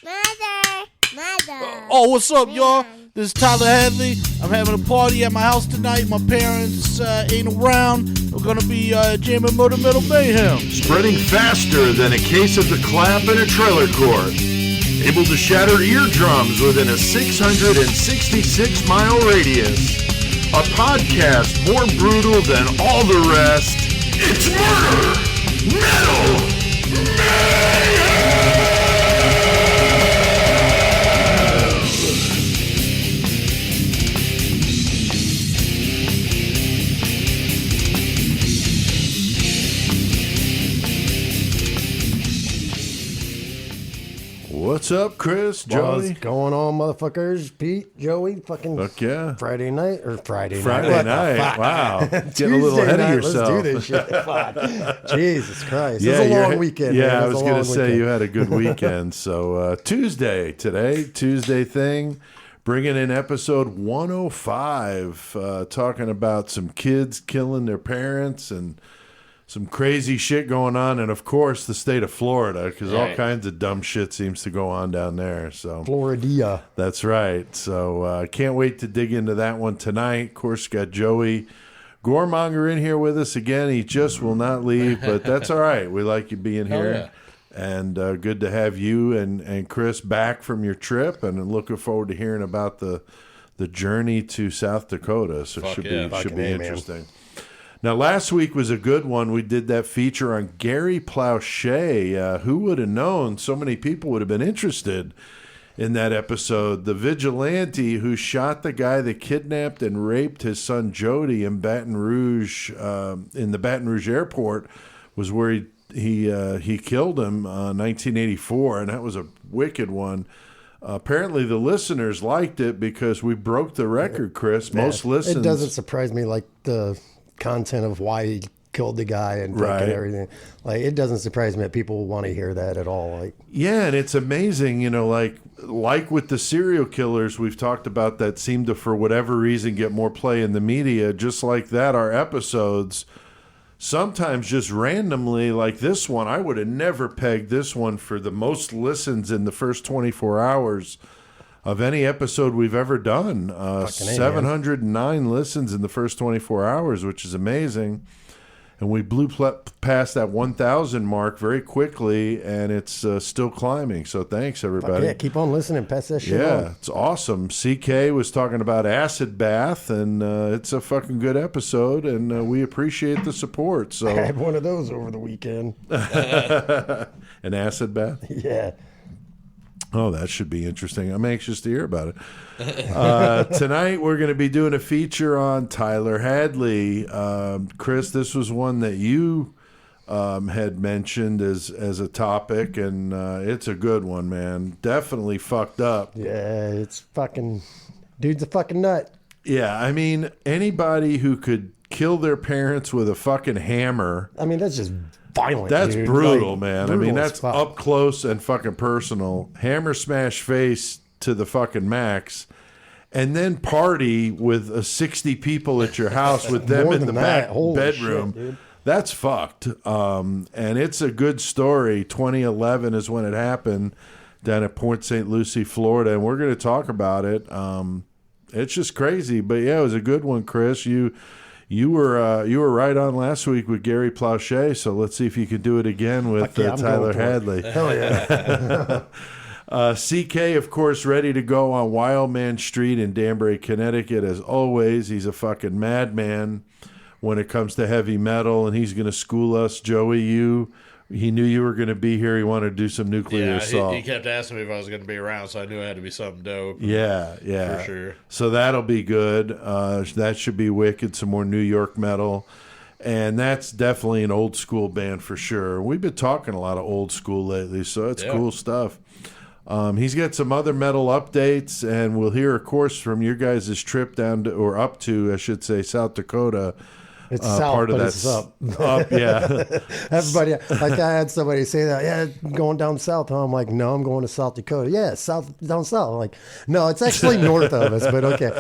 Mother. Oh, what's up, y'all? This is Tyler Hadley. I'm having a party at my house tonight. My parents ain't around. We're gonna be jamming Murder Metal Mayhem. Spreading faster than a case of the clap in a trailer court. Able to shatter eardrums within a 666-mile radius. A podcast more brutal than all the rest. It's Murder Metal Mayhem! What's up, Chris, Joey? What's going on, motherfuckers? Pete, Joey, fucking Fuck yeah. Friday night. Friday night. Wow. Getting a little ahead of yourself. Let's do this shit. Fuck. Jesus Christ. Yeah, it was a long weekend. Yeah, man. I was going to say you had a good weekend. So Tuesday thing, bringing in episode 105, talking about some kids killing their parents and some crazy shit going on, and of course the state of Florida, because all kinds of dumb shit seems to go on down there. So Florida. That's right. So can't wait to dig into that one tonight. Of course, got Joey Goremonger in here with us again. He just will not leave, but that's all right. We like you being here. And good to have you and Chris back from your trip, and I'm looking forward to hearing about the journey to South Dakota. So it should be interesting. Man. Now, last week was a good one. We did that feature on Gary Plauché. Who would have known so many people would have been interested in that episode? The vigilante who shot the guy that kidnapped and raped his son Jody in Baton Rouge, in the Baton Rouge airport, was where he killed him 1984, and that was a wicked one. Apparently, the listeners liked it because we broke the record, Chris. Most listens. It doesn't surprise me, like the content of why he killed the guy and everything. Like, it doesn't surprise me that people want to hear that at all. Like, yeah, and it's amazing, you know, like with the serial killers we've talked about that seem to, for whatever reason, get more play in the media. Just like that, our episodes sometimes just randomly, like this one, I would have never pegged this one for the most listens in the first 24 hours of any episode we've ever done. 709 listens in the first 24 hours, which is amazing. And we blew past that 1,000 mark very quickly, and it's still climbing. So thanks, everybody. Yeah, keep on listening. Pass that shit on. Yeah, it's awesome. CK was talking about acid bath, and it's a fucking good episode, and we appreciate the support. So I had one of those over the weekend. An acid bath? Yeah. Oh, that should be interesting. I'm anxious to hear about it. Tonight, we're going to be doing a feature on Tyler Hadley. Chris, this was one that you had mentioned as a topic, and it's a good one, man. Definitely fucked up. Yeah, it's fucking... Dude's a fucking nut. Yeah, I mean, anybody who could kill their parents with a fucking hammer... I mean, that's just... violent, that's dude. brutal, like, man. Brutal, I mean, that's up close and fucking personal. Hammer smash face to the fucking max, and then party with 60 people at your house with them in the back bedroom. Shit, that's fucked. And it's a good story. 2011 is when it happened down at Port St. Lucie, Florida, and we're going to talk about it. It's just crazy, but yeah, it was a good one, Chris. You were right on last week with Gary Plauché, so let's see if you can do it again with Tyler Hadley. Hell yeah. CK, of course, ready to go on Wildman Street in Danbury, Connecticut, as always. He's a fucking madman when it comes to heavy metal, and he's going to school us. Joey, he knew you were going to be here. He wanted to do some nuclear assault. He kept asking me if I was going to be around, so I knew it had to be something dope. Yeah. For sure. So that'll be good. That should be wicked. Some more New York metal. And that's definitely an old school band for sure. We've been talking a lot of old school lately, so it's cool stuff. He's got some other metal updates, and we'll hear, of course, from your guys' trip down to, or up to, I should say, South Dakota. It's south, part of but that's it's up. Up, yeah. Everybody, like I had somebody say that, yeah, going down south. I'm like, no, I'm going to South Dakota. Yeah, down south. I'm like, no, it's actually north of us, but okay.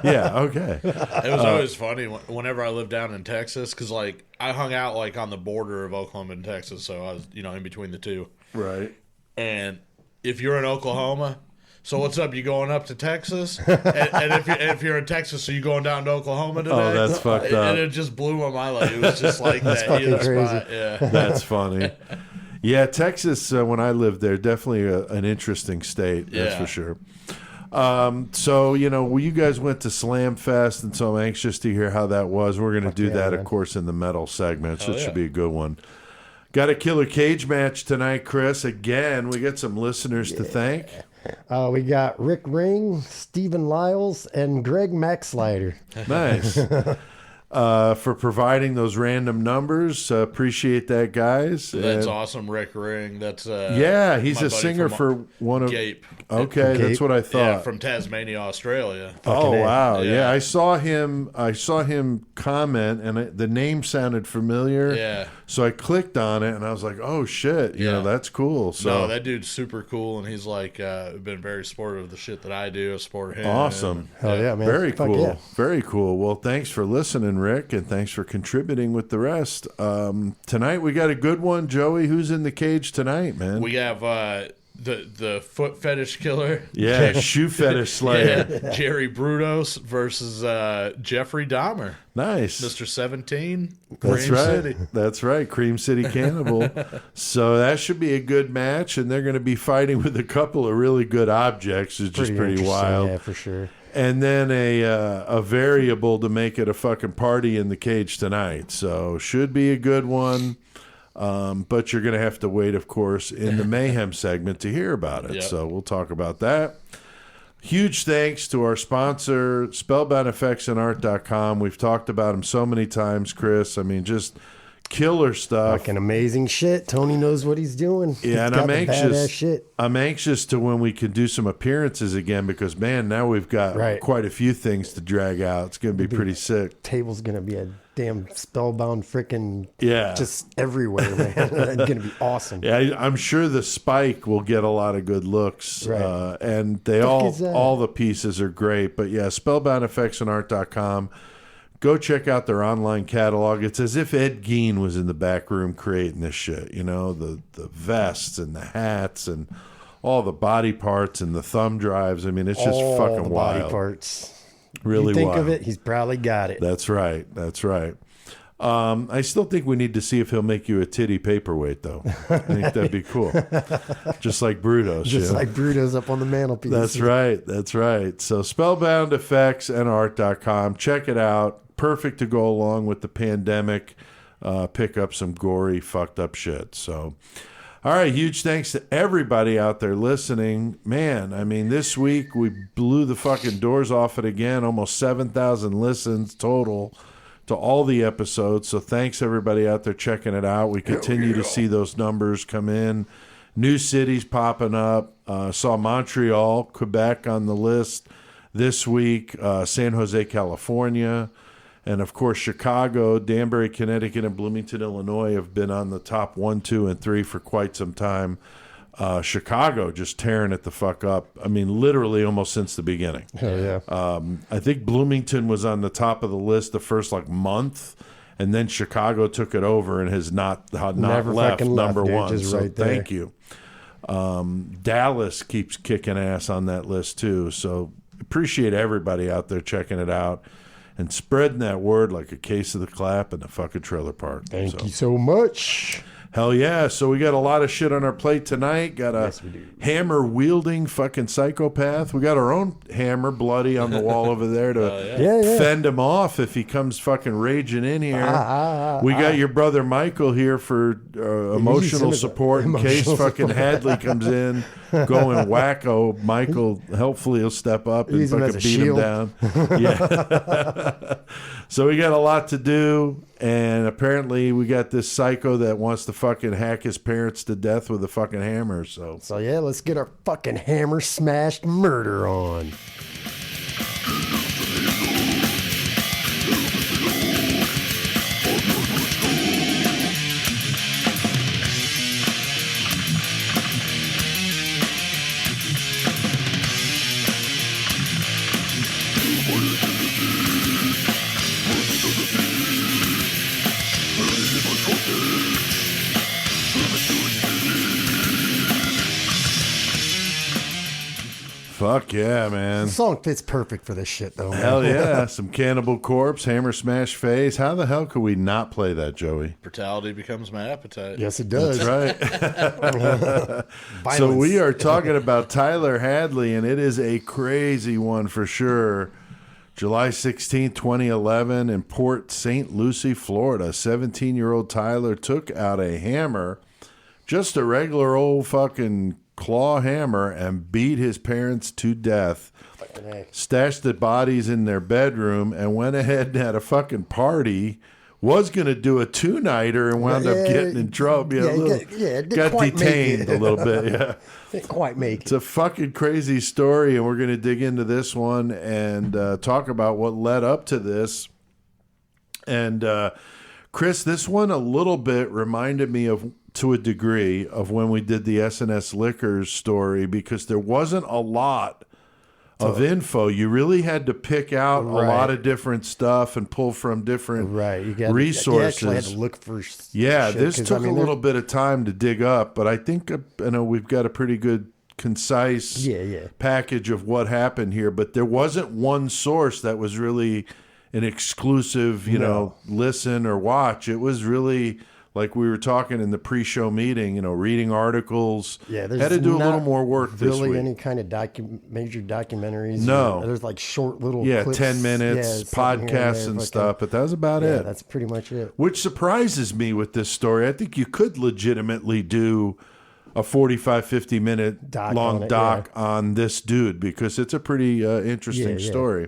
Yeah, okay. It was always funny whenever I lived down in Texas, because like I hung out like on the border of Oklahoma and Texas, so I was in between the two. Right. And if you're in Oklahoma, so what's up? You going up to Texas? And if you're in Texas, are you going down to Oklahoma today? Oh, that's fucked up. And it just blew my mind. Like, it was just like That's that. fucking crazy. Spot. Yeah. That's funny. Yeah, Texas, when I lived there, definitely an interesting state. That's Yeah. for sure. So, you guys went to Slamfest, and so I'm anxious to hear how that was. We're going to do that, man. of course, in the metal segment, so Oh, it should yeah. be a good one. Got a killer cage match tonight, Chris. Again, we got some listeners to thank. We got Rick Ring, Stephen Lyles, and Greg Maxlider. Nice. For providing those random numbers. Appreciate that, guys. That's And- awesome, Rick Ring. That's Yeah, he's my a buddy singer from for one of... Gape. Okay, that's Gape. what I Yeah, thought. from Tasmania, Australia. Oh A. wow! Yeah. Yeah. I saw him comment, and the name sounded familiar. Yeah. So I clicked on it, and I was like, "Oh shit! Yeah. That's cool." So No, that dude's super cool, and he's like been very supportive of the shit that I do. I support him. awesome! Hell yeah, man. Very Fuck cool. yeah. Very cool. Well, thanks for listening, Rick, and thanks for contributing with the rest. Tonight we got a good one, Joey. Who's in the cage tonight, man? We have the foot fetish killer. yeah, shoe fetish slayer. Yeah, Jerry Brudos versus Jeffrey Dahmer, Nice. Mr. 17, That's Cream right. City. That's right. Cream City Cannibal. So that should be a good match, and they're going to be fighting with a couple of really good objects, which is pretty interesting, wild. Yeah, for sure. And then a variable to make it a fucking party in the cage tonight. So should be a good one. But you're going to have to wait, of course, in the Mayhem segment to hear about it. Yep. So we'll talk about that. Huge thanks to our sponsor, spellboundeffectsandart.com. We've talked about them so many times, Chris. I mean, just killer stuff. Fucking amazing shit. Tony knows what he's doing. He's Yeah, and got I'm the anxious. badass shit. I'm anxious to when we can do some appearances again because, man, now we've got Right. quite a few things to drag out. It's going to be pretty sick. Table's gonna be a damn spellbound freaking Yeah. just everywhere, man. It's gonna be awesome. Yeah, I'm sure the Spike will get a lot of good looks, Right. and they Fuck all is that? all the pieces are great. But yeah, spellboundeffectsandart.com. Go check out their online catalog. It's as if Ed Gein was in the back room creating this shit. You know, the vests and the hats and all the body parts and the thumb drives. I mean, it's just All fucking the wild. body parts. Really you think wild. of it, he's probably got it. That's right. That's right. I still think we need to see if he'll make you a titty paperweight, though. I think that'd be cool. Just like Brutos. Just yeah. like Bruto's up on the mantelpiece. That's right. That's right. So spellboundeffectsandart.com. Check it out. Perfect to go along with the pandemic. Pick up some gory, fucked up shit. So, all right. Huge thanks to everybody out there listening. Man, I mean, this week we blew the fucking doors off it again. Almost 7,000 listens total to all the episodes. So thanks everybody out there checking it out. We continue to see those numbers come in. New cities popping up. Saw Montreal, Quebec on the list this week. San Jose, California. And, of course, Chicago, Danbury, Connecticut, and Bloomington, Illinois have been on the top 1, 2, and 3 for quite some time. Chicago just tearing it the fuck up. I mean, literally almost since the beginning. Hell yeah. I think Bloomington was on the top of the list the first, month, and then Chicago took it over and has not Never left fucking left, number dude, one. just So right there. thank you. Dallas keeps kicking ass on that list, too. So appreciate everybody out there checking it out. And spreading that word like a case of the clap in the fucking trailer park. Thank you so much. Hell yeah. So we got a lot of shit on our plate tonight. Got a Yes, we do. hammer-wielding fucking psychopath. We got our own hammer bloody on the wall over there to Yeah. fend him off if he comes fucking raging in here. We got your brother Michael here for emotional support in case Emotional fucking Hadley comes in going wacko. Michael, hopefully he'll step up and Use him fucking as a beat him shield. down. Yeah. So we got a lot to do, and apparently we got this psycho that wants to fucking hack his parents to death with a fucking hammer. So So yeah, let's get our fucking hammer smashed murder on. Fuck yeah, man. The song fits perfect for this shit, though. Man. Hell yeah. Some Cannibal Corpse, Hammer Smash Face. How the hell could we not play that, Joey? Brutality becomes my appetite. Yes, it does. That's right. So we are talking about Tyler Hadley, and it is a crazy one for sure. July 16, 2011, in Port St. Lucie, Florida. 17-year-old Tyler took out a hammer, just a regular old fucking claw hammer, and beat his parents to death. Stashed the bodies in their bedroom and went ahead and had a fucking party. Was going to do a two-nighter and wound up getting in trouble. Got detained a little bit. Yeah, didn't quite make it. It's a fucking crazy story, and we're going to dig into this one and talk about what led up to this. And Chris, this one a little bit reminded me of, to a degree, of when we did the S&S Liquors story, because there wasn't a lot of info. You really had to pick out a lot of different stuff and pull from different resources. You actually had to look for this took a little bit of time to dig up, but I think we've got a pretty good, concise package of what happened here. But there wasn't one source that was really an exclusive, listen or watch. It was really, like we were talking in the pre-show meeting, reading articles. Yeah, there's had to do a little more work this week. Really any kind of major documentaries? No. There's like short little clips, 10 minutes, podcasts and stuff, but that was about it. That's pretty much it. Which surprises me with this story. I think you could legitimately do a 45, 50-minute long doc on this dude, because it's a pretty interesting story.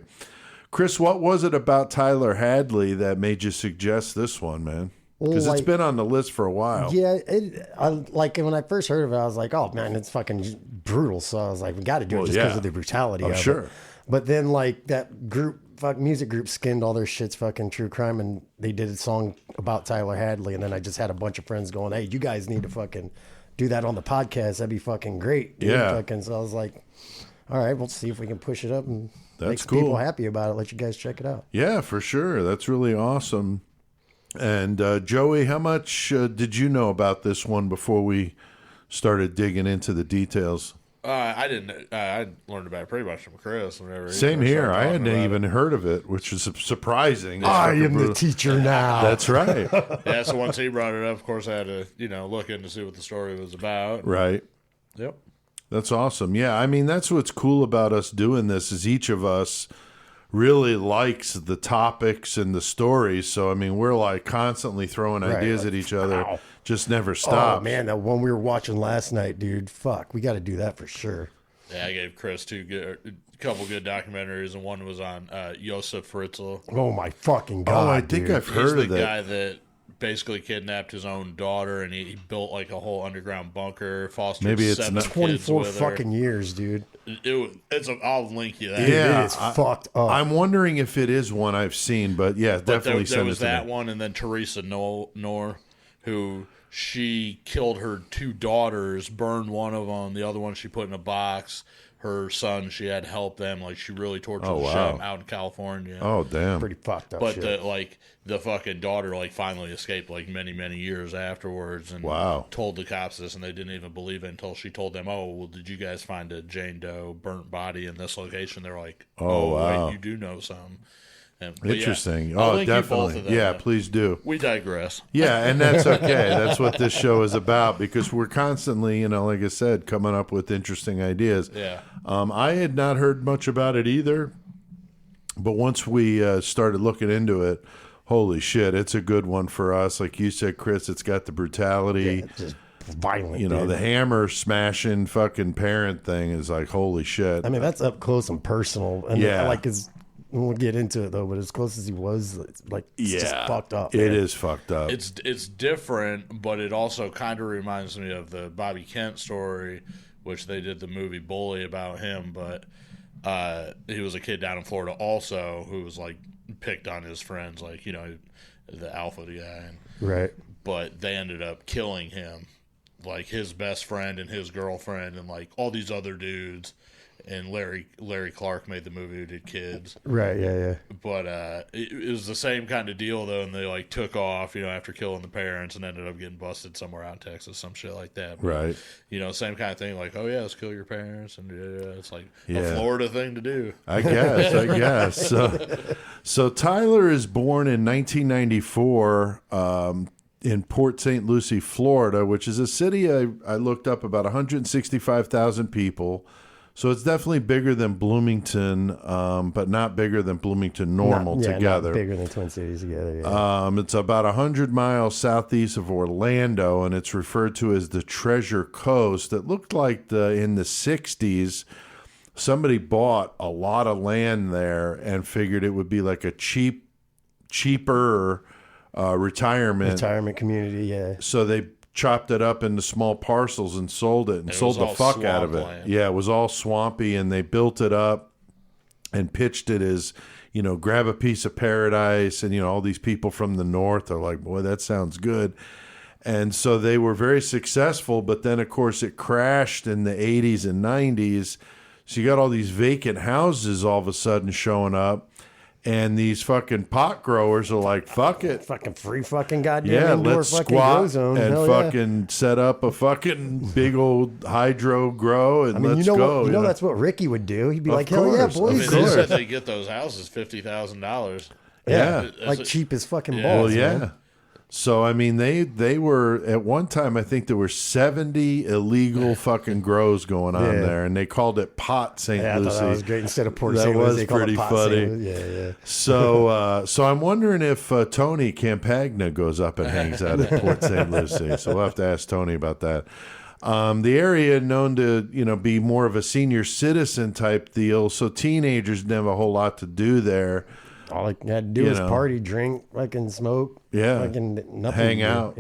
Chris, what was it about Tyler Hadley that made you suggest this one, man? Because it's been on the list for a while. Yeah, when I first heard of it, I was like, oh, man, it's fucking brutal. So I was like, we got to do it just because of the brutality of it. But then, that music group skinned all their shit's fucking true crime, and they did a song about Tyler Hadley. And then I just had a bunch of friends going, hey, you guys need to fucking do that on the podcast. That'd be fucking great. Dude. Yeah. So I was like, all right, we'll see if we can push it up and make people happy about it. Let you guys check it out. Yeah, for sure. That's really awesome. And Joey, how much did you know about this one before we started digging into the details? I didn't. I learned about it pretty much from Chris. Same here. I hadn't even heard of it, which is surprising. I am the teacher now. That's right. Yeah. So once he brought it up, of course, I had to look in to see what the story was about. Right. Yep. That's awesome. Yeah. I mean, that's what's cool about us doing this, is each of us really likes the topics and the stories. So, I mean, we're like constantly throwing ideas at each other. Just never stop. Oh, man, that one we were watching last night, dude. Fuck, we got to do that for sure. Yeah, I gave Chris a couple good documentaries, and one was on Josef Fritzl. Oh, my fucking God, I think I've heard of that. He's the guy that basically kidnapped his own daughter, and he built like a whole underground bunker, fostered maybe it's 24 fucking years, dude. I'll link you that. Yeah, it is fucked up. I'm wondering if it is one I've seen, but yeah, definitely. There was that one, and then Teresa Knorr, who she killed her two daughters, burned one of them, the other one she put in a box. Her son, she had help them. Like, she really tortured them out in California. Oh, damn. Pretty fucked up but shit. the fucking daughter, finally escaped, many, many years afterwards. And told the cops this, and they didn't even believe it until she told them, oh, well, did you guys find a Jane Doe burnt body in this location? They're like, wow. Wait, you do know some. Interesting. Yeah, definitely. Yeah, please do. We digress. Yeah, and that's okay. That's what this show is about, because we're constantly, like I said, coming up with interesting ideas. Yeah. I had not heard much about it either, but once we started looking into it, holy shit, it's a good one for us. Like you said, Chris, it's got the brutality. Yeah, just violent. The hammer smashing fucking parent thing is like, holy shit. I mean, that's up close and personal. And we'll get into it though, but as close as he was, it's just fucked up. It is fucked up. It's different, but it also kind of reminds me of the Bobby Kent story, which they did the movie Bully about him. But he was a kid down in Florida also who was picked on his friends, the alpha guy, right? But they ended up killing him, his best friend and his girlfriend and all these other dudes. and Larry Clark made the movie who did Kids. Right, yeah. But it was the same kind of deal, though, and they, like, took off, after killing the parents and ended up getting busted somewhere out in Texas, some shit like that. But, right. Same kind of thing, like, oh, yeah, let's kill your parents, and it's like a Florida thing to do. I guess. So Tyler is born in 1994 in Port St. Lucie, Florida, which is a city I looked up, about 165,000 people. So it's definitely bigger than Bloomington, but not bigger than Bloomington together. Not bigger than Twin Cities together. Yeah. It's about 100 miles southeast of Orlando, and it's referred to as the Treasure Coast. It looked like in the 60s, somebody bought a lot of land there and figured it would be like a cheaper retirement community. Yeah. So they chopped it up into small parcels and sold it and sold the fuck out of it. Land. Yeah, it was all swampy, and they built it up and pitched it as, grab a piece of paradise. And, all these people from the north are like, boy, that sounds good. And so they were very successful, but then, of course, it crashed in the 80s and 90s. So you got all these vacant houses all of a sudden showing up. And these fucking pot growers are like, fuck it. Fucking free fucking goddamn indoor let's fucking squat grow zone. and Hell fucking set up a fucking big old hydro grow and let's go. You know that's what Ricky would do. He'd be like, hell yeah, boys. They said they get those houses $50,000. Yeah. Like cheap as fucking balls. Well, yeah. Man. So, I mean, they were, at one time, I think there were 70 illegal fucking grows going on there, and they called it Pot St. Lucie. I thought that was great. Instead of Port St. St. Lucie, they called pretty it Pot funny. St. Yeah. So I'm wondering if Tony Campagna goes up and hangs out at Port St. Lucie. So we'll have to ask Tony about that. The area known to, be more of a senior citizen type deal, so teenagers didn't have a whole lot to do there. All I had to do was party, drink, fucking smoke, fucking nothing. Hang out,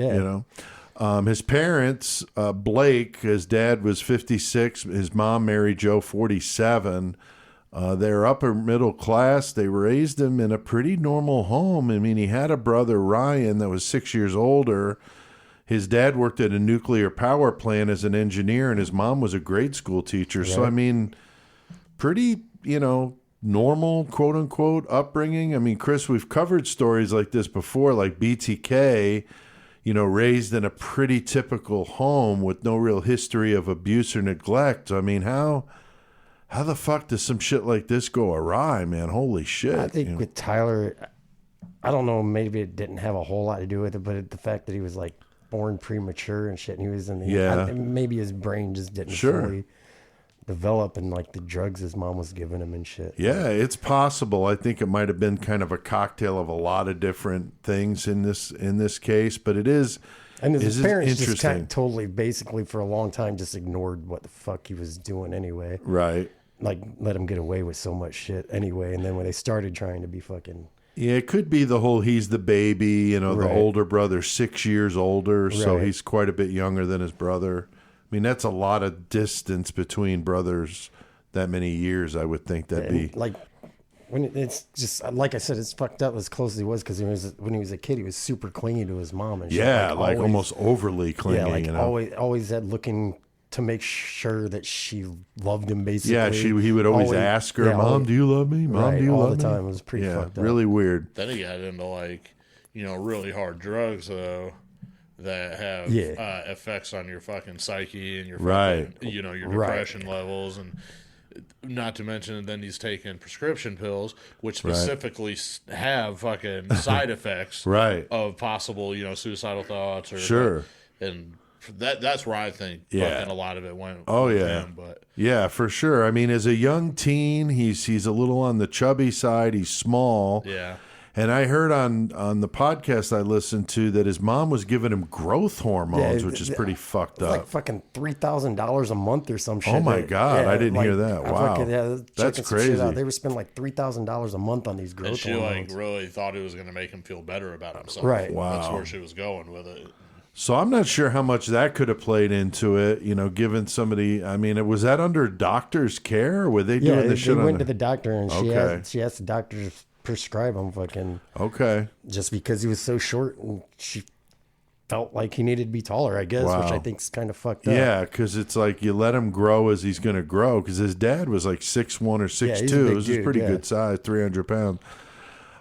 His parents, Blake, his dad was 56. His mom, Mary Jo, 47. They're upper middle class. They raised him in a pretty normal home. I mean, he had a brother, Ryan, that was 6 years older. His dad worked at a nuclear power plant as an engineer, and his mom was a grade school teacher. Right. So, I mean, pretty, normal, quote unquote, upbringing. I mean, Chris, we've covered stories like this before, like BTK, raised in a pretty typical home with no real history of abuse or neglect. I mean, how the fuck does some shit like this go awry, man? Holy shit. I think with Tyler, I don't know, maybe it didn't have a whole lot to do with it, but the fact that he was like born premature and shit, and he was in the, maybe his brain just didn't fully develop, and like the drugs his mom was giving him and shit. Yeah, it's possible. I think it might have been kind of a cocktail of a lot of different things in this case, but it is. And his parents just kind of totally, basically, for a long time, just ignored what the fuck he was doing anyway. Right. Like, let him get away with so much shit anyway. And then when they started trying to be fucking. Yeah, it could be the whole he's the baby, the older brother, 6 years older, so he's quite a bit younger than his brother. I mean, that's a lot of distance between brothers, that many years, I would think that'd be. Like, when it's just, like I said, it's fucked up as close as he was, because when he was a kid, he was super clingy to his mom and shit. Yeah, like almost overly clingy. Yeah, like always had looking to make sure that she loved him, basically. Yeah, he would always ask her, Mom, do you love me? Mom, do you love me? All the time. It was pretty fucked up. Really weird. Then he got into, like, really hard drugs, though, that have effects on your fucking psyche and your fucking, your depression levels, and not to mention then he's taking prescription pills which specifically have fucking side effects of possible suicidal thoughts or and that's where I think fucking a lot of it went him, but for sure. I mean, as a young teen, he's a little on the chubby side. He's small. And I heard on the podcast I listened to that his mom was giving him growth hormones, which is pretty fucked up. Like fucking $3,000 a month or some shit. Oh my God, I didn't hear that. Wow, that's crazy. They were spending like $3,000 a month on these growth hormones. And she really thought it was going to make him feel better about himself. Right. Wow. That's where she was going with it. So I'm not sure how much that could have played into it, given somebody. I mean, was that under doctor's care? Or were they doing this shit? They went to the doctor, and she asked the doctor to prescribe him fucking. Okay. Just because he was so short, and she felt like he needed to be taller, I guess, which I think is kind of fucked up. Yeah, because it's like you let him grow as he's going to grow. Because his dad was like 6'1" or 6'2". It was a pretty good size, 300 pounds.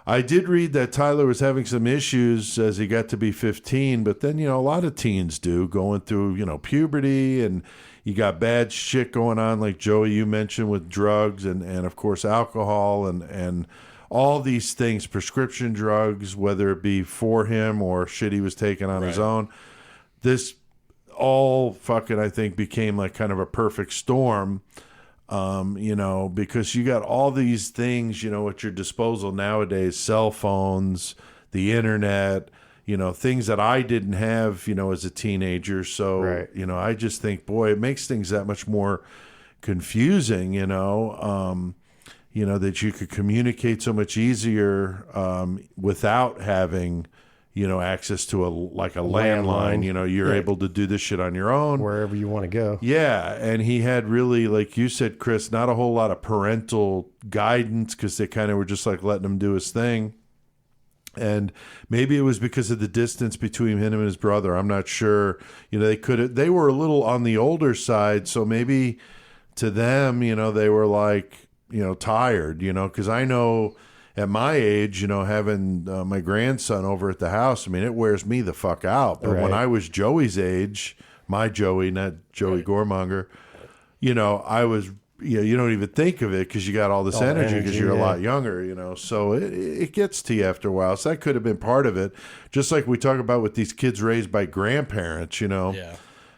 I did read that Tyler was having some issues as he got to be 15, but then, a lot of teens do, going through, puberty, and you got bad shit going on, like Joey, you mentioned, with drugs and of course, alcohol and all these things, prescription drugs, whether it be for him or shit he was taking on his own. This all fucking, I think, became like kind of a perfect storm. Because you got all these things, at your disposal nowadays, cell phones, the internet, things that I didn't have, as a teenager. So, I just think, boy, it makes things that much more confusing, that you could communicate so much easier without having access to a landline. You're able to do this shit on your own. Wherever you want to go. Yeah, and he had really, like you said, Chris, not a whole lot of parental guidance because they kind of were just like letting him do his thing. And maybe it was because of the distance between him and his brother. I'm not sure. They were a little on the older side, so maybe to them, they were like, tired, because I know at my age, having my grandson over at the house, I mean, it wears me the fuck out. But when I was Joey's age, my Joey, not Joey Goremonger, I was, you don't even think of it because you got all this energy because you're a lot younger, so it gets to you after a while. So that could have been part of it. Just like we talk about with these kids raised by grandparents, Yeah.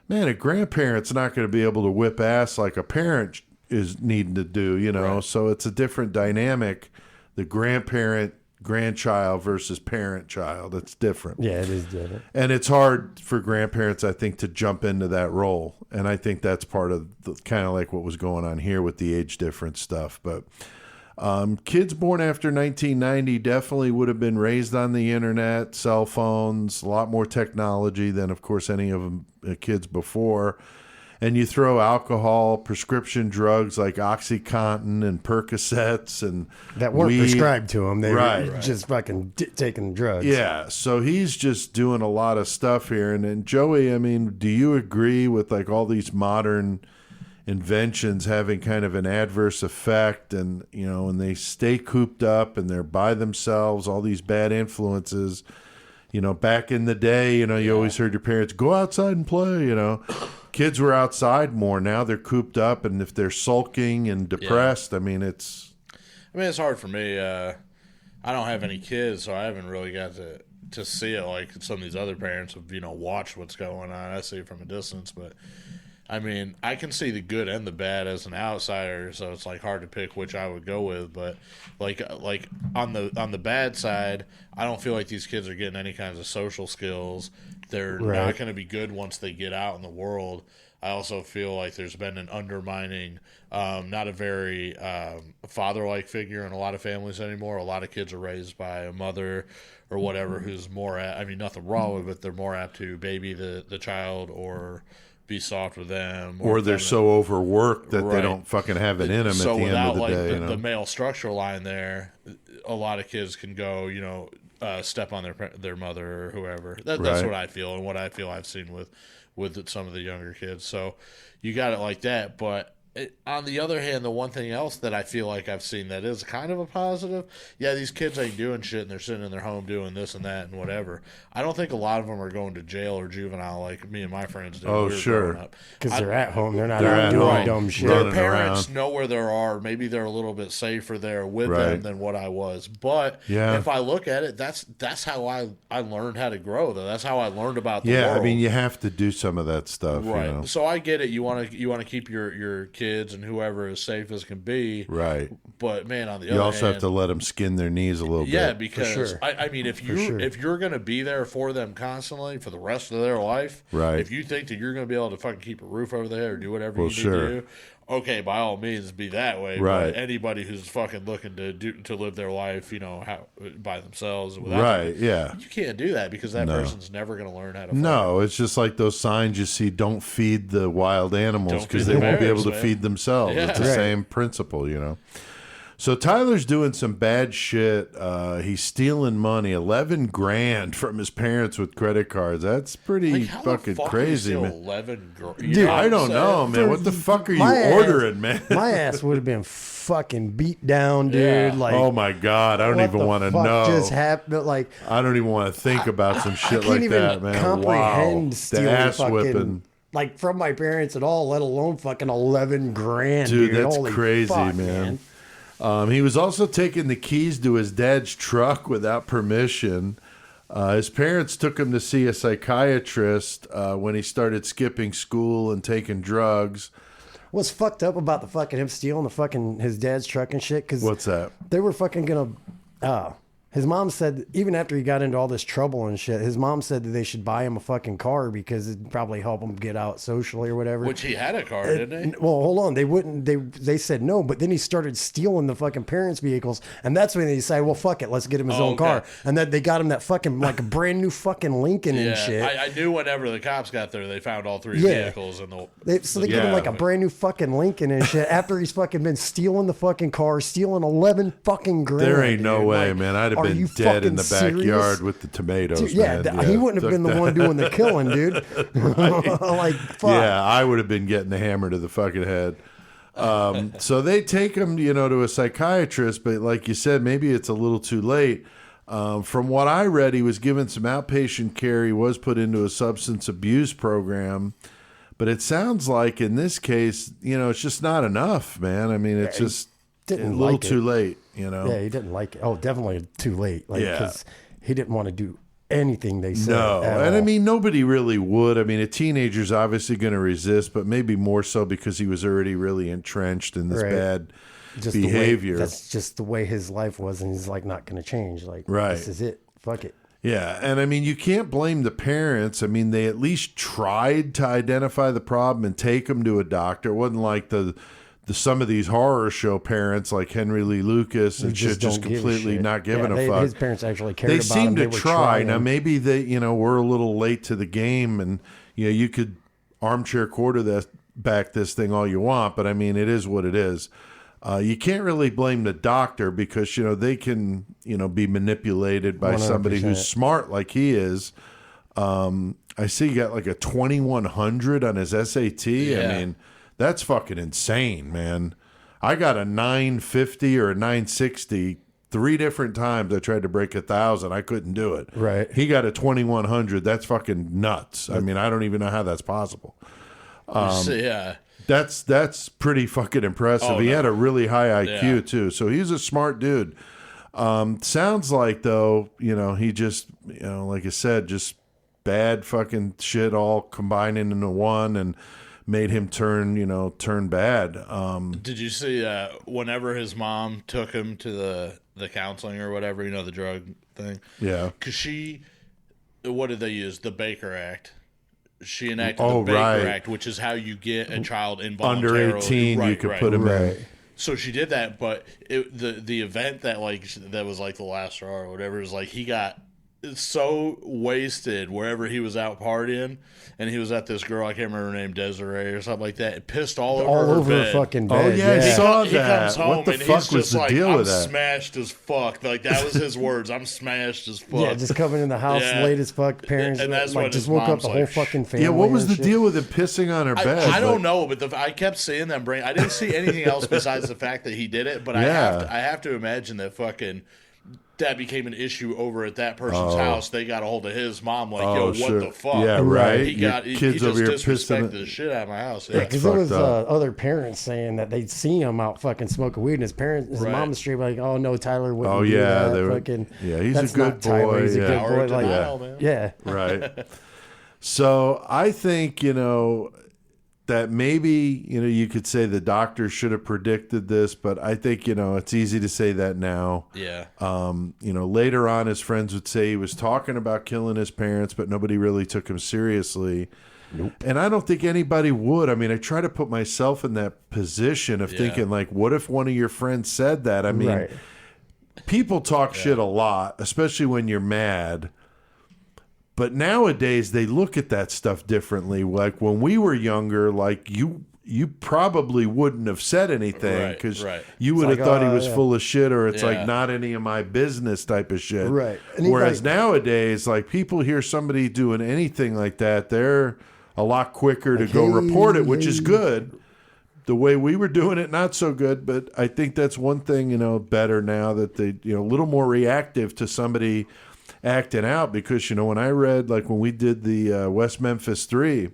Man, a grandparent's not going to be able to whip ass like a parent is needing to do, So it's a different dynamic. The grandchild versus parent-child. It's different. Yeah, it is different. And it's hard for grandparents, I think, to jump into that role. And I think that's part of kind of like what was going on here with the age difference stuff. But kids born after 1990 definitely would have been raised on the internet, cell phones, a lot more technology than, of course, any of them kids before. And you throw alcohol, prescription drugs like OxyContin and Percocets and that weren't weed. Prescribed to him. They were just fucking taking drugs. Yeah, so he's just doing a lot of stuff here. And then Joey, I mean, do you agree with like all these modern inventions having kind of an adverse effect? And and they stay cooped up and they're by themselves. All these bad influences. Back in the day, you always heard your parents go outside and play. Kids were outside more. Now they're cooped up, and if they're sulking and depressed, I mean, it's hard for me. I don't have any kids, so I haven't really got to see it like some of these other parents have, watched what's going on. I see it from a distance, but I mean, I can see the good and the bad as an outsider, so it's like hard to pick which I would go with. But like on the bad side, I don't feel like these kids are getting any kinds of social skills. They're not going to be good once they get out in the world. I also feel like there's been an undermining, not a very father-like figure in a lot of families anymore. A lot of kids are raised by a mother or whatever who's more nothing wrong with it, they're more apt to baby the child or be soft with them, or they're so overworked that they don't fucking have it in them at the end of the day. The male structural line there, a lot of kids can go, step on their mother or whoever. That's what I feel, and what I feel I've seen with some of the younger kids. So you got it like that, but on the other hand, the one thing else that I feel like I've seen that is kind of a positive, these kids ain't doing shit and they're sitting in their home doing this and that and whatever. I don't think a lot of them are going to jail or juvenile like me and my friends did. Oh, sure. Because they're at home. They're not out doing dumb shit. Their parents know where they are. Maybe they're a little bit safer there with them than what I was. But if I look at it, that's how I learned how to grow, though. That's how I learned about the world. I mean, you have to do some of that stuff. Right. So I get it. You want to keep your kids and whoever as safe as can be. Right. But man, on the other hand, you also have to let them skin their knees a little bit. Yeah, because I mean, if you're going to be there for them constantly for the rest of their life, if you think that you're going to be able to fucking keep a roof over their head or do whatever you need to do, okay, by all means, be that way. Right. But anybody who's fucking looking to live their life, by themselves, without you can't do that because that person's never going to learn how to. No, it's just like those signs you see: "Don't feed the wild animals because they won't be able to feed themselves." It's the same principle, So Tyler's doing some bad shit. He's stealing money, 11 grand from his parents with credit cards. That's pretty fucking crazy, man. 11 grand. Dude, I don't know, man. What the fuck are you ordering, man? My ass would have been fucking beat down, dude. Yeah. Like, oh my god, I don't even want to know. Just happened, like I don't even want to think about some shit like that, man. I can't even comprehend wow. stealing the ass fucking, whipping. like from my parents at all, let alone fucking 11 grand, dude. Dude, That's holy crazy, fuck, man. He was also taking the keys to his dad's truck without permission. His parents took him to see a psychiatrist when he started skipping school and taking drugs. What's fucked up about the fucking him stealing the fucking his dad's truck and shit? Because what's that? They were fucking gonna. His mom said, even after he got into all this trouble and shit, his mom said that they should buy him a fucking car because it'd probably help him get out socially or whatever. Which he had a car, didn't he? Well, hold on. They wouldn't. They said no, but then he started stealing the fucking parents' vehicles, and that's when they decided, well, fuck it, let's get him his own car. And then they got him that fucking like a brand new fucking Lincoln and shit. I knew whenever the cops got there, they found all three vehicles in the. So they gave him like a brand new fucking Lincoln and shit. After he's fucking been stealing the fucking car, stealing 11 fucking grand. There ain't no way, like, man. I'd have been dead in the backyard with the tomatoes. Dude, man. He wouldn't have been the one doing the killing, dude. Like, fuck. Yeah, I would have been getting the hammer to the fucking head. So they take him, to a psychiatrist, but like you said, maybe it's a little too late. From what I read, he was given some outpatient care. He was put into a substance abuse program. But it sounds like in this case, it's just not enough, man. I mean, it's just a little too late, Yeah, he didn't like it. Oh, definitely too late. Like, because he didn't want to do anything they said. No, and I mean, nobody really would. I mean, a teenager's obviously going to resist, but maybe more so because he was already really entrenched in this bad behavior. That's just the way his life was, and he's like not going to change. Like, this is it. Fuck it. Yeah, and I mean, you can't blame the parents. I mean, they at least tried to identify the problem and take him to a doctor. It wasn't like the some of these horror show parents like Henry Lee Lucas and shit just completely not giving a fuck. His parents actually cared about him. They seem to try. Now, maybe they, we're a little late to the game, and you could armchair quarterback this thing all you want, but I mean, it is what it is. You can't really blame the doctor because, they can, be manipulated by 100%. Somebody who's smart like he is. I see he got like a 2100 on his SAT. Yeah. I mean, that's fucking insane, man. I got a 950 or a 960 3 different times. I tried to break 1,000. I couldn't do it. Right. He got a 2100. That's fucking nuts. I mean, I don't even know how that's possible. Yeah. That's pretty fucking impressive. He had a really high IQ too. So he's a smart dude. Sounds like though, he just, like I said, just bad fucking shit all combining into one and made him turn bad. Did you see whenever his mom took him to the counseling or whatever, the drug thing? Yeah. Because what did they use? The Baker Act. She enacted the Baker Act, which is how you get a child involuntarily. Under 18, you could put him in. So she did that, but the event that was like the last straw or whatever is like he got so wasted wherever he was out partying, and he was at this girl, I can't remember her name, Desiree or something like that. It pissed all over her bed. Fucking bed. Oh yeah, I saw that. He comes home what the and fuck he's was just the like, deal with that? I'm smashed as fuck. Like that was his words. I'm smashed as fuck. Yeah, just coming in the house late as fuck. Parents, and that's just woke up the whole fucking family. Yeah, what was the deal with him pissing on her bed? I don't know, but I kept seeing them bring. I didn't see anything else besides the fact that he did it. But I have to imagine that fucking. That became an issue over at that person's house. They got a hold of his mom, like, what the fuck? Yeah, right. He just disrespected the shit out of my house. Yeah, because there was other parents saying that they'd see him out fucking smoking weed, and his mom was straight like, "Oh no, Tyler wouldn't do that." He's a good boy. He's a good boy. Like, right. So I think that maybe you could say the doctor should have predicted this, but I think it's easy to say that now. Yeah. Later on his friends would say he was talking about killing his parents, but nobody really took him seriously. Nope. And I don't think anybody would. I mean, I try to put myself in that position of thinking like, what if one of your friends said that? I mean, people talk shit a lot, especially when you're mad. But nowadays they look at that stuff differently. Like when we were younger, like you you probably wouldn't have said anything because you would have thought he was full of shit, or it's like not any of my business type of shit. Right. Whereas nowadays, like people hear somebody doing anything like that, they're a lot quicker to go report it, which is good. The way we were doing it, not so good, but I think that's one thing, better now that they, a little more reactive to somebody acting out, because, when I read, like when we did the West Memphis 3,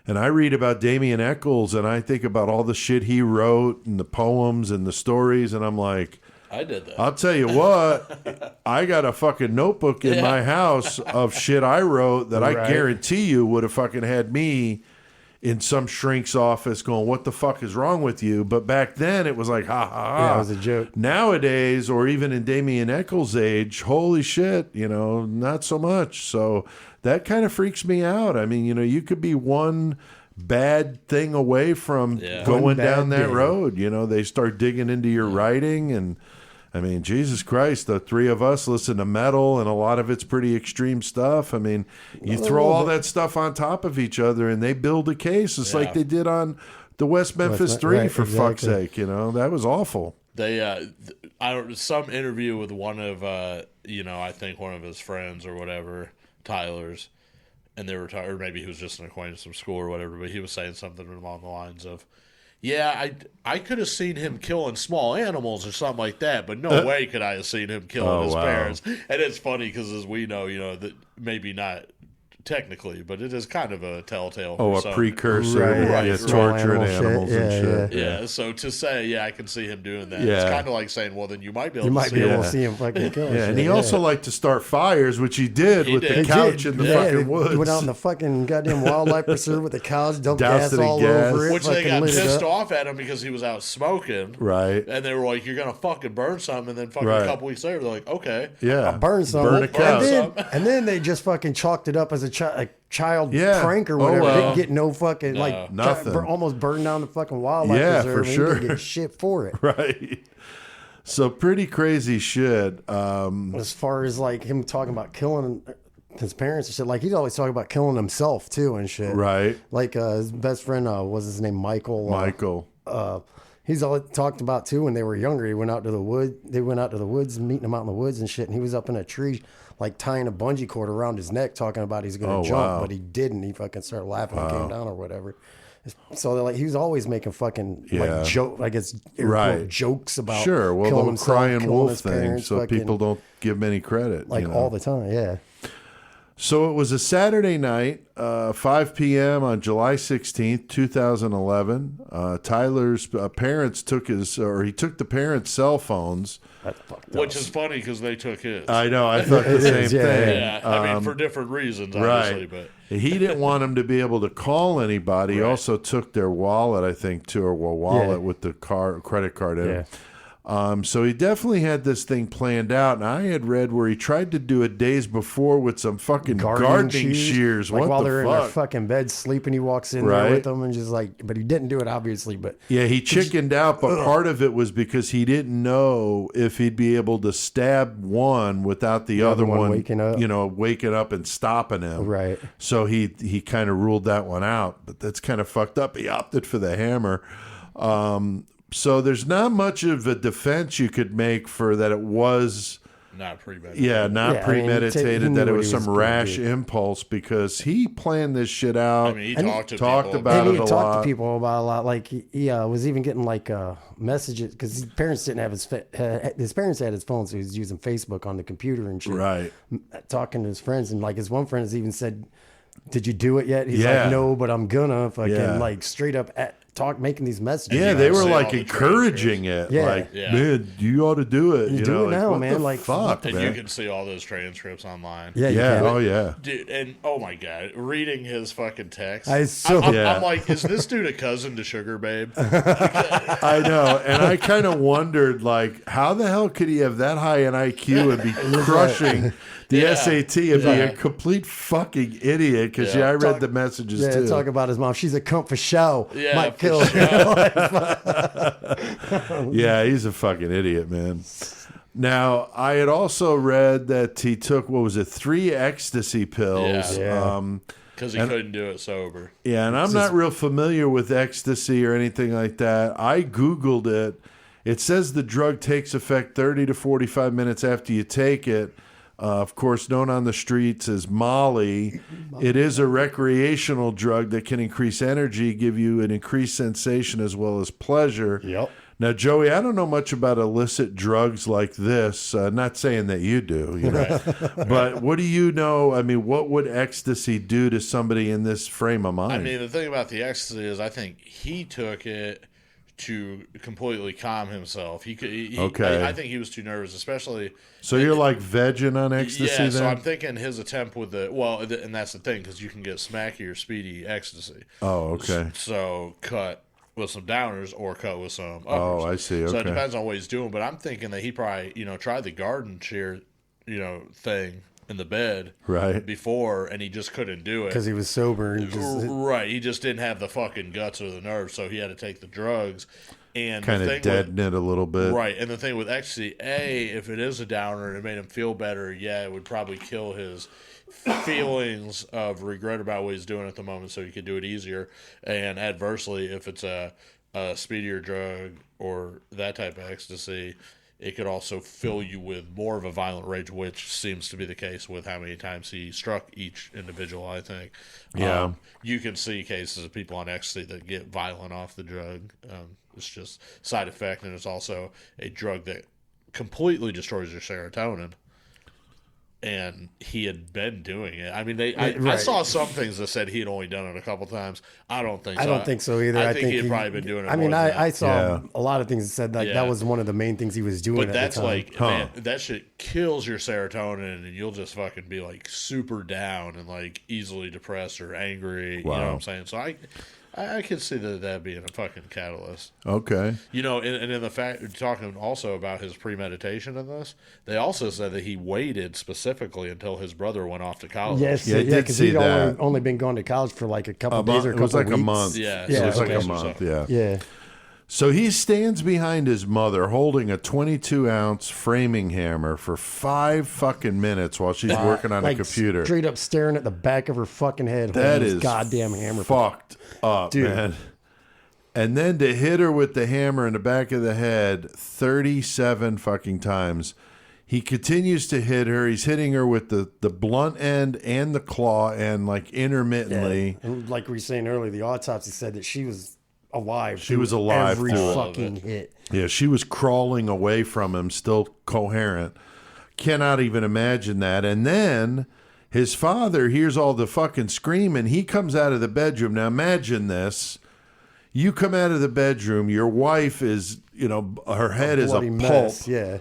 and I read about Damien Eccles, and I think about all the shit he wrote and the poems and the stories, and I'm like, I did that. I'll tell you what, I got a fucking notebook in my house of shit I wrote that I guarantee you would have fucking had me in some shrink's office going, what the fuck is wrong with you? But back then it was like, ha ha ha. Yeah, it was a joke. Nowadays, or even in Damien Eccles' age, holy shit, not so much. So that kind of freaks me out. I mean, you could be one bad thing away from going down that road. They start digging into your writing, and I mean, Jesus Christ, the three of us listen to metal, and a lot of it's pretty extreme stuff. I mean, you throw all that stuff on top of each other, and they build a case. It's like they did on the West Memphis 3, for fuck's sake. That was awful. They, some interview with one of, I think one of his friends or whatever, Tyler's, and they were or maybe he was just an acquaintance from school or whatever, but he was saying something along the lines of, I could have seen him killing small animals or something like that, but no way could I have seen him killing his parents. And it's funny because, as we know, that maybe not technically, but it is kind of a telltale. A precursor, torturing animals and shit. Yeah, so to say, I can see him doing that. It's kind of like saying, well, then you might be able to see him fucking kill. Yeah, and he also liked to start fires, which he did with the couch in the fucking woods. He went out in the fucking goddamn wildlife preserve with the couch, dumped gas all over it. Which they got pissed off at him because he was out smoking. Right. And they were like, you're going to fucking burn something. And then fucking a couple weeks later, they're like, okay. Yeah. I'll burn something. Burn a couch. And then they just fucking chalked it up as a child prank or whatever. Didn't get no fucking nothing. Almost burned down the fucking wildlife preserve. For sure. He didn't get shit for it. Right. So pretty crazy shit. As far as like him talking about killing his parents and shit, like he's always talking about killing himself too and shit. Right. Like his best friend was his name Michael. He's all talked about too when they were younger. He went out to the wood. They went out to the woods, meeting him out in the woods and shit. And he was up in a tree, like tying a bungee cord around his neck, talking about he's going to jump, but he didn't. He fucking started laughing and came down or whatever. So like he was always making fucking like joke, I guess, jokes about killing himself, crying killing wolf his thing. parents, So people don't give him any credit, like all the time. Yeah. So it was a Saturday night, 5 p.m. on July 16th, 2011. Tyler's parents took he took the parents' cell phones. Which is funny because they took his. I know. I thought the same thing. Yeah. I mean, for different reasons, obviously. But he didn't want them to be able to call anybody. He also took their wallet, I think, too, or wallet with the credit card in it. So he definitely had this thing planned out, and I had read where he tried to do it days before with some fucking gardening shears. Like what while the they're fuck? in their fucking bed sleeping, he walks in there with them and just like, but he didn't do it obviously. But yeah, he chickened out, but part of it was because he didn't know if he'd be able to stab one without the other one waking up and stopping him. Right. So he kind of ruled that one out, but that's kind of fucked up. He opted for the hammer. So there's not much of a defense you could make for that it was not premeditated. Yeah, not premeditated, that it was some rash impulse, because he planned this shit out. I mean, he talked about it a lot. He talked to people about a lot. Like he was even getting like messages, because his parents didn't have his parents had his phone, so he was using Facebook on the computer and shit. Right. Talking to his friends, and like his one friend has even said, "Did you do it yet?" He's like, "No, but I'm gonna." Fucking like straight up making these messages. Yeah, they were like encouraging it. Yeah. Like, man, you ought to do it. You do it now, man. Like, fuck, and man. you can see all those transcripts online. Yeah. Oh, yeah. Dude, and oh my God, reading his fucking text. I'm like, is this dude a cousin to Sugar Babe? I know. And I kind of wondered, like, how the hell could he have that high an IQ and be crushing the SAT and be a complete fucking idiot? Because I read the messages too. Talk about his mom. She's a cunt for show. Yeah, Might kill. Yeah, he's a fucking idiot, man. Now, I had also read that he took, 3 ecstasy pills. Yeah. Because he couldn't do it sober. Yeah, and I'm not real familiar with ecstasy or anything like that. I Googled it. It says the drug takes effect 30 to 45 minutes after you take it. Of course, known on the streets as Molly. It is a recreational drug that can increase energy, give you an increased sensation as well as pleasure. Yep. Now, Joey, I don't know much about illicit drugs like this. Not saying that you do, you know. But what do you know? I mean, what would ecstasy do to somebody in this frame of mind? I mean, the thing about the ecstasy is I think he took it to completely calm himself. Okay. I think he was too nervous, especially. So you're like vegging on ecstasy yeah, then? so I'm thinking his attempt with and that's the thing, because you can get smacky or speedy ecstasy. Oh, okay. So cut with some downers or cut with some uppers. Oh, I see. Okay. So it depends on what he's doing, but I'm thinking that he probably, tried the garden chair, thing in the bed before, and he just couldn't do it because he was sober and he just didn't have the fucking guts or the nerve, so he had to take the drugs and kind of deaden it a little bit. Right, and the thing with ecstasy, if it is a downer and it made him feel better, it would probably kill his feelings of regret about what he's doing at the moment, so he could do it easier. And adversely, if it's a speedier drug or that type of ecstasy, it could also fill you with more of a violent rage, which seems to be the case with how many times he struck each individual, I think. Yeah. You can see cases of people on ecstasy that get violent off the drug. It's just side effect, and it's also a drug that completely destroys your serotonin. And he had been doing it. I mean, I saw some things that said he had only done it a couple times. I don't think so. I don't think so either. I think he had probably been doing it. I mean, I saw a lot of things that said that was one of the main things he was doing. But that's like, man, that shit kills your serotonin, and you'll just fucking be like super down and like easily depressed or angry. Wow. You know what I'm saying? So I could see that being a fucking catalyst. Okay. And in the fact, talking also about his premeditation in this, they also said that he waited specifically until his brother went off to college. Yes, because he'd only been going to college for like a couple days or a couple weeks. It was like a month. Yeah. It was like a month, yeah. So he stands behind his mother holding a 22-ounce framing hammer for 5 fucking minutes while she's working on a computer. Straight up staring at the back of her fucking head. That is goddamn hammer. Fucked up, dude. Man. And then to hit her with the hammer in the back of the head 37 fucking times. He continues to hit her. He's hitting her with the blunt end and the claw end, like intermittently. Yeah. And like we were saying earlier, the autopsy said that she was alive. She was alive every fucking hit. Yeah, she was crawling away from him, still coherent. Cannot even imagine that. And then his father hears all the fucking screaming. He comes out of the bedroom. Now imagine this. You come out of the bedroom, your wife is, her head is a pulp. Yeah.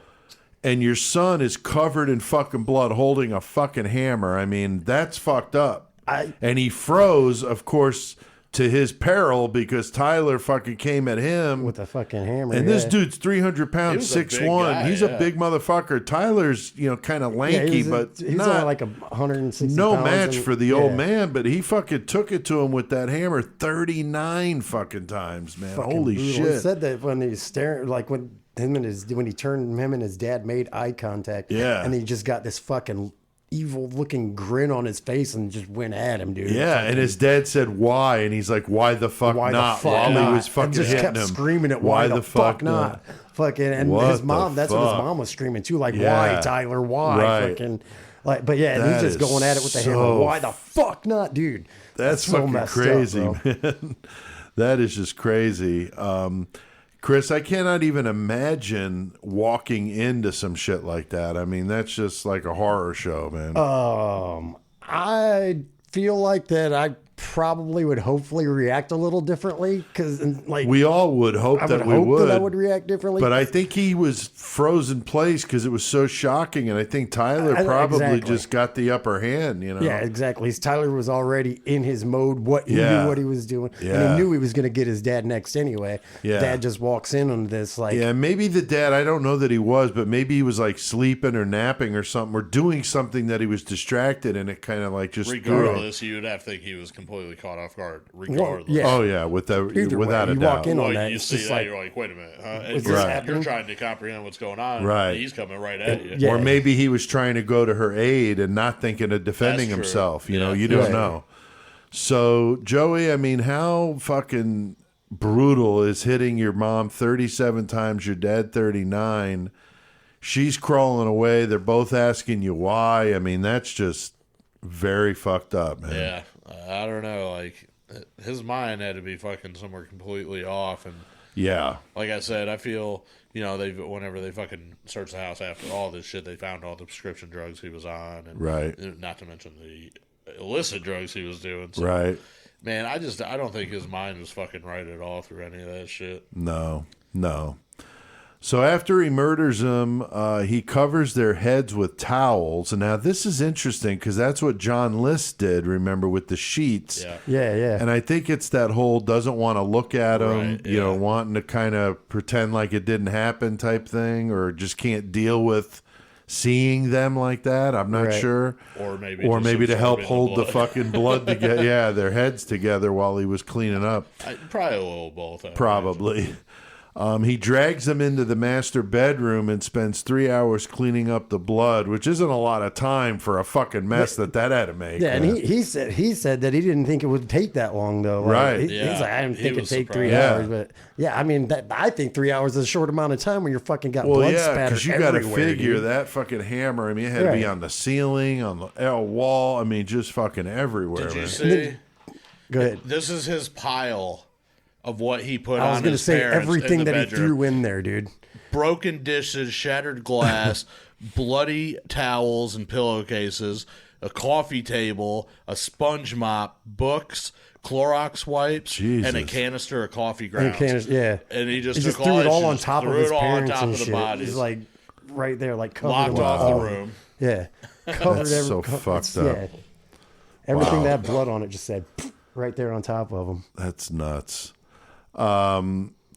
And your son is covered in fucking blood holding a fucking hammer. I mean, that's fucked up. And he froze, of course, to his peril, because Tyler fucking came at him with a fucking hammer. And this dude's 300 pounds, 6'1". He's a big motherfucker. Tyler's, kind of lanky, but he's not only like 160 no pounds match for the old man. But he fucking took it to him with that hammer 39 fucking times, man. Fucking Holy brutal. shit! He said that when he was staring, like when him and his dad made eye contact. Yeah, and he just got this fucking evil looking grin on his face and just went at him, dude. Yeah, and his dad said why, and he's like, why the fuck not? While he was fucking just hitting kept him, screaming it, why the fuck not? Fucking, and his mom, that's what his mom was screaming too, like, why, Tyler, why? Right. Fucking, like, but yeah, and he's just going at it with the hammer, why the fuck not, dude? That's so fucking crazy, up, man. That is just crazy. Chris, I cannot even imagine walking into some shit like that. I mean, that's just like a horror show, man. I feel like that I probably would hopefully react a little differently, because like we all would hope that we would. That I would react differently. But I think he was frozen place because it was so shocking, and I think Tyler probably just got the upper hand. Yeah, exactly. Tyler was already in his mode. He knew what he was doing, and he knew he was going to get his dad next anyway. Yeah. Dad just walks in on this like. Yeah, maybe the dad. I don't know that he was, but maybe he was like sleeping or napping or something, or doing something that he was distracted, and it kind of like just. Regardless, you would have to think he was completely caught off guard. Regardless. Oh yeah, without a doubt. You walk in on that, you see that, you're like, wait a minute. You're trying to comprehend what's going on. Right. He's coming right at you. Yeah. Or maybe he was trying to go to her aid and not thinking of defending himself. You know, you don't know. So, Joey, I mean, how fucking brutal is hitting your mom 37 times, your dad 39? She's crawling away. They're both asking you why. I mean, that's just very fucked up, man. Yeah. I don't know. Like, his mind had to be fucking somewhere completely off. And yeah, like I said, I feel, whenever they fucking searched the house after all this shit, they found all the prescription drugs he was on. And right. Not to mention the illicit drugs he was doing. So, right. Man, I don't think his mind was fucking right at all through any of that shit. No. So after he murders them, he covers their heads with towels. And now this is interesting because that's what John List did, remember, with the sheets. Yeah. And I think it's that whole doesn't want to look at them, wanting to kind of pretend like it didn't happen type thing, or just can't deal with seeing them like that. I'm not sure. Or maybe to help hold the fucking blood together. Yeah, their heads together while he was cleaning up. Probably a little both. Probably. He drags them into the master bedroom and spends 3 hours cleaning up the blood, which isn't a lot of time for a fucking mess that had to make. Yeah, and he said that he didn't think it would take that long, though. Right. He's like, I didn't think it'd take 3 hours. But, I mean, I think 3 hours is a short amount of time when you're fucking got blood spattered because you got to figure that fucking hammer. I mean, it had to be on the ceiling, on the wall. I mean, just fucking everywhere. Did you see? Go ahead. This is his pile of what he put on his parents. I was going to say everything that bedroom. he threw in there, dude. Broken dishes, shattered glass, bloody towels and pillowcases, a coffee table, a sponge mop, books, Clorox wipes, and a canister of coffee grounds. And he just threw it all on top of his parents and the shit. bodies. He's like right there, like covered locked off the room. Yeah, covered That's so fucked up. Yeah, everything that had blood on it just said right there on top of him. That's nuts.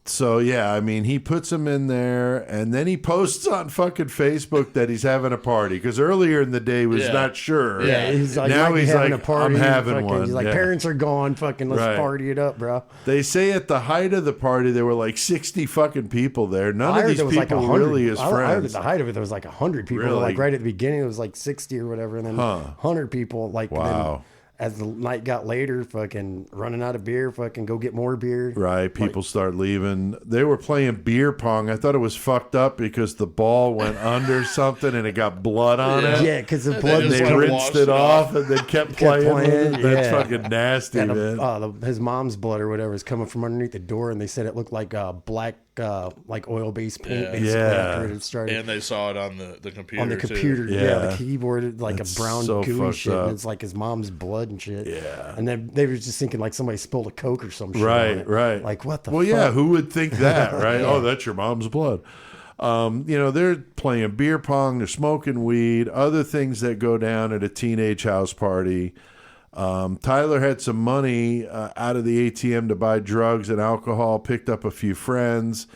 So yeah, I mean, he puts them in there, and then he posts on fucking Facebook that he's having a party, because earlier in the day he was not sure. Yeah, he's like, now he's like, a party. I'm having one. He's like, parents are gone. Fucking let's party it up, bro. They say at the height of the party there were like 60 fucking people there. None of these people were really his friends. I heard at the height of it there was like 100 people. Really? Like right at the beginning it was like 60 or whatever, and then 100 people. Like wow. As the night got later, fucking running out of beer, fucking go get more beer. Right, people start leaving. They were playing beer pong. I thought it was fucked up because the ball went under something and it got blood on it. Yeah, because the blood. They rinsed it off and then kept playing. That's fucking nasty, man. His mom's blood or whatever is coming from underneath the door, and they said it looked like black, like oil-based paint. After it started. And they saw it on the computer. On the computer, the keyboard, like a brown gooey shit. And it's like his mom's blood and shit. Yeah. And then they were just thinking like somebody spilled a Coke or some shit. Right. Like what the fuck? Well, yeah, who would think that, right? Oh, that's your mom's blood. They're playing beer pong, they're smoking weed, other things that go down at a teenage house party. Tyler had some money out of the ATM to buy drugs and alcohol, picked up a few friends.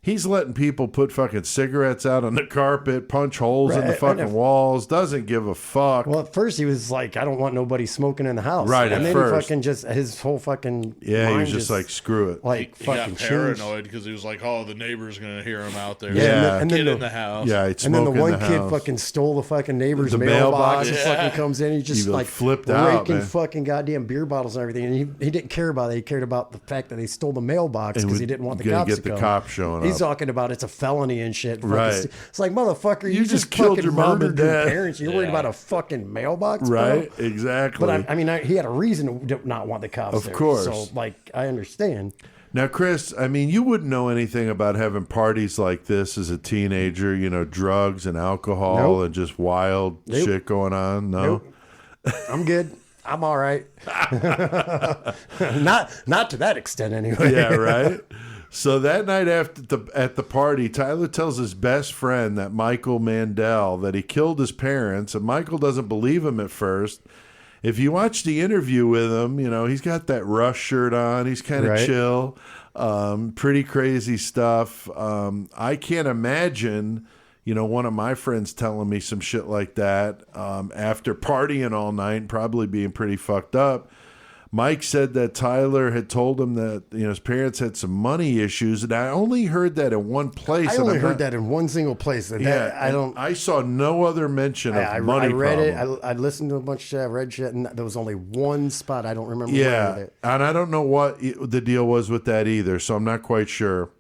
He's letting people put fucking cigarettes out on the carpet, punch holes in the fucking walls, doesn't give a fuck. Well, at first he was like, I don't want nobody smoking in the house. Right, and at then first. He fucking just, his whole fucking he was just like, screw it. Like, he fucking got paranoid because he was like, oh, the neighbor's going to hear him out there. Yeah. And then in the house. Yeah, he'd and then the smoke in one the kid house. fucking stole the fucking neighbor's mailbox and fucking comes in. He just He like flipped out, raking man. fucking goddamn beer bottles and everything. And he didn't care about it. He cared about the fact that they stole the mailbox because he didn't want the cops to come. Cops showing He's up. talking about it's a felony and shit. Right. It's like, motherfucker, you just killed fucking your mom and murdered your dad. parents. You're worried about a fucking mailbox, Right, bro? exactly. But I mean, he had a reason to not want the cops there. Of course. So, like, I understand. Now, Chris, I mean, you wouldn't know anything about having parties like this as a teenager, drugs and alcohol and just wild shit going on. No? Nope. I'm good. I'm all right. not to that extent, anyway. Yeah, right? So that night at the party, Tyler tells his best friend, that Michael Mandel, that he killed his parents, and Michael doesn't believe him at first. If you watch the interview with him, he's got that Rush shirt on. He's kind of chill. Pretty crazy stuff. I can't imagine, one of my friends telling me some shit like that after partying all night, probably being pretty fucked up. Mike said that Tyler had told him that his parents had some money issues, and I only heard that in one place. I only heard that in one single place. I saw no other mention of money. I read problem. it. I listened to a bunch of shit. I read shit, and there was only one spot. I don't remember. Yeah, it. And I don't know what the deal was with that either, so I'm not quite sure.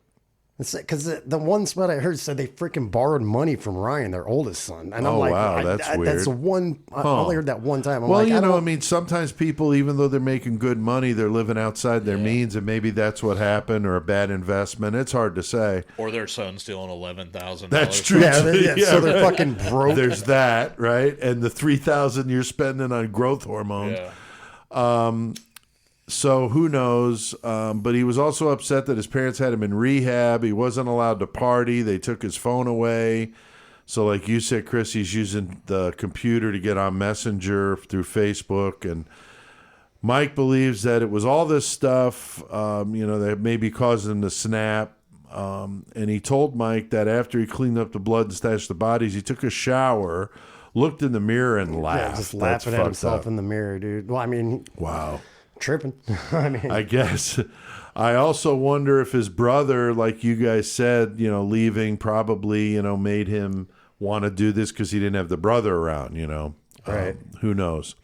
Because the one spot I heard said they freaking borrowed money from Ryan, their oldest son. And I'm like, wow, that's weird. That's the one, I only heard that one time. I'm well, like, sometimes people, even though they're making good money, they're living outside their means, and maybe that's what happened, or a bad investment. It's hard to say. Or their son stealing $11,000. That's true. So they're fucking broke. There's that, right? And the $3,000 you're spending on growth hormone. Yeah. So who knows? But he was also upset that his parents had him in rehab. He wasn't allowed to party. They took his phone away. So like you said, Chris, he's using the computer to get on Messenger through Facebook. And Mike believes that it was all this stuff, that maybe caused him to snap. And he told Mike that after he cleaned up the blood and stashed the bodies, he took a shower, looked in the mirror, and laughed. Yeah, just laughing at himself in the mirror, dude. Well, I mean, wow. Tripping. I guess. I also wonder if his brother, like you guys said, leaving probably, made him want to do this because he didn't have the brother around, Right. Who knows?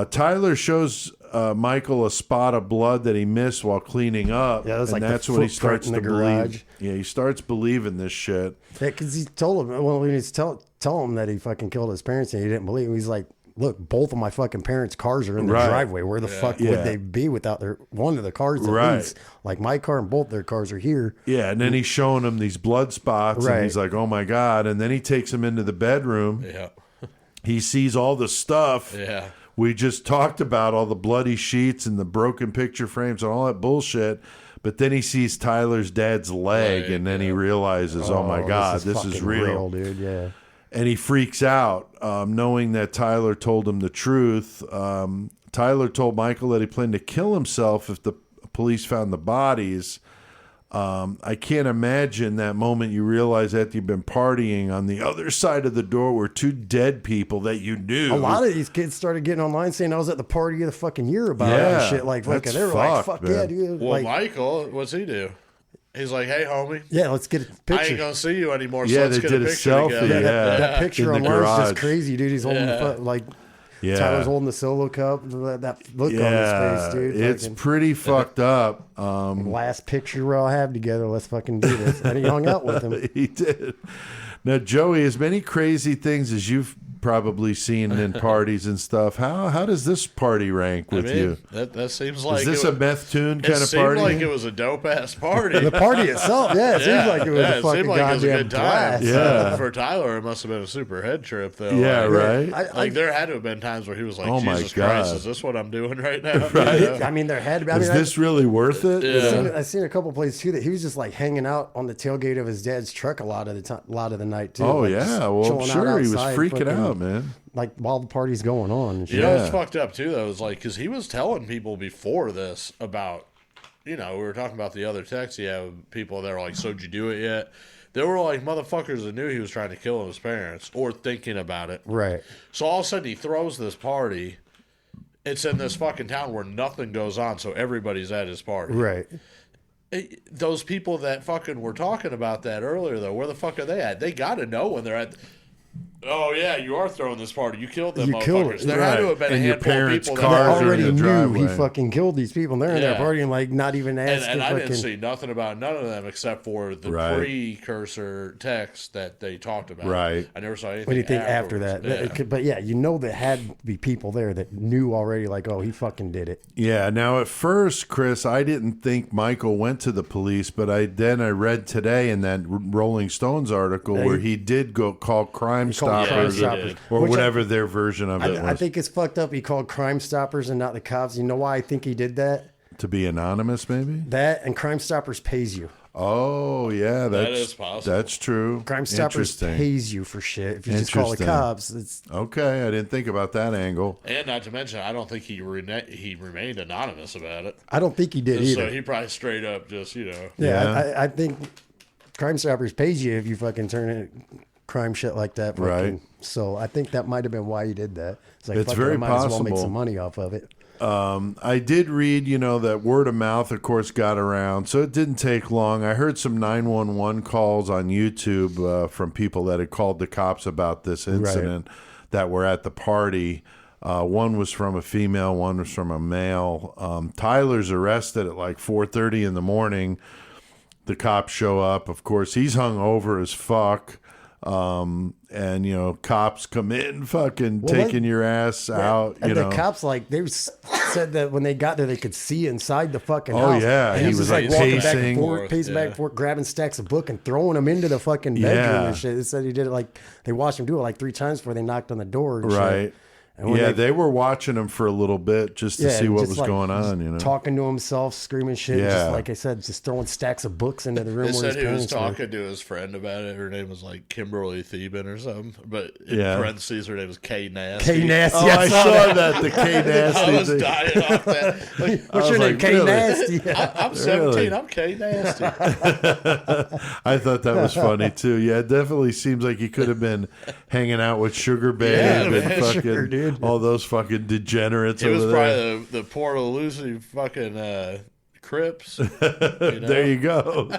Tyler shows Michael a spot of blood that he missed while cleaning up. Yeah, that's and like that's the when he starts in to the garage. believe. Yeah, he starts believing this shit. Yeah, because he told him, when he's tell him that he fucking killed his parents and he didn't believe him, he's like, look, both of my fucking parents' cars are in the driveway. Where the fuck would they be without one of the cars at least? Like my car and both their cars are here. Yeah, and then he's showing him these blood spots, and he's like, oh my God. And then he takes him into the bedroom. Yeah. He sees all the stuff we just talked about, all the bloody sheets and the broken picture frames and all that bullshit. But then he sees Tyler's dad's leg, and then he realizes, oh my God, this is real. Dude. Yeah. And he freaks out, knowing that Tyler told him the truth. Tyler told Michael that he planned to kill himself if the police found the bodies. I can't imagine that moment you realize after you've been partying, on the other side of the door were two dead people that you knew. A lot of these kids started getting online saying I was at the party of the fucking year about it and shit. Like, fucking, they were like, fuck man. Yeah, dude. Well, like, Michael, what's he do? He's like, hey, homie. Yeah, let's get a picture. I ain't going to see you anymore, so let's get a picture selfie, together. That picture online is just crazy, dude. He's holding Tyler's holding the solo cup. That look on his face, dude. It's pretty fucked up. Last picture we'll have together. Let's fucking do this. And he hung out with him. He did. Now, Joey, as many crazy things as you've probably seen in parties and stuff, how does this party rank with you? That seems like... Is this a meth tune kind of party? It seemed like it was a dope-ass party. The party itself, it seemed like it was a fucking goddamn blast. Yeah. For Tyler, it must have been a super head trip, though. Yeah, right? There had to have been times where he was like, oh Jesus Christ, is this what I'm doing right now? Right? I mean, there had to be... Is this really worth it? Yeah. I've seen a couple places, too, that he was just like hanging out on the tailgate of his dad's truck a lot of the night, too. Oh, like, yeah. Well, I'm sure he was freaking out, man. Like while the party's going on. And shit. You know what's fucked up too, though, is like, because he was telling people before this about, we were talking about the other text. Yeah, people that were like, so did you do it yet? There were like motherfuckers that knew he was trying to kill his parents or thinking about it. Right. So all of a sudden he throws this party. It's in this fucking town where nothing goes on, so everybody's at his party. Right. Those people that fucking were talking about that earlier, though, where the fuck are they at? They got to know when they're at. Oh, yeah, you are throwing this party. You killed them motherfuckers. There had to have been a handful of people that already knew he fucking killed these people. And they're in their party and like not even asking. And I didn't see nothing about none of them except for the precursor text that they talked about. Right. I never saw anything. What do you think after that? Yeah. But yeah, there had to be people there that knew already, like, oh, he fucking did it. Yeah. Now, at first, Chris, I didn't think Michael went to the police, but I read today in that Rolling Stones article where he did go call Crime Stoppers or whatever their version of it was. I think it's fucked up. He called Crime Stoppers and not the cops. You know why I think he did that? To be anonymous, maybe? That and Crime Stoppers pays you. Oh, yeah. That is possible. That's true. Crime Stoppers pays you for shit. If you just call the cops, it's... Okay, I didn't think about that angle. And not to mention, I don't think he remained anonymous about it. I don't think he did either. So he probably straight up just, Yeah, I think Crime Stoppers pays you if you fucking turn it... crime shit like that. Fucking, right. So I think that might have been why he did that. It's like, it's very I might possible. as well make some money off of it. I did read, that word of mouth, of course, got around, so it didn't take long. I heard some 911 calls on YouTube from people that had called the cops about this incident that were at the party. One was from a female, one was from a male. Tyler's arrested at like 4:30 in the morning. The cops show up. Of course, he's hung over as fuck. And cops come in fucking taking your ass out. And the cops, like, they said that when they got there, they could see inside the fucking house. Oh, yeah. And he was like walking pacing back and forth, back and forth, grabbing stacks of book and throwing them into the fucking bedroom and shit. They said he did it like, they watched him do it like 3 times before they knocked on the door and shit. And they were watching him for a little bit just to see what was going on, talking to himself, screaming shit. Just like I said, just throwing stacks of books into the room. They where said he was talking to his friend about it. Her name was like Kimberly Theben or something, but in parentheses, her name was K Nasty. K Nasty. Oh, I saw that. The K Nasty. I was dying off that. Like, what's your name? K Nasty. I'm 17. I'm K Nasty. I thought that was funny too. Yeah, it definitely seems like he could have been hanging out with Sugar Babe and fucking all those fucking degenerates. It was probably the Port Lucy fucking Crips. There you go.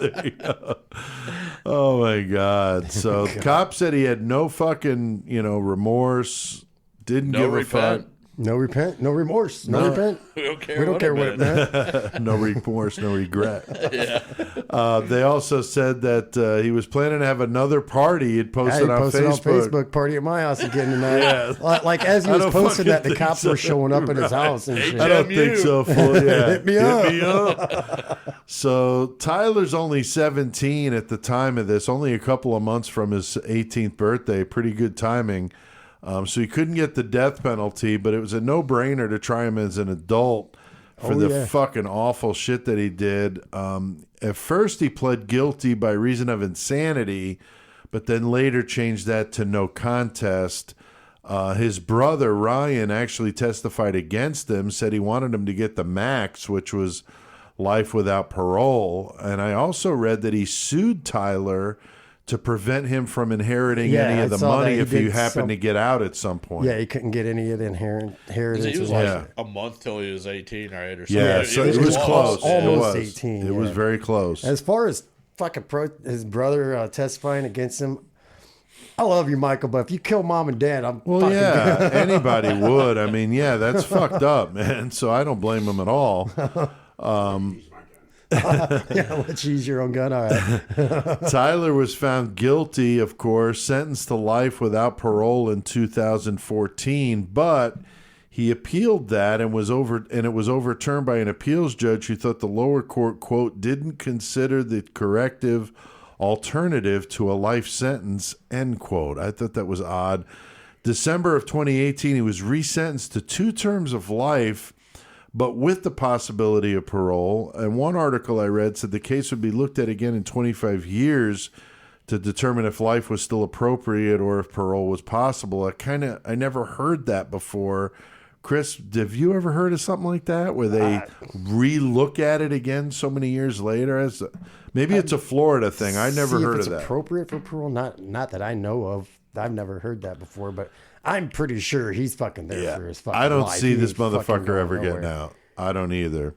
Oh my God. So the cop said he had no fucking remorse. Didn't give a fuck. No remorse, no repent. We don't care. We don't care what it meant. No remorse, no regret. They also said that he was planning to have another party. He'd posted on Facebook. Party at my house again tonight. Like as he was posting that, the cops were showing up at his house and shit. I don't think so. Hit me up. So Tyler's only 17 at the time of this, only a couple of months from his 18th birthday. Pretty good timing. So he couldn't get the death penalty, but it was a no-brainer to try him as an adult for the fucking awful shit that he did. At first, he pled guilty by reason of insanity, but then later changed that to no contest. His brother, Ryan, actually testified against him, said he wanted him to get the max, which was life without parole. And I also read that he sued Tyler to prevent him from inheriting any of the money if he happened to get out at some point. Yeah, he couldn't get any of the inheritance. He was like a month till he was 18, right? Or something. Yeah, so it was close. Almost 18. It was very close. As far as fucking his brother testifying against him, I love you, Michael, but if you kill mom and dad, anybody would. I mean, that's fucked up, man. So I don't blame him at all. Let's use your own gun. All right. Tyler was found guilty, of course, sentenced to life without parole in 2014, but he appealed that and it was overturned by an appeals judge who thought the lower court, quote, didn't consider the corrective alternative to a life sentence, end quote. I thought that was odd. December of 2018, he was resentenced to 2 terms of life, but with the possibility of parole. And one article I read said the case would be looked at again in 25 years to determine if life was still appropriate or if parole was possible. I never heard that before. Chris, have you ever heard of something like that where they re-look at it again so many years later? Maybe it's a Florida thing. I never heard of that. Appropriate for parole? Not that I know of. I've never heard that before, but I'm pretty sure he's fucking there for his fucking I don't life. see this motherfucker ever getting out. I don't either.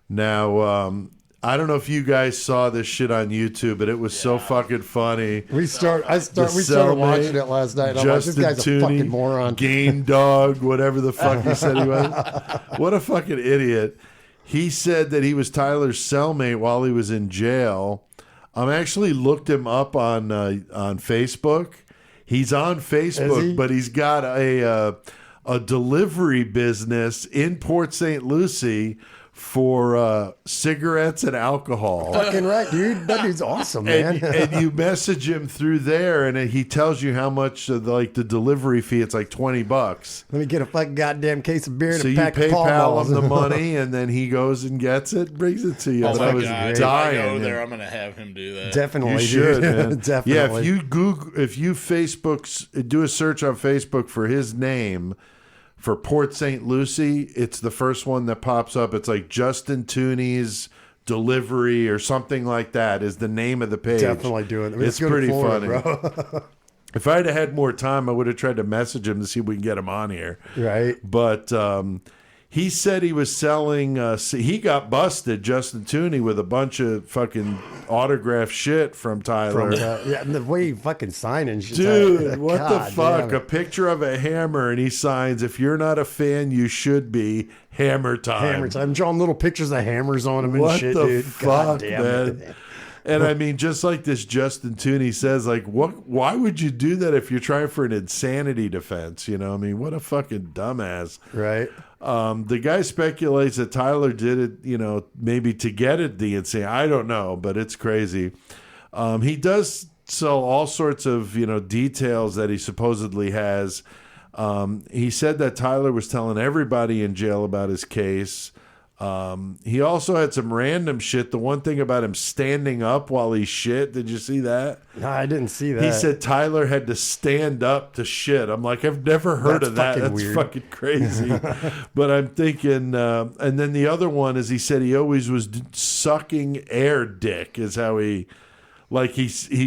Now, I don't know if you guys saw this shit on YouTube, but it was so fucking funny. We started watching it last night. I'm like, this guy's a fucking moron. Game dog, whatever the fuck he said he was. What a fucking idiot. He said that he was Tyler's cellmate while he was in jail. I actually looked him up on Facebook. He's on Facebook, but he's got a delivery business in Port St. Lucie for cigarettes and alcohol. Fucking right, dude. That dude's awesome, man. And you message him through there, and he tells you how much the delivery fee. It's like $20. Let me get a fucking goddamn case of beer and so a pack of PayPal him the money, and then he goes and gets it, brings it to you. Oh my I was God. dying. If I go there, I'm gonna have him do that. Definitely, you should, man. Definitely. Yeah, if you do a search on Facebook for his name. For Port St. Lucie, it's the first one that pops up. It's like Justin Tooney's Delivery or something like that is the name of the page. Definitely do it. It's pretty funny. Bro. If I had more time, I would have tried to message him to see if we can get him on here. Right. But He said he was selling. He got busted, Justin Tooney, with a bunch of fucking autographed shit from Tyler. Yeah, and the way he fucking signing shit. Dude, what God, the fuck? A picture of a hammer, and he signs, "If you're not a fan, you should be. Hammer time." Hammer time. I'm drawing little pictures of hammers on him and what shit, the dude. fuck, God damn man? it. And I mean, just like this Justin Tooney says, like, why would you do that if you're trying for an insanity defense? You know, I mean, what a fucking dumbass. Right. The guy speculates that Tyler did it, you know, maybe to get at the insane. I don't know, but it's crazy. He does sell all sorts of, you know, details that he supposedly has. He said that Tyler was telling everybody in jail about his case. He also had some random shit. The one thing about him standing up while he shit, did you see that? No, I didn't see that. He said Tyler had to stand up to shit. I'm like, I've never heard of that. That's weird. fucking crazy. But I'm thinking, and then the other one is he said he always was sucking air dick, is how he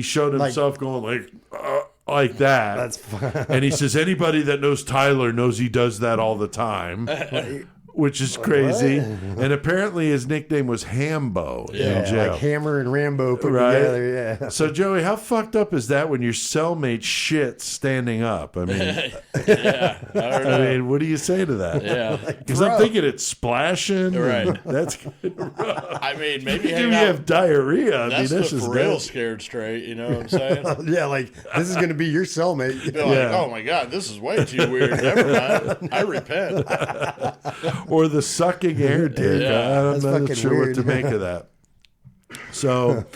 showed himself going like that. That's fun. And he says anybody that knows Tyler knows he does that all the time. Which is crazy. What? And apparently his nickname was Hambo in jail. Like Hammer and Rambo put Right? together, yeah. So, Joey, how fucked up is that when your cellmate shits standing up? I mean, I mean, what do you say to that? Yeah. Because I'm thinking it's splashing. Right. That's good. I mean, maybe You hang out. have diarrhea. I mean, That's that's the just for real bad. scared straight. You know what I'm saying? Yeah, like, this is going to be your cellmate. Be like, oh my god, this is way too weird. Never mind. I repent. Or the sucking air dick. Yeah. I'm not fucking sure what weird. to make of that. So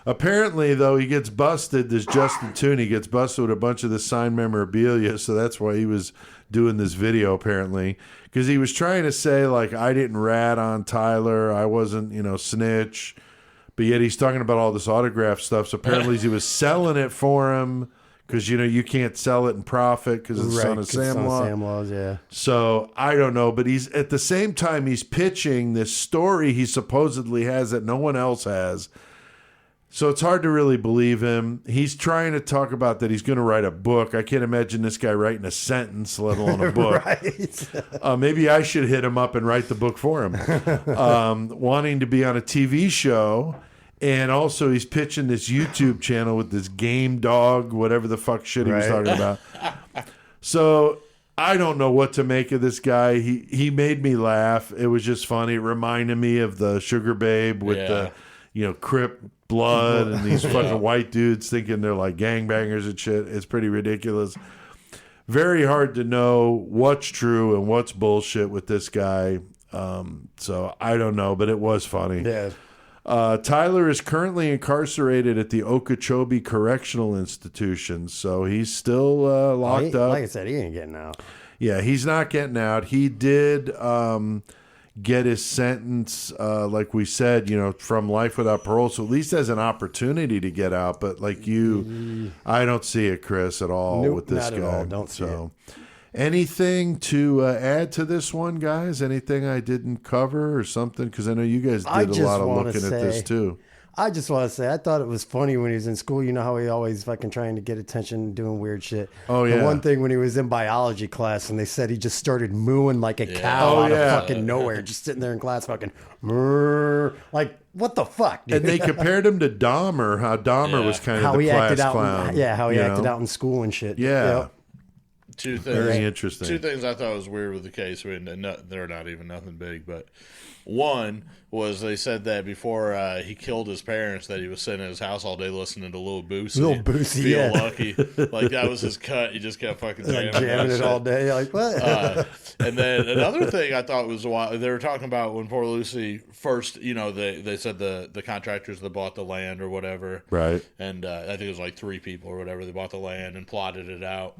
apparently, though, he gets busted. This Justin Tooney gets busted with a bunch of the signed memorabilia. So that's why he was doing this video, apparently. Because he was trying to say, like, I didn't rat on Tyler. I wasn't, you know, snitch. But yet he's talking about all this autograph stuff. So apparently he was selling it for him. Because, you know, you can't sell it and profit because it's son of Sam Law. Sam Laws, yeah. So I don't know, but he's at the same time he's pitching this story he supposedly has that no one else has. So it's hard to really believe him. He's trying to talk about that he's going to write a book. I can't imagine this guy writing a sentence, let alone a book. Right. Maybe I should hit him up and write the book for him. Wanting to be on a TV show. And also, he's pitching this YouTube channel with this game dog, whatever the fuck shit he was talking about. So I don't know what to make of this guy. He made me laugh. It was just funny. It reminded me of the Sugar Babe with the, you know, Crip blood and these fucking white dudes thinking they're like gangbangers and shit. It's pretty ridiculous. Very hard to know what's true and what's bullshit with this guy. So I don't know, but it was funny. Yeah. Tyler is currently incarcerated at the Okeechobee Correctional Institution, so he's still locked up. Like I said, he ain't getting out. Yeah, he's not getting out. He did get his sentence, like we said, you know, from life without parole, so at least has an opportunity to get out. But like you, I don't see it, Chris, at all with this not guy. at all. Don't see it. Anything to add to this one, guys? Anything I didn't cover or something? Because I know you guys did a lot of looking at this too. I just want to say, I thought it was funny when he was in school. You know how he always fucking trying to get attention, doing weird shit. Oh, yeah. The one thing when he was in biology class and they said he just started mooing like a cow out of fucking nowhere, just sitting there in class fucking, like, what the fuck, dude? And they compared him to Dahmer, how Dahmer was kind of the class clown. How he acted out in school and shit. Yeah. Yep. Two things. Very interesting. Two things I thought was weird with the case. I mean, they're not even nothing big, but one was they said that before he killed his parents that he was sitting in his house all day listening to Lil Boosie. Lil Boosie, Feel Lucky. Like, that was his cut. He just kept fucking jamming it all day. Like, what? And then another thing I thought was wild, they were talking about when poor Lucy first, you know, they said the contractors that bought the land or whatever. Right. And I think it was like 3 people or whatever. They bought the land and plotted it out.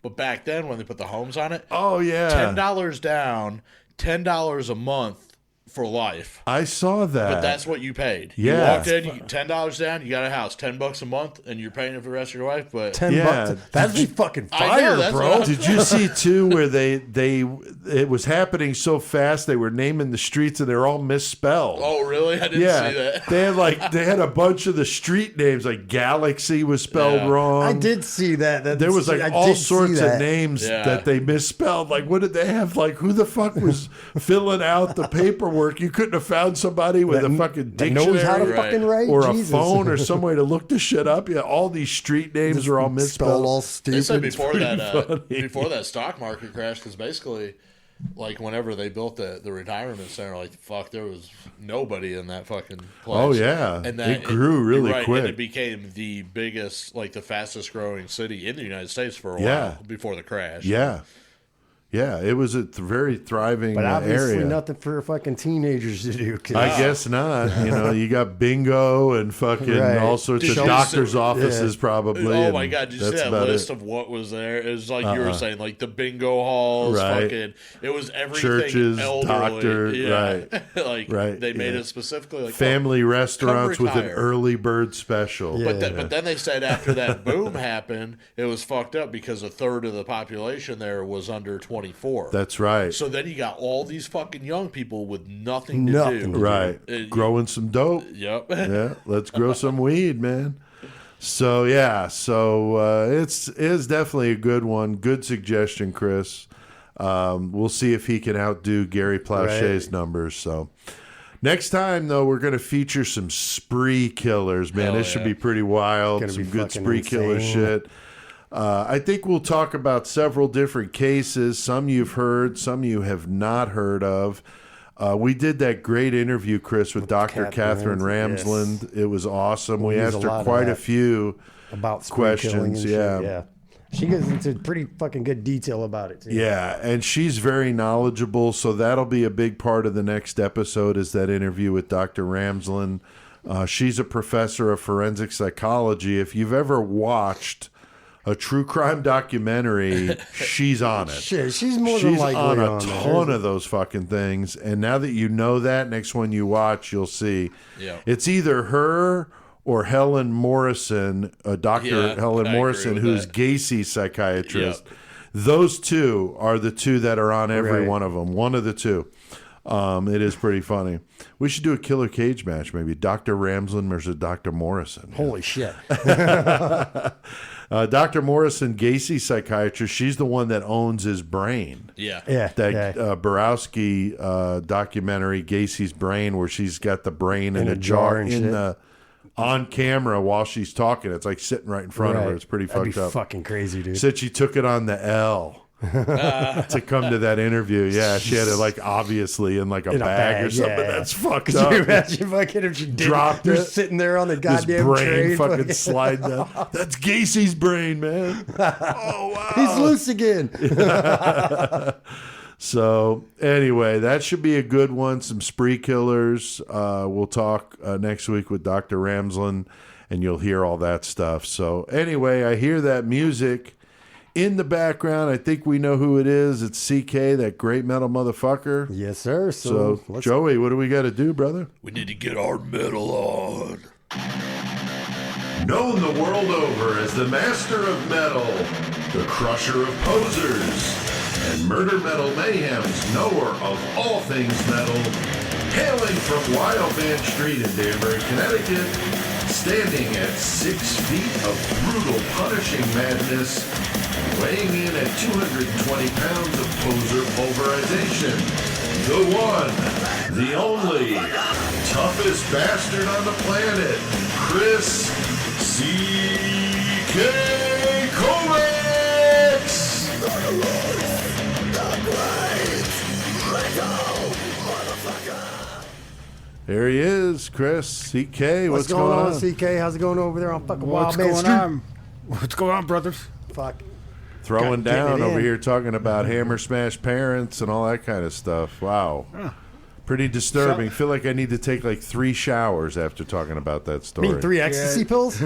But back then, when they put the homes on it, $10 down, $10 a month for life. I saw that. But that's what you paid. Yeah. You walked in, $10 down, you got a house, $10 a month, and you're paying it for the rest of your life. But $10. That'd be fucking fire, bro. Did you see too where it was happening so fast they were naming the streets and they're all misspelled? Oh, really? I didn't see that. They had a bunch of the street names, like Galaxy was spelled wrong. I did see that. There was like all sorts of names that they misspelled. Like, what did they have? Like, who the fuck was filling out the paperwork? You couldn't have found somebody with a fucking dictionary knows how to fucking write, or a phone or some way to look this shit up. Yeah, all these street names are all misspelled. All stupid. They said before that stock market crash, because basically, like whenever they built the retirement center, like fuck, there was nobody in that fucking place. Oh yeah, and it grew really quick. And it became the biggest, like the fastest growing city in the United States for a while before the crash. Yeah. Yeah, it was a very thriving but obviously area. Nothing for fucking teenagers to do. I guess not. You know, you got bingo and fucking all sorts of doctors' offices probably. Oh my God, did you see that list of what was there? It was like you were saying, like the bingo halls, fucking, it was everything. Churches, elderly. Doctor, they made it specifically like family restaurants with an early bird special. But then they said after that boom happened, it was fucked up because a third of the population there was under 24. That's right. So then you got all these fucking young people with nothing to do. Right. Growing some dope. Yep. Yeah. Let's grow some weed, man. So it's definitely a good one. Good suggestion, Chris. We'll see if he can outdo Gary Plauche's numbers. So next time, though, we're going to feature some spree killers, man. This should be pretty wild. Some good spree killer shit. I think we'll talk about several different cases. Some you've heard, some you have not heard of. We did that great interview, Chris, with Dr. Catherine Ramsland. Yes. It was awesome. We asked her quite a few about questions. Yeah. She goes into pretty fucking good detail about it, too. Yeah, and she's very knowledgeable, so that'll be a big part of the next episode is that interview with Dr. Ramsland. She's a professor of forensic psychology. If you've ever watched a true crime documentary, she's on it. Shit, she's more than likely on a ton of those fucking things. And now that you know that, next one you watch, you'll see. Yeah. It's either her or Helen Morrison, Dr. Helen Morrison, who's Gacy's psychiatrist. Yep. Those two are the two that are on every one of them. One of the two. It is pretty funny. We should do a killer cage match, maybe. Dr. Ramsland versus Dr. Morrison. Holy shit. Dr. Morrison, Gacy's psychiatrist, she's the one that owns his brain. Yeah. That Borowski documentary, Gacy's Brain, where she's got the brain in a jar on camera while she's talking. It's like sitting right in front of her. It's pretty fucked up. Fucking crazy, dude. Said she took it on the L. To come to that interview. Yeah, she had it like obviously in like a bag or something. That's fucked up. Could you imagine fucking if she dropped it? Sitting there on the goddamn brain tray, fucking sliding down. That's Gacy's brain, man. Oh wow, he's loose again. So anyway, that should be a good one. Some spree killers. We'll talk next week with Dr. Ramsland, and you'll hear all that stuff. So anyway, I hear that music in the background. I think we know who it is. It's CK, that great metal motherfucker. Yes, sir. So Joey, what do we got to do, brother? We need to get our metal on. Known the world over as the master of metal, the crusher of posers, and murder metal mayhem's knower of all things metal, hailing from Wild Man Street in Danbury, Connecticut, standing at 6 feet of brutal, punishing madness, weighing in at 220 pounds of poser pulverization. The one, the only, toughest bastard on the planet, Chris C.K. Kovacs! There he is, Chris C.K. What's going on, C.K.? How's it going over there on fucking Wild Man Street? What's going on, brothers? Fuck. Throwing down over here talking about Hammer Smash Parents and all that kind of stuff. Wow. Pretty disturbing. Feel like I need to take like 3 showers after talking about that story. Mean 3 ecstasy pills?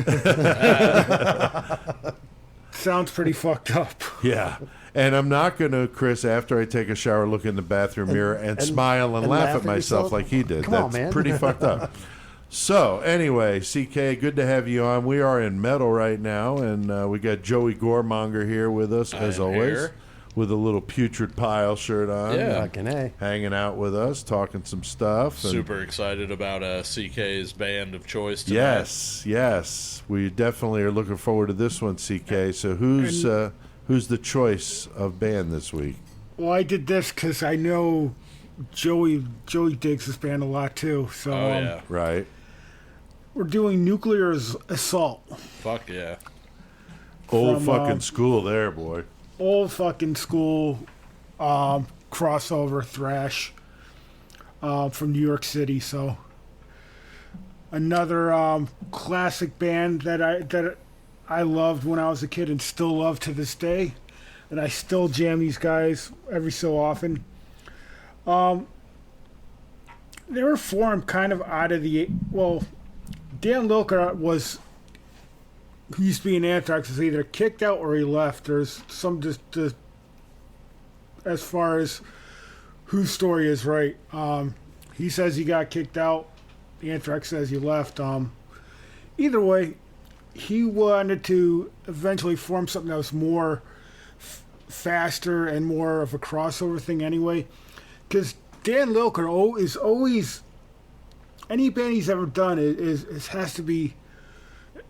Sounds pretty fucked up. Yeah. And I'm not going to, Chris, after I take a shower, look in the bathroom mirror and smile and laugh at myself like he did. That's pretty fucked up. So, anyway, CK, good to have you on. We are in metal right now, and we got Joey Goremonger here with us, as always, with a little Putrid Pile shirt on. Yeah. Hanging out with us, talking some stuff. Super excited about CK's band of choice tonight. Yes. We definitely are looking forward to this one, CK. So who's the choice of band this week? Well, I did this because I know Joey digs this band a lot, too. So, right. We're doing Nuclear Assault. Fuck yeah. Old fucking school there, boy. Old fucking school crossover thrash from New York City. So another classic band that I loved when I was a kid and still love to this day. And I still jam these guys every so often. They were formed kind of out of the... Well, Dan Lilker who used to be in Anthrax, was either kicked out or he left. There's some just as far as whose story is right. He says he got kicked out. Anthrax says he left. Either way, he wanted to eventually form something that was more faster and more of a crossover thing anyway. Because Dan Lilker is always... Any band he's ever done has to be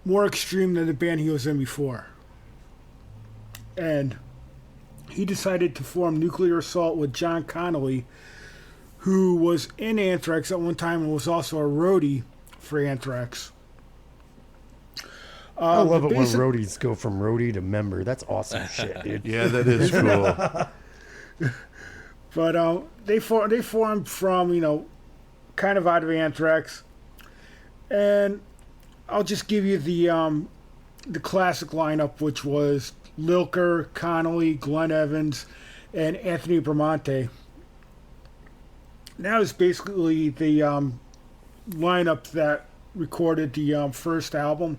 more extreme than the band he was in before. And he decided to form Nuclear Assault with John Connolly, who was in Anthrax at one time and was also a roadie for Anthrax. I love it when roadies go from roadie to member. That's awesome shit, dude. Yeah, that is cool. But they formed from, kind of out of Anthrax. And I'll just give you the classic lineup, which was Lilker, Connolly, Glenn Evans, and Anthony Bramante. That is basically the lineup that recorded the first album.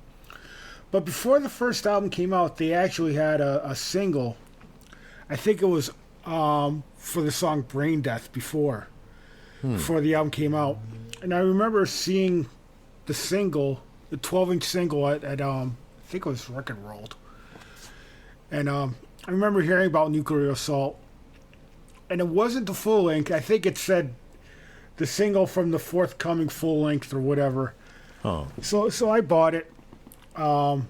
But before the first album came out, they actually had a single. I think it was for the song Brain Death before the album came out. And I remember seeing the single, the 12-inch single at I think it was Record World. And I remember hearing about Nuclear Assault. And it wasn't the full length. I think it said the single from the forthcoming full length or whatever. Oh. So I bought it. And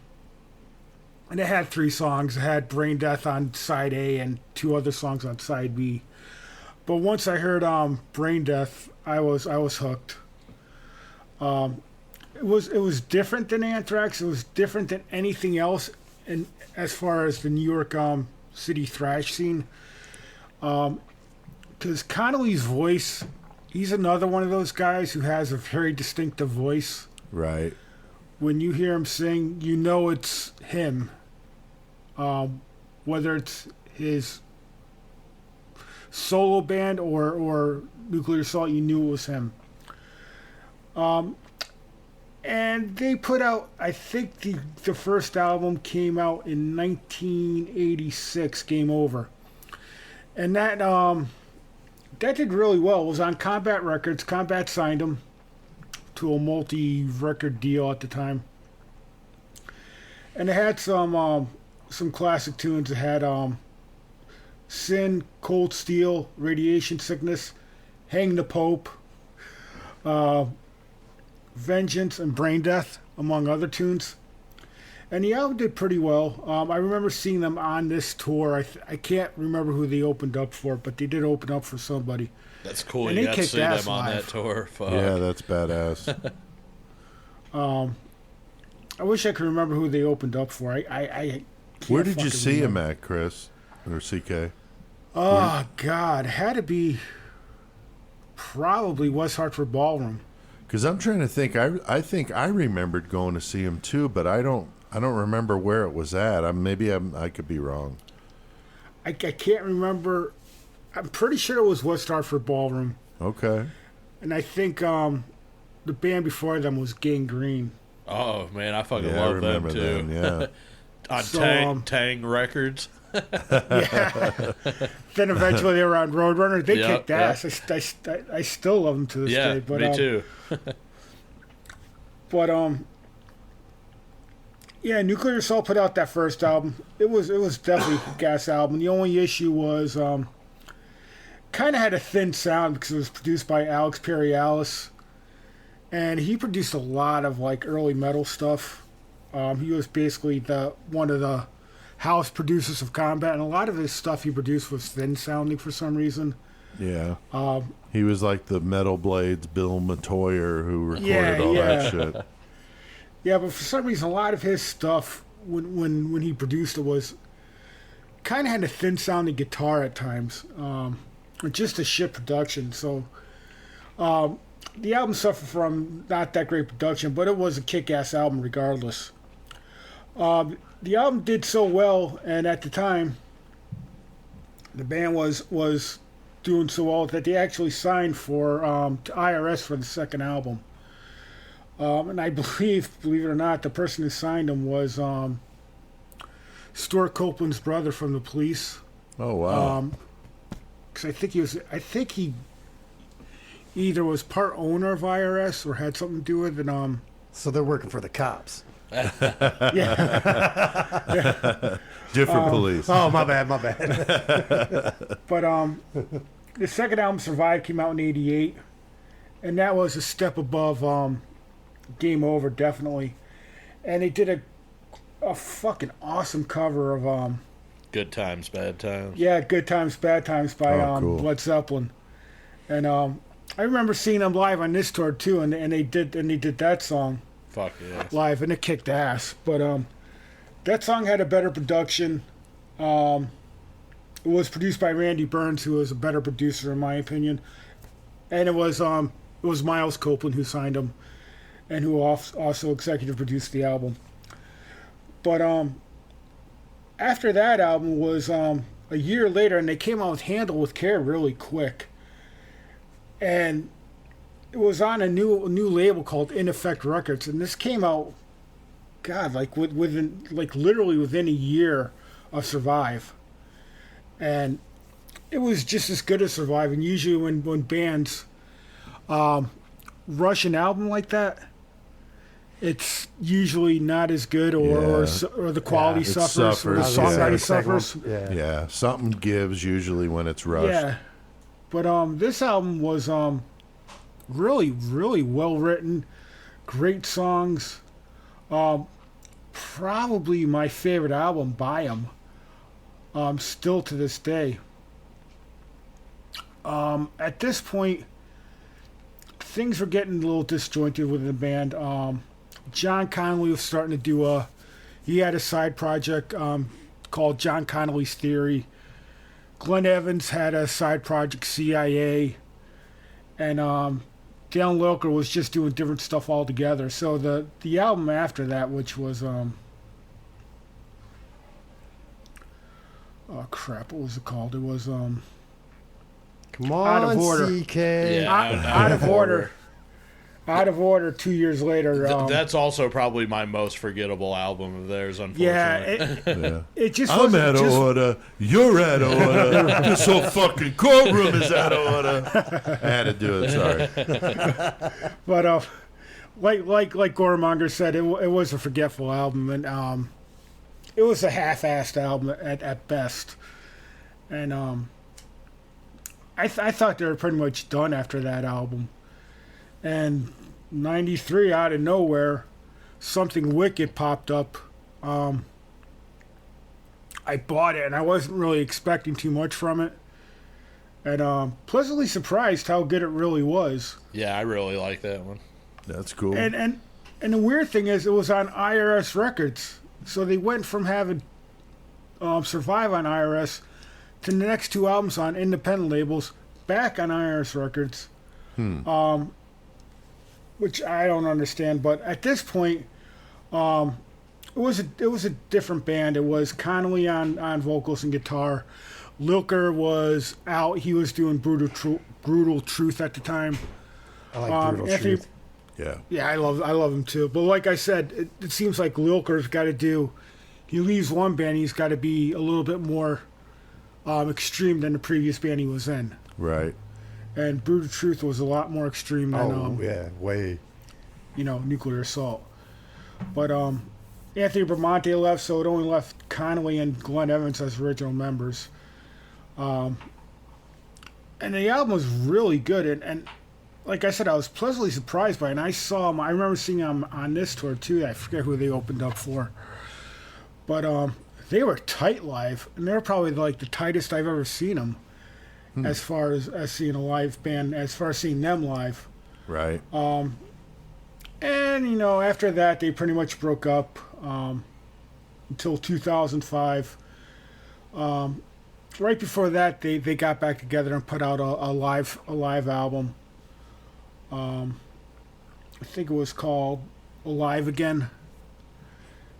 it had 3 songs. It had Brain Death on side A and 2 other songs on side B. But once I heard Brain Death, I was hooked. It was different than Anthrax. It was different than anything else, and as far as the New York city thrash scene. Because Connolly's voice, he's another one of those guys who has a very distinctive voice. Right. When you hear him sing, you know it's him. Whether it's his solo band or Nuclear Assault, you knew it was him. And they put out, I think the first album came out in 1986, Game Over. And that did really well. It was on Combat Records. Combat signed them to a multi-record deal at the time. And it had some classic tunes. It had Sin, Cold Steel, Radiation Sickness, Hang the Pope, Vengeance, and Brain Death, among other tunes. And the album did pretty well. I remember seeing them on this tour. I can't remember who they opened up for, but they did open up for somebody. That's cool. And you they got to see kicked them on live. that tour. Fuck. Yeah, that's badass. I wish I could remember who they opened up for. I Where did you see remember. him at, Chris? Or CK? Oh, God. Had to be probably West Hartford Ballroom. Because I'm trying to think. I think I remembered going to see him too, but I don't remember where it was at. I could be wrong. I can't remember. I'm pretty sure it was West Hartford Ballroom. Okay. And I think the band before them was Gangrene. Oh man, I fucking love them too. Them, yeah. On So, Tang Records. Yeah. Then eventually they were on Roadrunner. They kicked ass. I still love them to this day. But, me too. But yeah, Nuclear Assault put out that first album. It was definitely a gas album. The only issue was kind of had a thin sound because it was produced by Alex Perialis, and he produced a lot of like early metal stuff. He was basically one of the house producers of Combat, and a lot of his stuff he produced was thin sounding for some reason. Yeah. He was like the Metal Blades Bill Matoyer who recorded all that shit. Yeah, but for some reason, a lot of his stuff, when he produced it, was kind of had a thin-sounding guitar at times, or just a shit production. So the album suffered from not that great production, but it was a kick-ass album regardless. The album did so well, and at the time, the band was doing so well that they actually signed for to IRS for the second album. And I believe it or not, the person who signed him was Stuart Copeland's brother from the Police. Oh wow! Because I think he either was part owner of IRS or had something to do with it. So they're working for the cops. Yeah. Different police. Oh, my bad. But the second album, Survive, came out in '88, and that was a step above Game Over, definitely. And they did a fucking awesome cover of Good Times, Bad Times. Yeah, Good Times, Bad Times by cool. Led Zeppelin. And I remember seeing them live on this tour too, and they did that song. Fuck yeah. Live, and it kicked ass. But that song had a better production. It was produced by Randy Burns, who was a better producer in my opinion. And it was Miles Copeland who signed him, and who also executive produced the album. But after that album was a year later, and they came out with Handle with Care really quick. And it was on a new label called In Effect Records, and this came out, God, like literally within a year of Survive. And it was just as good as Survive. And usually when bands rush an album like that, it's usually not as good, or the quality suffers, or the songwriting suffers. Yeah, something gives usually when it's rushed. Yeah, but this album was really, really well written, great songs. Probably my favorite album by him, still to this day. At this point, things were getting a little disjointed within the band. John Connolly was starting to do he had a side project called John Connolly's Theory. Glenn Evans had a side project, CIA. And Dale Lilker was just doing different stuff altogether. So the album after that, which was oh crap, what was it called? It was Come on, Out of Order. CK. Yeah, Out of Order. Out of Order 2 years later. That's also probably my most forgettable album of theirs, unfortunately. It just I'm out of order. You're out of order. This whole fucking courtroom is out of order. I had to do it. Sorry. But like Goremonger said, it was a forgetful album, and it was a half-assed album at best. And I thought they were pretty much done after that album. And 93, out of nowhere, Something Wicked popped up. I bought it, and I wasn't really expecting too much from it. And pleasantly surprised how good it really was. Yeah, I really like that one. That's cool. And the weird thing is, it was on IRS Records. So they went from having Survive on IRS to the next two albums on independent labels, back on IRS Records. Which I don't understand, but at this point, it was a different band. It was Connolly on vocals and guitar. Lilker was out. He was doing Brutal Truth at the time. I like Brutal Truth. Yeah. Yeah, I love him too. But like I said, it seems like Lilker's got to do. he leaves one band, he's got to be a little bit more extreme than the previous band he was in. Right. And Brutal Truth was a lot more extreme than way. Nuclear Assault. But Anthony Bramante left, so it only left Connolly and Glenn Evans as original members. And the album was really good, and like I said, I was pleasantly surprised by it. And I saw him. I remember seeing him on this tour too. I forget who they opened up for, but they were tight live, and they were probably like the tightest I've ever seen them. As far as seeing a live band, as far as seeing them live. Right. And after that, they pretty much broke up until 2005. Right before that, they got back together and put out a live album. I think it was called Alive Again,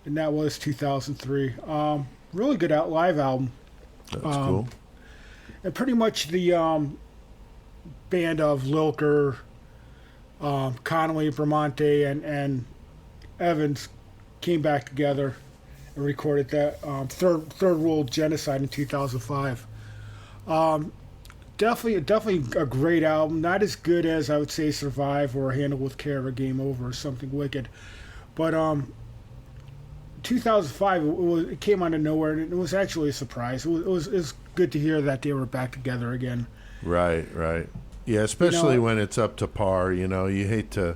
and that was 2003. Really good live album. That's cool. And pretty much the band of Lilker, Connolly, Bramante, and Evans came back together and recorded that Third World Genocide in 2005. Definitely a great album. Not as good as I would say Survive or Handle with Care or Game Over or Something Wicked, but 2005 it came out of nowhere, and it was actually a surprise. It was good to hear that they were back together again. Right. Yeah, especially when it's up to par. You hate to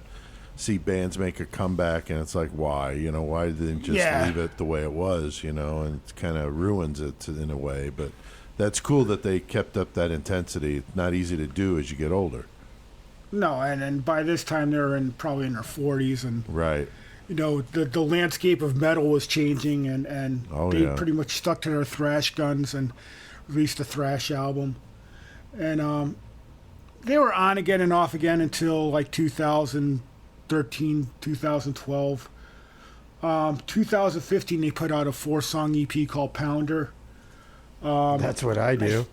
see bands make a comeback, and it's like, why? Why didn't just leave it the way it was? And it kind of ruins it in a way. But that's cool that they kept up that intensity. It's not easy to do as you get older. No, and by this time they're probably in their 40s, and right. The landscape of metal was changing, and they pretty much stuck to their thrash guns and released a thrash album. And they were on again and off again until like 2013, 2012. 2015, they put out a 4-song EP called Pounder. That's what I do.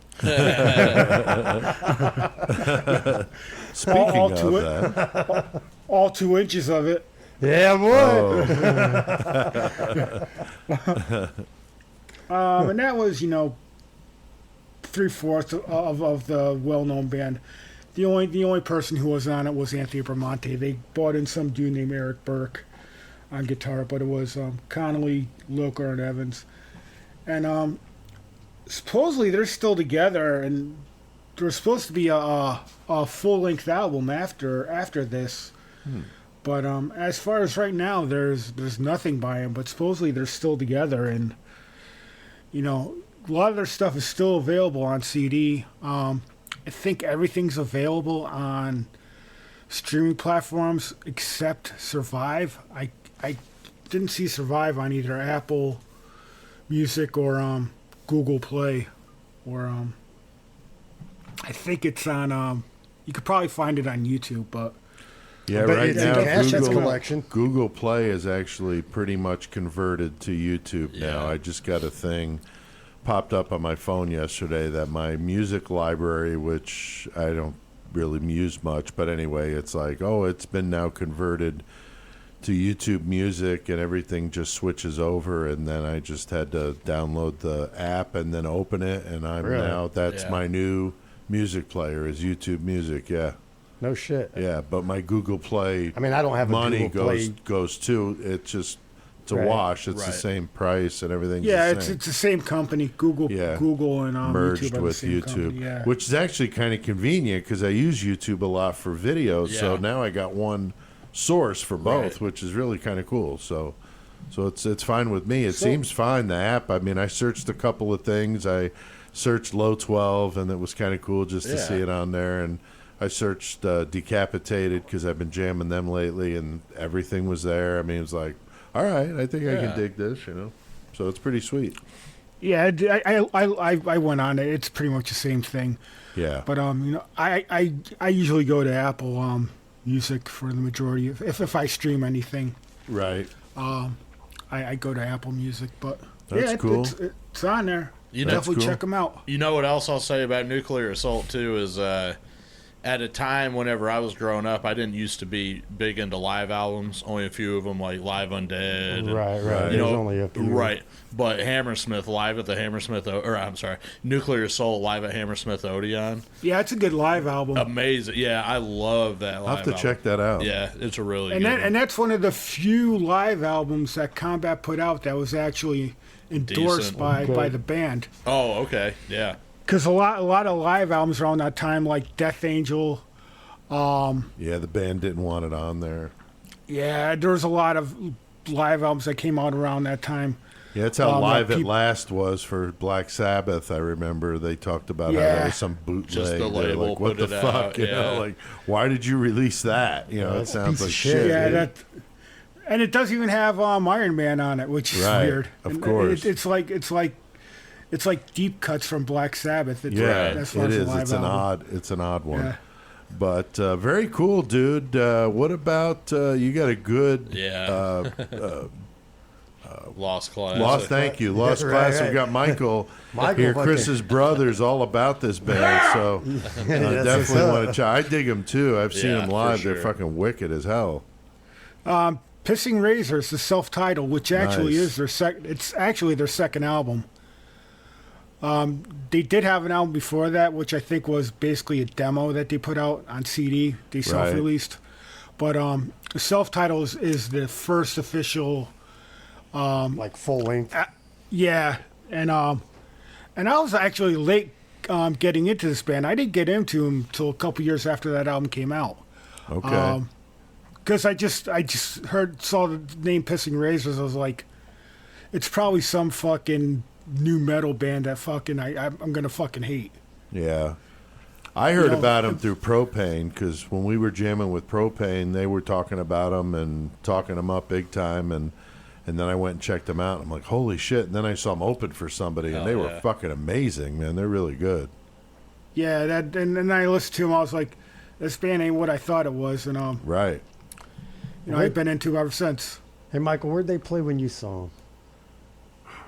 Speaking of that. All 2 inches of it. Yeah, boy. Oh. And that was, 3/4 of the well-known band. The only person who was on it was Anthony Bramante. They brought in some dude named Eric Burke on guitar, but it was Connolly, Lilker, and Evans. And supposedly they're still together, and there's supposed to be a full-length album after this. But as far as right now, there's nothing by them. But supposedly they're still together, and a lot of their stuff is still available on CD. I think everything's available on streaming platforms except Survive. I didn't see Survive on either Apple Music or Google Play, or I think it's on. You could probably find it on YouTube, but. Yeah, right now Google Play is actually pretty much converted to YouTube now. I just got a thing popped up on my phone yesterday that my music library, which I don't really use much, but anyway, it's like, it's been now converted to YouTube Music, and everything just switches over, and then I just had to download the app and then open it, and that's my new music player is YouTube Music. No shit. Yeah, but my Google Play. I don't have money a Google Play. goes to it. It's a wash. It's the same price and everything. Yeah, it's the same company. Google and merged YouTube with YouTube, company, which is actually kind of convenient because I use YouTube a lot for videos. Yeah. So now I got one source for both, which is really kind of cool. So it's fine with me. It seems fine. The app. I searched a couple of things. I searched Low 12, and it was kind of cool just to see it on there. And I searched Decapitated because I've been jamming them lately, and everything was there. It was like, all right, I think I can dig this, So it's pretty sweet. Yeah, I went on it. It's pretty much the same thing. Yeah. But I usually go to Apple Music for the majority of if I stream anything. Right. I go to Apple Music, but that's cool. It's on there. Definitely check them out. You know what else I'll say about Nuclear Assault too is at a time whenever I was growing up, I didn't used to be big into live albums. Only a few of them, like Live Undead. And, right. You know, only a few. Right. But Hammersmith live at the Hammersmith, or I'm sorry, Nuclear Assault live at Hammersmith Odeon. Yeah, it's a good live album. Amazing. Yeah, I love that live I'll have to album. check that out. Yeah, it's a really good one. And that's one of the few live albums that Combat put out that was actually endorsed by the band. Oh, okay. Yeah. Because a lot of live albums around that time, like Death Angel. Yeah, the band didn't want it on there. Yeah, there was a lot of live albums that came out around that time. Yeah, that's how Live at Last was for Black Sabbath. I remember they talked about how there was some bootleg. Just the label like, what put the it fuck? out, You know, like, why did you release that? You know, it sounds like shit. Yeah, and it doesn't even have Iron Man on it, which is weird. Of course, it's like deep cuts from Black Sabbath. It's, it is. It's an odd one. Yeah. But very cool, dude. What about you got a good Lost Class. Lost Class. Right. We've got Michael here. Chris's brother's all about this band, so definitely want to check. I dig them too. I've seen them live. Sure. They're fucking wicked as hell. Pissing Razors, the self-titled, which actually is their second album. They did have an album before that, which I think was basically a demo that they put out on CD. They self-released, but the self-titled is the first official, like full length. And I was actually late getting into this band. I didn't get into them until a couple years after that album came out. Okay. Because I just saw the name Pissing Razors. I was like, it's probably some fucking new metal band that fucking I'm gonna fucking hate. Yeah, I heard about them through Propane, because when we were jamming with Propane, they were talking about them and talking them up big time, and then I went and checked them out. And I'm like, holy shit! And then I saw them open for somebody, and they were fucking amazing, man. They're really good. Yeah, and then I listened to them. I was like, this band ain't what I thought it was, and right. I've been into ever since. Hey, Michael, where'd they play when you saw them?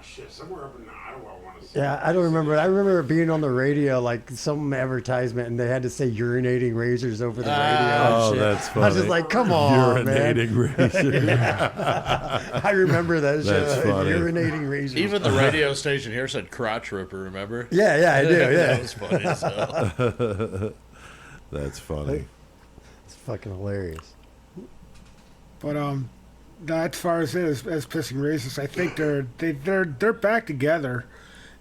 Shit, somewhere up in Iowa, I want to say. Yeah, I don't remember. I remember it being on the radio, like some advertisement, and they had to say urinating razors over the radio. Oh, that's funny. I was just like, come on, urinating razors. I remember that shit. That's funny. Urinating razors. Even the radio station here said crotch ripper, remember? Yeah, I do, yeah. That was funny as hell. That's funny. It's fucking hilarious. But as far as Pissing Razors, I think they're back together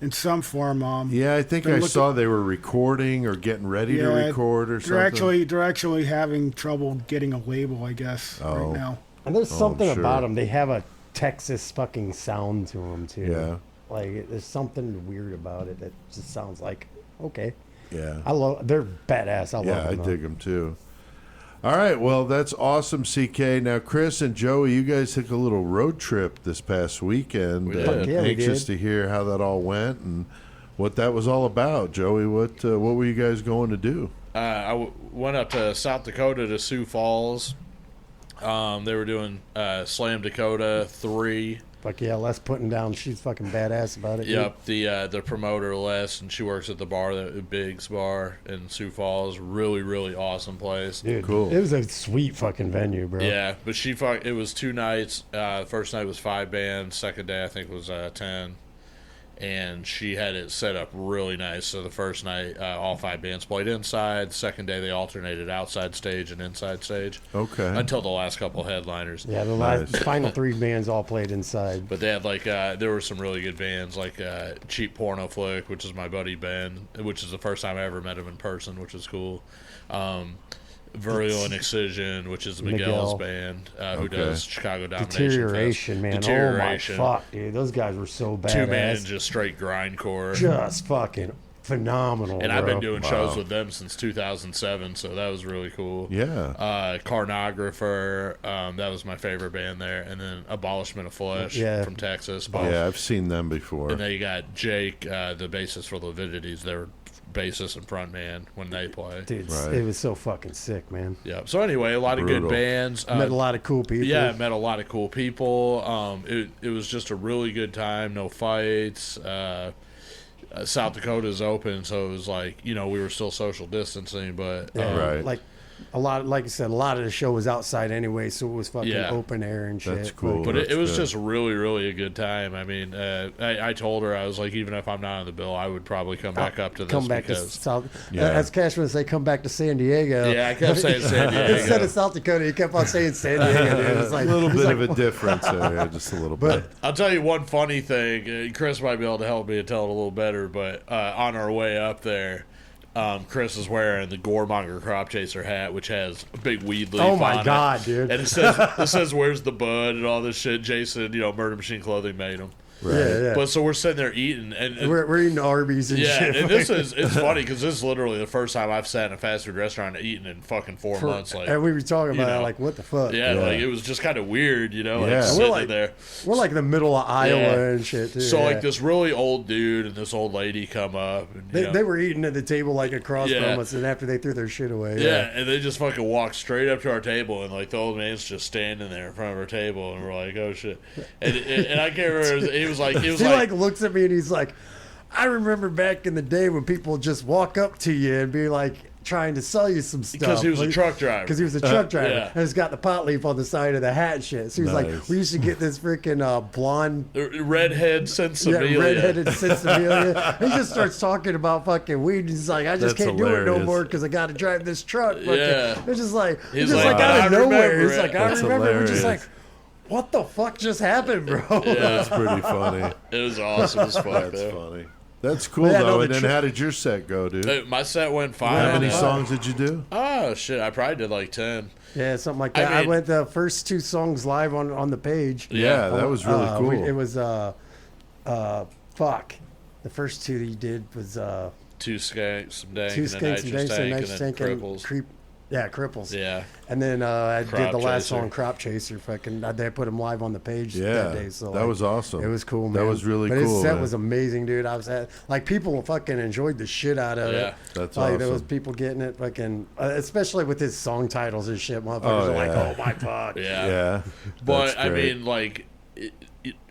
in some form. I think I saw they were recording or getting ready to record or something. They're actually having trouble getting a label, I guess, right now. And there's something about them. They have a Texas fucking sound to them too. Yeah, like there's something weird about it that just sounds like okay. Yeah, they're badass. I love them. I dig them too. All right, well, that's awesome, CK. Now, Chris and Joey, you guys took a little road trip this past weekend. We did. Anxious to hear how that all went and what that was all about. Joey, what were you guys going to do? I went up to South Dakota to Sioux Falls. They were doing Slam Dakota 3. Fuck yeah, Les putting down. She's fucking badass about it. Yep, the promoter Les, and she works at the bar, the Biggs Bar in Sioux Falls. Really, really awesome place. Dude, cool. It was a sweet fucking venue, bro. Yeah, but it was 2 nights. First night was 5 bands. Second day I think was 10. And she had it set up really nice. So the first night, all 5 bands played inside. Second day, they alternated outside stage and inside stage. Okay. Until the last couple headliners. Yeah, the final 3 bands all played inside. But they had there were some really good bands like Cheap Porno Flick, which is my buddy Ben, which is the first time I ever met him in person, which is cool. Virulent Excision, which is Miguel's band, who does Chicago Domination Deterioration, Fest. man. Deterioration. Oh my fuck, dude. Those guys were so badass. 2 man, just straight grindcore. Just fucking phenomenal. And bro. I've been doing shows with them since 2007, so that was really cool. Yeah. Carnographer, that was my favorite band there. And then Abolishment of Flesh from Texas. Yeah, I've seen them before. And then you got Jake, the bassist for Lividities. They're bassist and front man when they play. Dude, it was so fucking sick, man. Yeah. So anyway, a lot of good bands. Met a lot of cool people. Yeah, met a lot of cool people. It was just a really good time. No fights. South Dakota is open, so it was like, we were still social distancing, but right. Like a lot, like I said, a lot of the show was outside anyway, so it was fucking open air and shit. That's cool. But it was just really, really a good time. I mean, I told her, I was like, even if I'm not on the bill, I would probably come back up to this. Come back to South. As Cash would say, come back to San Diego. Yeah, I kept saying San Diego. Instead of South Dakota, he kept on saying San Diego. Dude. It was like, a little bit of a difference there, just a little bit. I'll tell you one funny thing. Chris might be able to help me tell it a little better, but on our way up there, Chris is wearing the Goremonger crop chaser hat, which has a big weed leaf on it. Oh my god, dude! And it says "Where's the bud?" and all this shit. Jason, Murder Machine Clothing made them. Right. Yeah. But so we're sitting there eating, and we're eating Arby's and shit. And it's funny because this is literally the first time I've sat in a fast food restaurant and eaten in fucking 4 months. Like, and we were talking about it, like, what the fuck? Yeah, like it was just kind of weird, We're like there. We're like in the middle of Iowa and shit. Too, so like this really old dude and this old lady come up, and they were eating at the table like across from us, and after they threw their shit away. Yeah, and they just fucking walked straight up to our table, and like the old man's just standing there in front of our table, and we're like, oh shit, and I can't remember. He was like looks at me and he's like, I remember back in the day when people just walk up to you and be like trying to sell you some stuff. Because he was a truck driver. Because he was a truck driver. Yeah. And he's got the pot leaf on the side of the hat and shit. So he was like, we used to get this freaking blonde... redhead Sensibilia. Yeah, redheaded Sensibilia. He just starts talking about fucking weed. And he's like, I just can't do it no more because I got to drive this truck. Yeah. It's just like, he's like out of nowhere. It's like, I remember. Hilarious. We're just like, what the fuck just happened, bro? Yeah. That's pretty funny. It was awesome as fuck, That's though. funny. That's cool, though. And then how did your set go, dude? My set went fine. How many songs did you do? Oh, shit. I probably did like 10. Yeah, something like that. I went the first 2 songs live on the page. Yeah, that was really cool. It was, fuck. The first 2 that you did was... Two Skanks, Some Dank, Two and Skanks, a Nitrous Tank, and then Cripples. Cripples. Yeah. And then I did the last Chaser. song, Crop Chaser. Fucking, they put him live on the page Yeah, that day. So that was awesome. It was cool, man. That was really but cool. His set man. was amazing, dude. I was people fucking enjoyed the shit out of it. That's like, awesome. There was people getting it, fucking, especially with his song titles and shit. Motherfuckers are like, oh my fuck. Yeah. But I mean, like.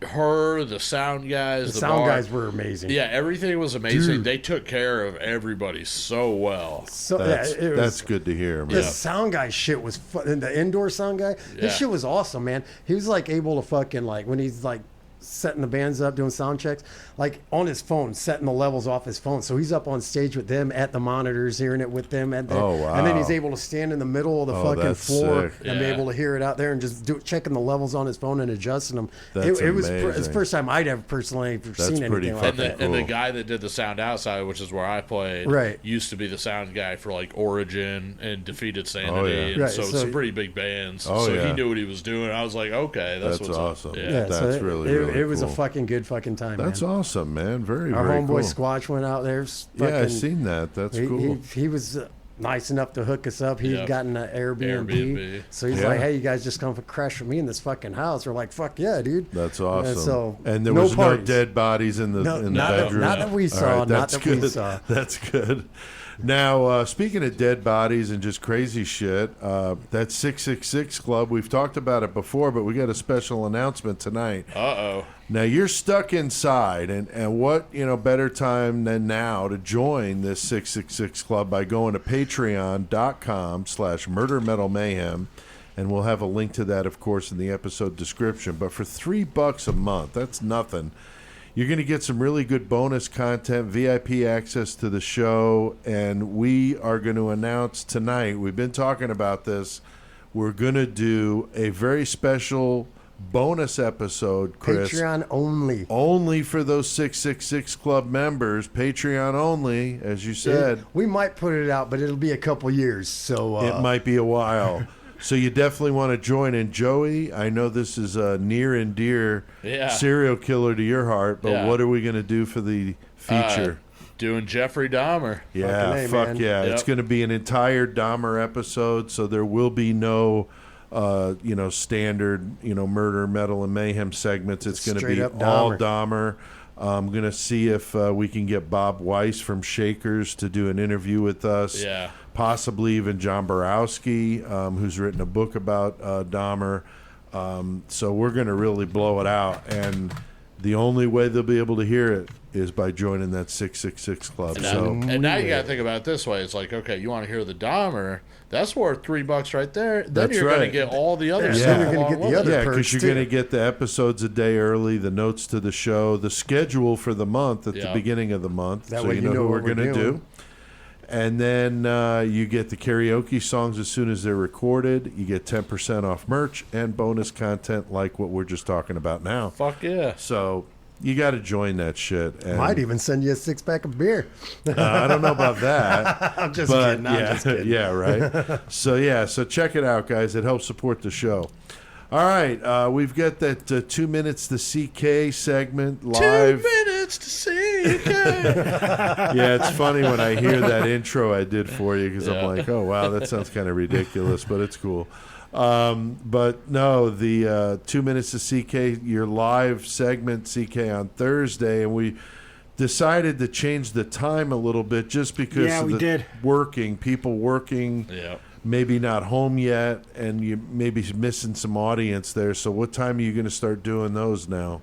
The sound guys, the sound guys were amazing. Yeah, everything was amazing. Dude. They took care of everybody so well. So that's good to hear, man. The sound guy shit was fun. The indoor sound guy, his shit was awesome, man. He was like able to fucking like when he's like setting the bands up, doing sound checks, like on his phone, setting the levels off his phone. So he's up on stage with them at the monitors, hearing it with them. And then he's able to stand in the middle of the fucking floor and be able to hear it out there and just checking the levels on his phone and adjusting them. It was the first time I'd ever personally seen anything like that. And the guy that did the sound outside, which is where I played, used to be the sound guy for like Origin and Defeated Sanity. And so some pretty big bands. He knew what he was doing. I was like, okay, that's what's awesome. Up. Yeah, that's really it was cool. a fucking good fucking time. That's awesome, man. Very Our very homeboy cool. Squatch went out there. Yeah, I've seen that. That's cool. He was nice enough to hook us up. He'd gotten an Airbnb. So he's like, hey, you guys just come crash with me in this fucking house. We're like, fuck yeah, dude. That's awesome. And and there was no dead bodies in the bedroom. Not that we saw. Right, not that we saw. That's good. Now, speaking of dead bodies and just crazy shit, that 666 Club, we've talked about it before, but we got a special announcement tonight. Uh-oh. Now, you're stuck inside, and what, better time than now to join this 666 Club by going to patreon.com/murdermetalmayhem, and we'll have a link to that, of course, in the episode description. But for $3 a month, that's nothing. You're going to get some really good bonus content, VIP access to the show, and we are going to announce tonight, we've been talking about this, we're going to do a very special bonus episode, Chris. Patreon only. Only for those 666 Club members, Patreon only, as you said. We might put it out, but it'll be a couple years. So it might be a while. So you definitely want to join. And Joey, I know this is a near and dear serial killer to your heart, but what are we going to do for the feature? Doing Jeffrey Dahmer. Yeah, fuck yeah. Yep. It's going to be an entire Dahmer episode, so there will be no standard, murder, metal, and mayhem segments. It's going to be all Dahmer. I'm going to see if we can get Bob Weiss from Shakers to do an interview with us. Yeah. Possibly even John Borowski, who's written a book about Dahmer. So we're going to really blow it out. And the only way they'll be able to hear it is by joining that 666 club. And now you got to think about it this way. It's like, okay, you want to hear the Dahmer, that's worth $3 right there. Then you're going to get all the other stuff. You're going to get the other perks, because you're going to get the episodes a day early, the notes to the show, the schedule for the month at the beginning of the month. That so way you know who we're going to do. And then you get the karaoke songs as soon as they're recorded. You get 10% off merch and bonus content like what we're just talking about now. Fuck yeah. So you got to join that shit. And might even send you a 6-pack of beer. I don't know about that. I'm just kidding. I'm just kidding. Yeah, right. So check it out, guys. It helps support the show. All right, we've got that 2 minutes to CK segment live. 2 minutes to CK. Yeah, it's funny when I hear that intro I did for you because I'm like, oh, wow, that sounds kind of ridiculous, but it's cool. But no, the 2 minutes to CK, your live segment, CK, on Thursday, and we decided to change the time a little bit just because of people working. Yeah. Maybe not home yet, and you maybe missing some audience there. So what time are you going to start doing those now?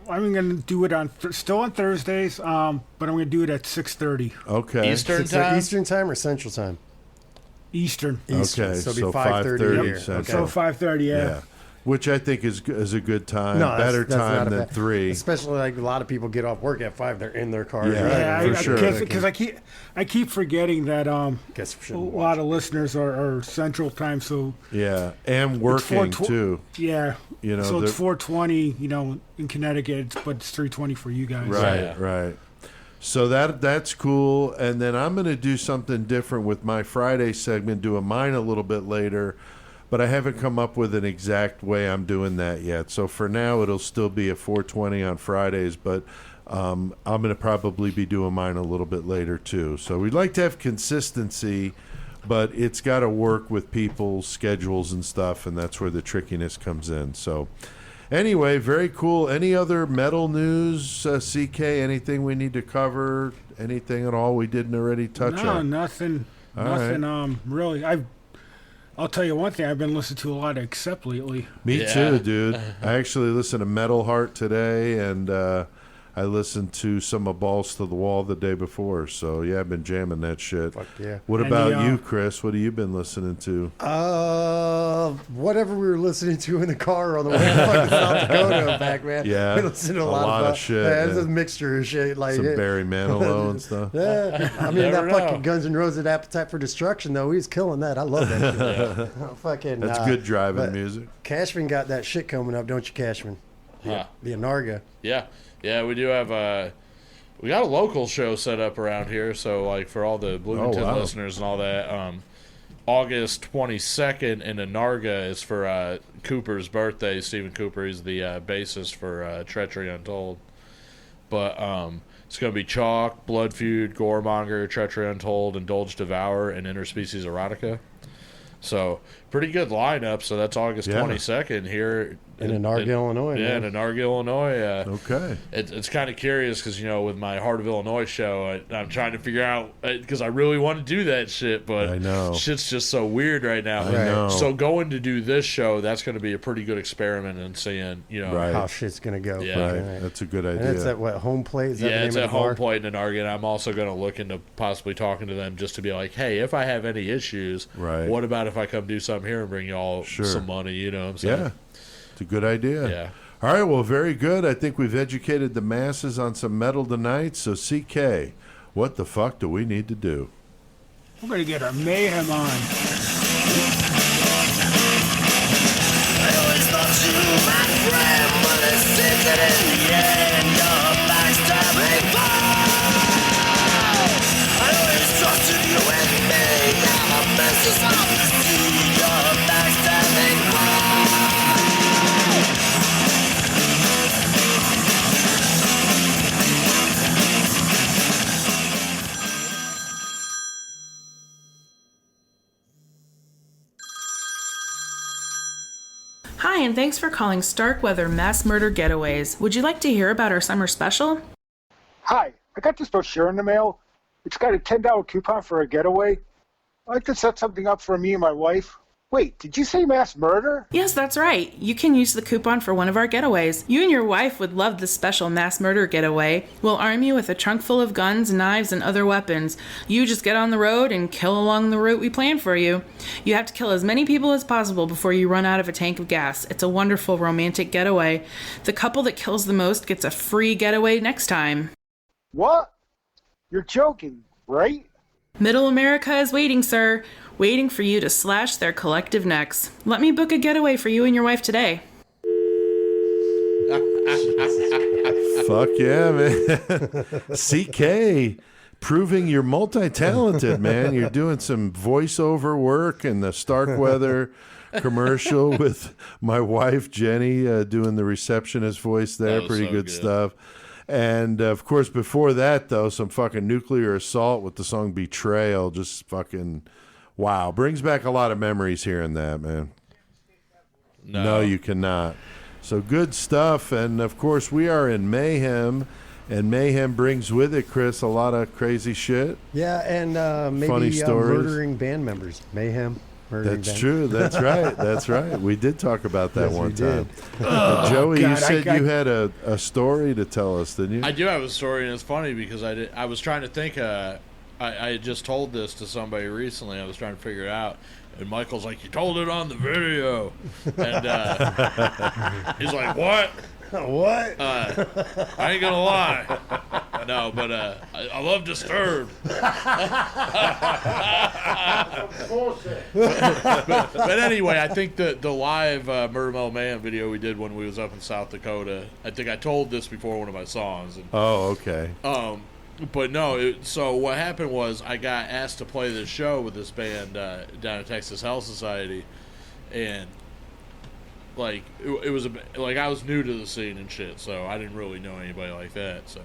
I'm going to do it still on Thursdays, but I'm going to do it at 6:30. Okay. Eastern time? Eastern time or Central time? Eastern. Okay, So it'll be so 5:30 here. So 5:30, yeah. Which I think is a good time. No, better that's time not than bad. 3. Especially like a lot of people get off work at 5. They're in their cars. Yeah, right? for sure. Because I keep forgetting that Guess we a shouldn't lot of listeners are Central time, so Yeah, and working too. yeah. You know, so it's 4:20, in Connecticut, but it's 3:20 for you guys. Right, right. So that's cool. And then I'm going to do something different with my Friday segment, doing mine a little bit later. But I haven't come up with an exact way I'm doing that yet. So for now, it'll still be at 4:20 on Fridays, but I'm going to probably be doing mine a little bit later too. So we'd like to have consistency, but it's got to work with people's schedules and stuff, and that's where the trickiness comes in. So anyway, very cool. Any other metal news, CK? Anything we need to cover? Anything at all we didn't already touch on? No, nothing. All nothing. right. Really, I'll tell you one thing. I've been listening to a lot of Accept lately. Me too, dude. I actually listened to Metal Heart today, and I listened to some of Balls to the Wall the day before. So, yeah, I've been jamming that shit. Fuck yeah. What about you, Chris? What have you been listening to? Whatever we were listening to in the car on the way to fucking South Dakota back, man. Yeah. We listened to a lot of shit. Yeah, it's a mixture of shit. Like Some Barry Manilow and stuff. Yeah. I mean, that fucking Guns N' Roses Appetite for Destruction, though, he was killing that. I love that shit. Fucking, That's good driving music. Cashman got that shit coming up, don't you, Cashman? Huh. The Anarga. Yeah. Yeah, we do have we got a local show set up around here, so like for all the Bloomington listeners and all that, August 22nd in Anarga is for Cooper's birthday. Stephen Cooper is the bassist for Treachery Untold. But it's going to be Chalk, Blood Feud, Goremonger, Treachery Untold, Indulge Devour, and Interspecies Erotica. So pretty good lineup. So that's August 22nd here in Anarga, Illinois. Yeah, in Anarga, Illinois. Okay. It's kind of curious because, with my Heart of Illinois show, I'm trying to figure out, because I really want to do that shit, but I know. Shit's just so weird right now. I know. So going to do this show, that's going to be a pretty good experiment in seeing, how shit's going to go. Yeah. Right. That's a good idea. And it's at what, Home Plate? Is that the name it's of at the bar? Home Plate in Anarga, and I'm also going to look into possibly talking to them just to be like, hey, if I have any issues, what about if I come do something here and bring y'all some money, you know what I'm saying? Yeah, it's a good idea. Yeah. All right, well, very good. I think we've educated the masses on some metal tonight. So, CK, what the fuck do we need to do? We're going to get our mayhem on. I always thought you were my friend, but it seems that in the end you're backstabbing fire. I always trusted you and me, now the mess is on the sea, you're backstabbing fire. Hi, and thanks for calling Starkweather Mass Murder Getaways. Would you like to hear about our summer special? Hi, I got this brochure in the mail. It's got a $10 coupon for a getaway. I'd like to set something up for me and my wife. Wait, did you say mass murder? Yes, that's right. You can use the coupon for one of our getaways. You and your wife would love this special mass murder getaway. We'll arm you with a trunk full of guns, knives, and other weapons. You just get on the road and kill along the route we planned for you. You have to kill as many people as possible before you run out of a tank of gas. It's a wonderful romantic getaway. The couple that kills the most gets a free getaway next time. What? You're joking, right? Middle America is waiting, sir. Waiting for you to slash their collective necks. Let me book a getaway for you and your wife today. Fuck yeah, man. CK, proving you're multi-talented, man. You're doing some voiceover work in the Starkweather commercial with my wife, Jenny, doing the receptionist voice there. Pretty so good stuff. And, of course, before that, though, some fucking Nuclear Assault with the song Betrayal. Just fucking... Wow, brings back a lot of memories hearing that, man. No, you cannot. So good stuff, and of course we are in Mayhem, and Mayhem brings with it, Chris, a lot of crazy shit. Yeah, and maybe funny stories. Murdering band members. Mayhem. That's true. That's right. That's right. We did talk about that one time. Joey, you said you had a story to tell us, didn't you? I do have a story, and it's funny because I was trying to think. I just told this to somebody recently. I was trying to figure it out. And Michael's like, you told it on the video. And he's like, what? What? I ain't going to lie. No, but I love Disturbed. but anyway, I think the live Murder Metal Man video we did when we was up in South Dakota, I think I told this before one of my songs. And, okay. But no, so what happened was I got asked to play this show with this band down at Texas Hell Society, and like it was like I was new to the scene and shit, so I didn't really know anybody like that. So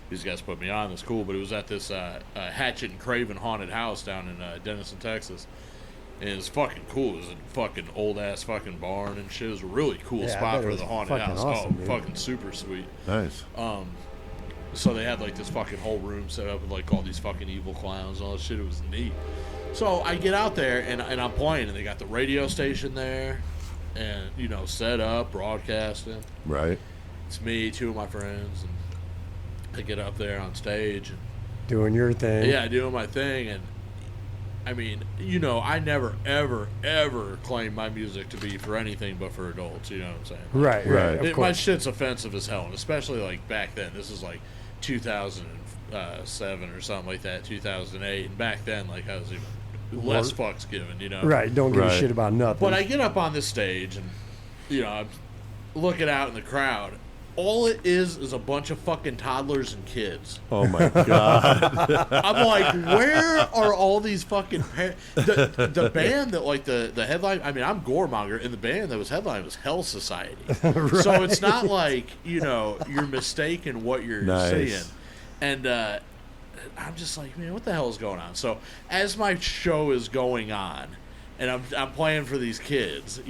these guys put me on. It's cool, but it was at this Hatchet and Craven haunted house down in Denison, Texas. And it was fucking cool. It was a fucking old ass fucking barn and shit. It was a really cool spot for the haunted house. Awesome, dude. Fucking super sweet. Nice. So they had like this fucking whole room set up with like all these fucking evil clowns and all that shit. It was neat. So I get out there and I'm playing, and they got the radio station there, and set up, broadcasting. Right. It's me, two of my friends, and I get up there on stage and doing your thing. Yeah, doing my thing, and I mean, I never, ever, ever claim my music to be for anything but for adults. You know what I'm saying? Right. My shit's offensive as hell, and especially like back then. This is like 2007 or something like that, 2008, and back then, like I was even less fucks given. Right. Don't give a shit about nothing. But I get up on this stage, and I'm looking out in the crowd. All it is a bunch of fucking toddlers and kids. Oh my god! I'm like, where are all these fucking the band that like the headline? I mean, I'm Goremonger, and the band that was headline was Hell Society. Right. So it's not like you're mistaken what you're seeing, and I'm just like, man, what the hell is going on? So as my show is going on, and I'm playing for these kids,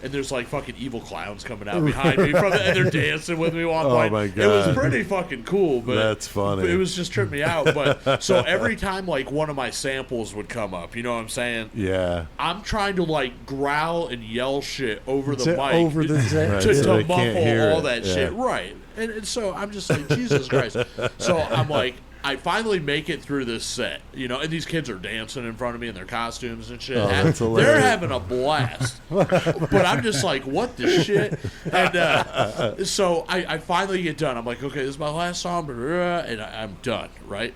and there's like fucking evil clowns coming out behind me and they're dancing with me while I'm playing. My god! It was pretty fucking cool, but that's funny. It was just tripping me out. But so every time like one of my samples would come up, you know what I'm saying? Yeah. I'm trying to like growl and yell shit over the mic to muffle all that shit, right? And so I'm just like, Jesus Christ. So I'm like, I finally make it through this set, and these kids are dancing in front of me in their costumes and shit. They're having a blast. But I'm just like, what the shit? And so I finally get done. I'm like, okay, this is my last song, and I'm done, right?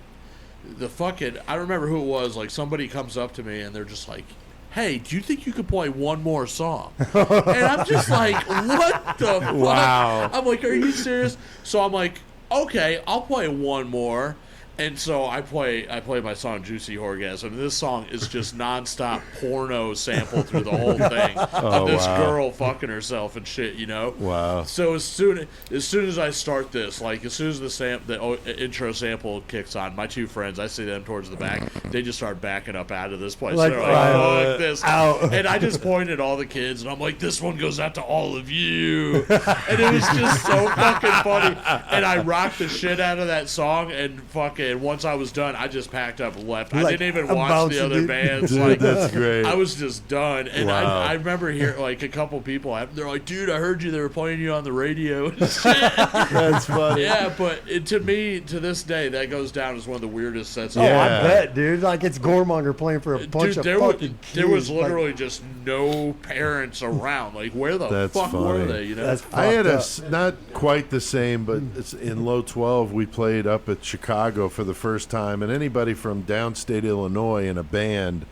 I remember who it was, like somebody comes up to me and they're just like, hey, do you think you could play one more song? And I'm just like, what the fuck? Wow. I'm like, are you serious? So I'm like, okay, I'll play one more. And so I play my song Juicy Orgasm. This song is just nonstop porno sample through the whole thing of this girl fucking herself and shit, Wow. So as soon as I start this, like as soon as the intro sample kicks on, my two friends, I see them towards the back, they just start backing up out of this place. Like, they're like, fuck this. Out. And I just pointed at all the kids, and I'm like, this one goes out to all of you. And it was just so fucking funny. And I rocked the shit out of that song, and fucking karaoke, and once I was done, I just packed up and left. I Like, didn't even I'm watch the bouncing, other dude. bands. Dude, Like, that's great. I was just done. And Wow. I remember hearing, like, a couple people, they're like, dude, I heard you. They were playing you on the radio and shit. That's funny. Yeah, but to me, to this day, that goes down as one of the weirdest sets. Oh, Yeah. I bet, dude. Like it's Goremonger playing for a bunch of there fucking there was kids. literally Like, just no parents around. Like, where the That's fuck were funny. they? You know? that's I had fucked up. not quite the same, but it's in low 12. We played up at Chicago for the first time, and anybody from downstate Illinois in a band,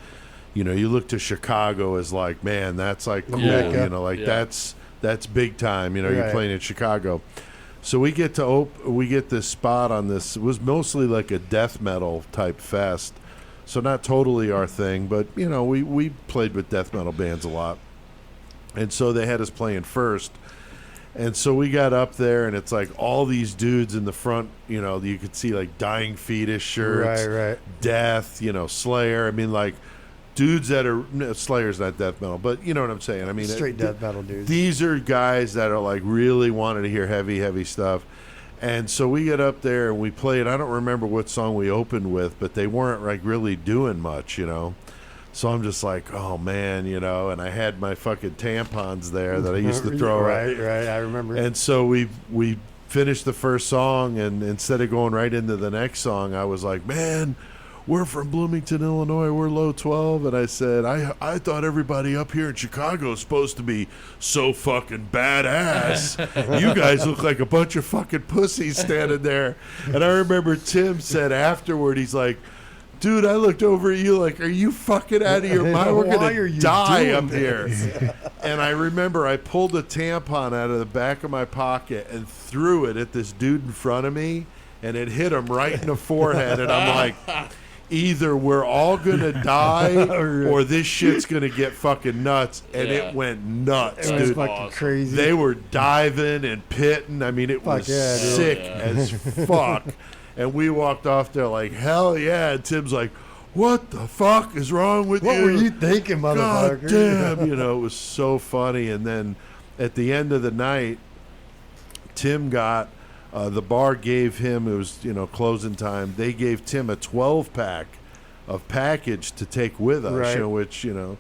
you know, you look to Chicago as like, man, that's like cool. Yeah. You know, like Yeah. that's big time. You know, you're Right. playing in Chicago. So we get to we get this spot on this. It was mostly like a death metal type fest, so not totally our thing, but you know, we played with death metal bands a lot, and so they had us playing first. And so we got up there, and it's like all these dudes in the front. You know, you could see like Dying Fetus shirts, Right. Death, you know, Slayer. I mean, like dudes that are Slayer's not death metal, but you know what I'm saying. I mean, Straight death metal dudes. These are guys that are like really wanting to hear heavy stuff. And so we get up there and we played. I don't remember what song we opened with, but they weren't like really doing much, you know. So I'm just like, oh man, you know. And I had my fucking tampons there that I used to throw. Right. I remember. And so we finished the first song, and instead of going right into the next song, I was like, man, we're from Bloomington, Illinois. We're low 12. And I said, I thought everybody up here in Chicago is supposed to be so fucking badass. You guys look like a bunch of fucking pussies standing there. And I remember Tim said afterward, he's like, dude, I looked over at you like, are you fucking out of your mind? We're Why going are to you die doing up here. And I remember I pulled a tampon out of the back of my pocket and threw it at this dude in front of me, and it hit him right in the forehead. And I'm like, either we're all going to die or this shit's going to get fucking nuts. And it went nuts, It was dude. fucking crazy. They were diving and pitting. I mean, it was yeah, dude. sick as fuck. And we walked off there like, hell yeah. And Tim's like, what the fuck is wrong with What you? were you thinking, motherfucker? God damn. You know, it was so funny. And then at the end of the night, Tim got, the bar gave him, it was, you know, closing time. They gave Tim a 12-pack of package to take with us, Right. you know, which, you know.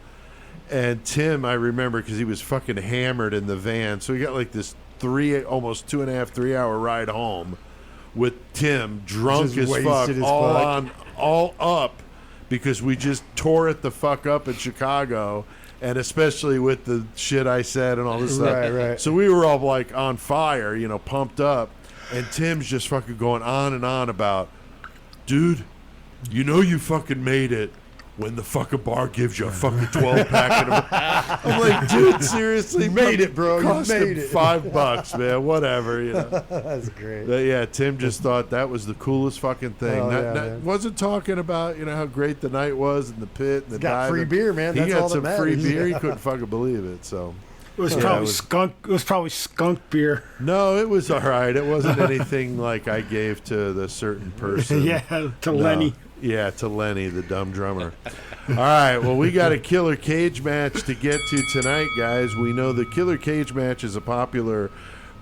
And Tim, I remember, because he was fucking hammered in the van. So we got like this almost 2.5, 3 hour ride home with Tim drunk Just as fuck, wasted as all fuck. on, all up, because we just tore it the fuck up in Chicago, and especially with the shit I said and all this stuff. Right. So we were all like on fire, you know, pumped up, and Tim's just fucking going on and on about, dude, you know you fucking made it when the fucking bar gives you a fucking 12-pack. I'm like, dude, seriously, You made it, bro. You Cost made him it. $5, man. Whatever, you know. That's great. But yeah, Tim just thought that was the coolest fucking thing. Oh, yeah, man. Wasn't talking about, you know, how great the night was in the pit and the got diving. free beer, man. He That's got all that some free matters. beer. He couldn't fucking believe it. So It was Yeah, probably it was- skunk. It was probably skunk beer. no, it was all right. It wasn't anything like I gave to the certain person. Yeah, to No. Lenny. Yeah, to Lenny, the dumb drummer. All right, well, we got a killer cage match to get to tonight, guys. We know the killer cage match is a popular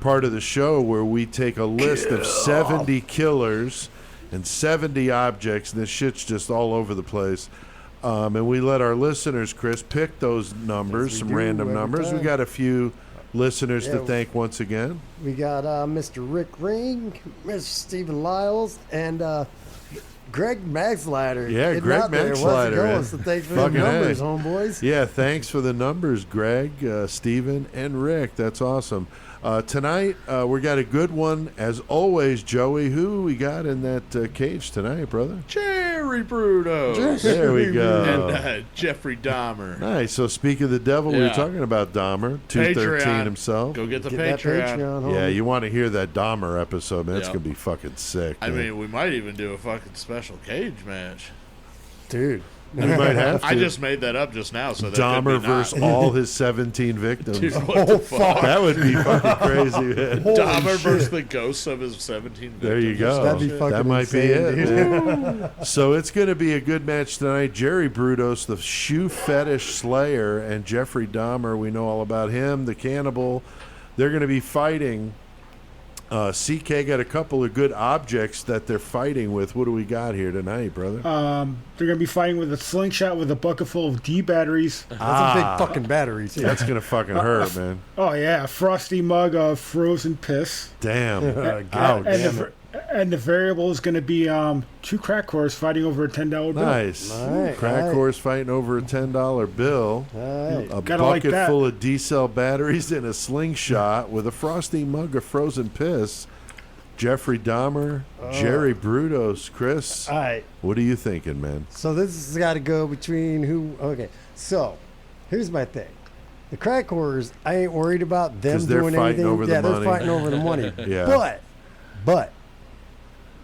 part of the show where we take a list of 70 killers and 70 objects, and this shit's just all over the place. And we let our listeners, Chris, pick those numbers, Yes, we some do random every numbers. We time. got a few listeners to Yeah. thank once again. We got Mr. Rick Ring, Mr. Stephen Lyles, and Greg Maxlader. Yeah, Getting Greg out there. What's it Maxlader, going? man. So thanks for the Fucking numbers, A. homeboys. Yeah, thanks for the numbers, Greg, Steven, and Rick. That's awesome. Tonight, we got a good one. As always, Joey, who we got in that cage tonight, brother? Jerry Bruto There we go. and Jeffrey Dahmer. Nice. So, speak of the devil, we were Yeah. talking about Dahmer, 213 Patreon. himself. Go get the Get that Patreon. Patreon, homie. Yeah, you want to hear that Dahmer episode, man. That's Yeah. going to be fucking sick. I man. mean, we might even do a fucking special cage match. Dude. we might have to. I just made that up just now, so that Dahmer could be not. versus all his 17 victims. Dude, what the fuck? That would be fucking crazy, man. Holy Dahmer shit. versus the ghosts of his 17 victims. There you go. That'd be fucking that might be insane, it, dude. man. So it's going to be a good match tonight. Jerry Brudos, the shoe fetish slayer, and Jeffrey Dahmer, we know all about him, the cannibal. They're going to be fighting CK got a couple of good objects that they're fighting with. What do we got here tonight, brother? They're going to be fighting with a slingshot with a bucket full of D batteries. That's a big fucking battery, too. That's going to fucking hurt, man. Oh, yeah. A frosty mug of frozen piss. Damn. And the variable is going to be 2 crack whores fighting over a $10 bill. Nice. Crack whores fighting over a $10 bill. A Gotta bucket like full of D-cell batteries and a slingshot with a frosty mug of frozen piss. Jeffrey Dahmer, Jerry Brudos. Chris, All right. what are you thinking, man? So this has got to go between who... Okay, so here's my thing. The crack whores, I ain't worried about them doing anything. Over the money. They're fighting over the money. Yeah. But...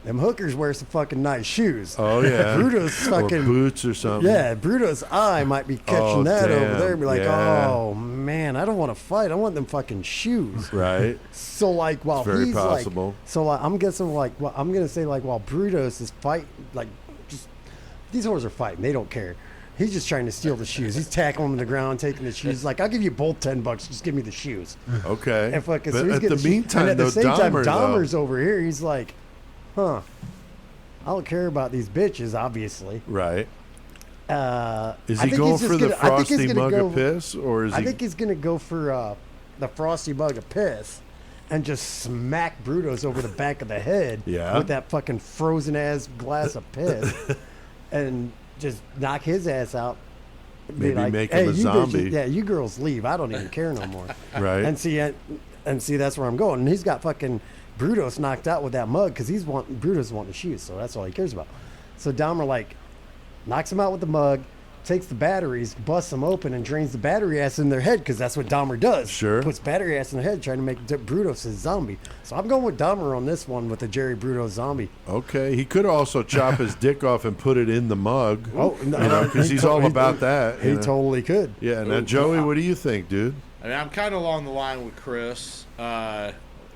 them hookers wear some fucking nice shoes. Oh, yeah. Bruto's fucking... or boots or something. Yeah, Bruto's eye might be catching that damn. over there and be like, Yeah. oh, man, I don't want to fight. I want them fucking shoes. Right. So, like, while It's very he's possible. like... So, I'm guessing, like... Well, I'm going to say, like, while Bruto's is fighting... Like, just... These whores are fighting. They don't care. He's just trying to steal the shoes. He's tackling them to the ground, taking the shoes. Like, I'll give you both $10. Just give me the shoes. Okay. And fucking... But So he's at getting the shoes. meantime, and at though, the same time, Dahmer, Dahmer's over here. He's like, huh... I don't care about these bitches, obviously. Right. Is I he think going he's just for the gonna- I think he's frosty gonna mug go- of piss, or is I he? think he's going to go for the frosty mug of piss and just smack Brutos over the back of the head Yeah. with that fucking frozen-ass glass of piss and just knock his ass out. Be Maybe like, make hey, him a you zombie." Bitches, you girls leave. I don't even care no more. Right. And see, that's where I'm going. And he's got fucking Brutos knocked out with that mug because Brutos wanting the shoes, so that's all he cares about. So Dahmer, like, knocks him out with the mug, takes the batteries, busts them open, and drains the battery ass in their head because that's what Dahmer does. Sure. Puts battery ass in their head trying to make Brutos his zombie. So I'm going with Dahmer on this one with the Jerry Brutos zombie. Okay. He could also chop his dick off and put it in the mug. Oh, no. Because he's all about that. He totally could. Yeah. Now, Joey, what do you think, dude? I mean, I'm kind of along the line with Chris.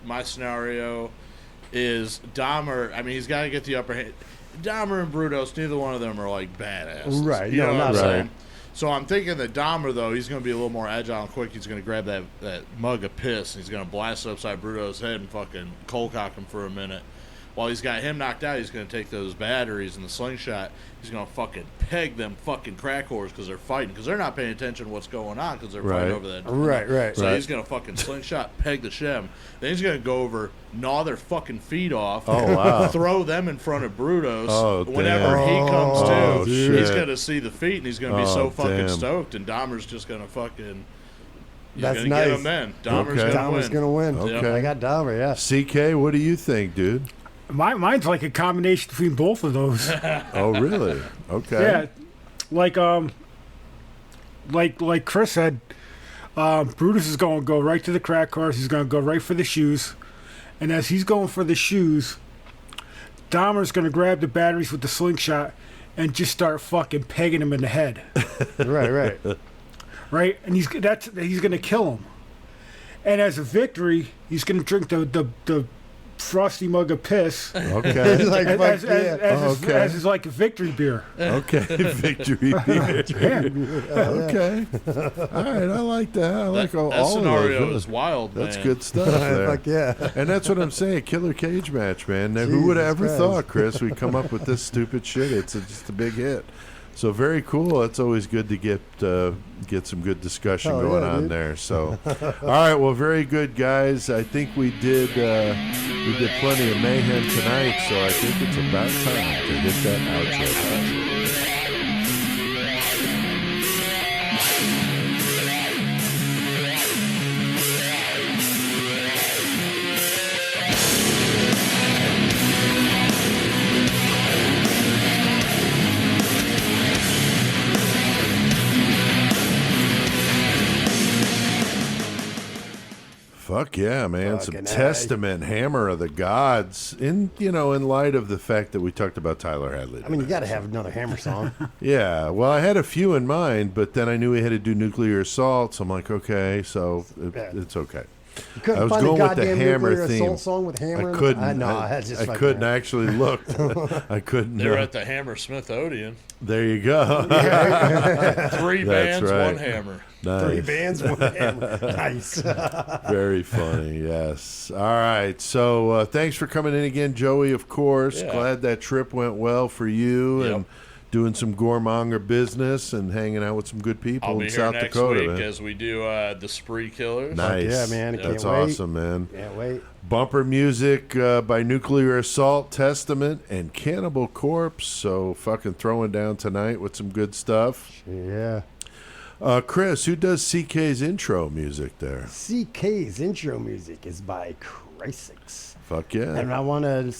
My scenario is Dahmer. I mean, he's got to get the upper hand. Dahmer and Brutos, neither one of them are like badass. Right. You know what I'm right. saying? So I'm thinking that Dahmer, though, he's going to be a little more agile and quick. He's going to grab that mug of piss and he's going to blast it upside Brutos' head and fucking cold cock him for a minute. While he's got him knocked out, he's going to take those batteries and the slingshot. He's going to fucking peg them fucking crack whores because they're fighting. Because they're not paying attention to what's going on because they're fighting over that. Right. So he's going to fucking slingshot, peg the shem. Then he's going to go over, gnaw their fucking feet off. Oh, wow. Throw them in front of Brutos. Oh, Whenever damn. he comes to, Oh, he's shit. going to see the feet and he's going to be so Oh, fucking damn. stoked. And Dahmer's just going to fucking... He's That's going to nice. get him then. Dahmer's Okay. going to win. Going to win. Okay. I got Dahmer, yeah. CK, what do you think, dude? Mine's like a combination between both of those. Oh, really? Okay. Yeah, like Chris said, Brutus is going to go right to the crack course. He's going to go right for the shoes, and as he's going for the shoes, Dahmer's going to grab the batteries with the slingshot and just start fucking pegging him in the head. Right. Right, and he's going to kill him. And as a victory, he's going to drink the frosty mug of piss. Okay. He's like, fuck as his like a victory beer. Okay. Victory beer. Okay. All right. I like that. I like all That of scenario those. is wild, man. That's good stuff there. Fuck yeah. And that's what I'm saying. Killer cage match, man. Now, who would have ever Jesus thought, Chris, we'd come up with this stupid shit? It's just a big hit. So very cool. It's always good to get some good discussion going on dude. there. So, all right. Well, very good, guys. I think we did plenty of mayhem tonight. So I think it's about time to hit that outro. Fuck yeah, man. Some Fucking Testament, Hammer of the Gods. In light of the fact that we talked about Tyler Hadley. I mean, you got to have another Hammer song. Yeah, well, I had a few in mind, but then I knew we had to do Nuclear Assault, so I'm like, okay, so it's okay. You couldn't I was find going a with the goddamn Hammer nuclear theme. assault song with Hammer. I couldn't. I couldn't actually look. I couldn't. They were at the Hammersmith Odeon. There you go. 3 bands, right. 1 hammer. Nice. 3 bands, 1 hammer. Nice. Very funny, yes. All right. So thanks for coming in again, Joey, of course. Yeah. Glad that trip went well for you Yep. and doing some Goremonger business and hanging out with some good people I'll be in here South next Dakota. week man. as we do the Spree Killers. Nice. Yeah, man. I That's can't wait. awesome, man. Can't wait. Bumper music by Nuclear Assault, Testament, and Cannibal Corpse. So fucking throwing down tonight with some good stuff. Yeah. Chris, who does CK's intro music there? CK's intro music is by Chrysix. Fuck yeah. And I want to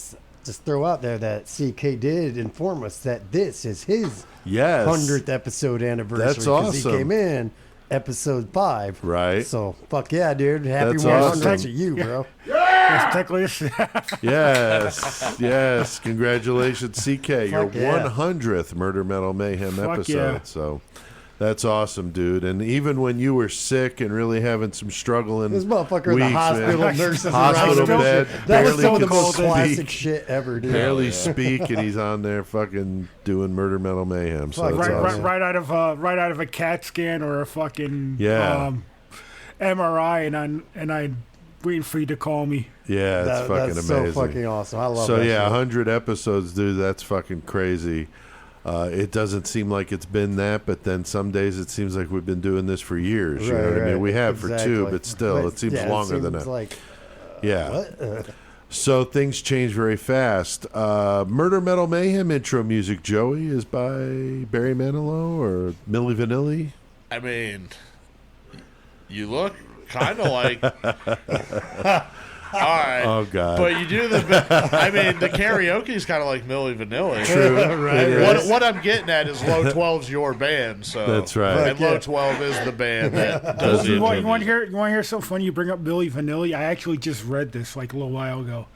just throw out there that CK did inform us that this is his Yes. 100th episode anniversary. That's 'cause awesome. He came in episode 5. Right. So, fuck yeah, dude. Happy That's 100 awesome. to you, bro. Let's tickle this. Yes, yes. Congratulations, CK. Your Fuck yeah. 100th Murder Metal Mayhem Fuck episode. yeah. So that's awesome, dude. And even when you were sick and really having some struggling This motherfucker in weeks, the hospital, man. nurses Hospital around him. bed, That was barely some of the could most classic speak. shit ever, dude. Barely speak, and he's on there fucking doing Murder Metal Mayhem. So Fuck, that's awesome. right out of a CAT scan or a fucking Yeah. MRI, and I'm waiting for you to call me. Yeah, it's fucking that's amazing. so fucking awesome. I love So that yeah, shit. 100 episodes, dude. That's fucking crazy. It doesn't seem like it's been that, but then some days it seems like we've been doing this for years. You know what I mean? We have for 2, but still, it seems longer than that. Like, Yeah. what? So things change very fast. Murder Metal Mayhem intro music, Joey, is by Barry Manilow or Milli Vanilli. I mean, you look kind of like. All right. Oh God. But you do the. I mean, the karaoke is kind of like Milli Vanilli. True. Right. What I'm getting at is Low 12's your band, so That's right. And Low 12 is the band that does the You want intro to hear something funny? You bring up Milli Vanilli. I actually just read this like a little while ago.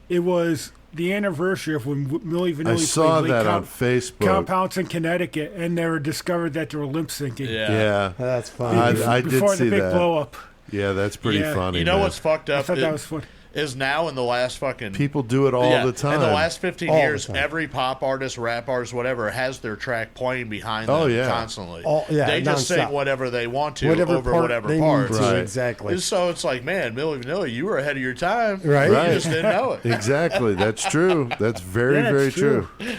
It was the anniversary of when Milli Vanilli I saw played that on Facebook. Compounds in Connecticut, and they were discovered that they were lip syncing. Yeah. That's funny. I did before see the big that. blow up. Yeah, that's pretty Yeah. funny. You know man. what's fucked I up? thought that was fun. Is now in the last fucking People do it all the time. In the last 15 All the years, time. every pop artist, rap artist, whatever, has their track playing behind them Oh, yeah. constantly. Yeah, they just nonstop. sing whatever they want to Whatever over part whatever they parts. need to, Right. exactly. And so it's like, man, Milli Vanilli, you were ahead of your time. Right. You Right. just didn't know it. Exactly. That's true. That's very, Yeah, very it's true. true.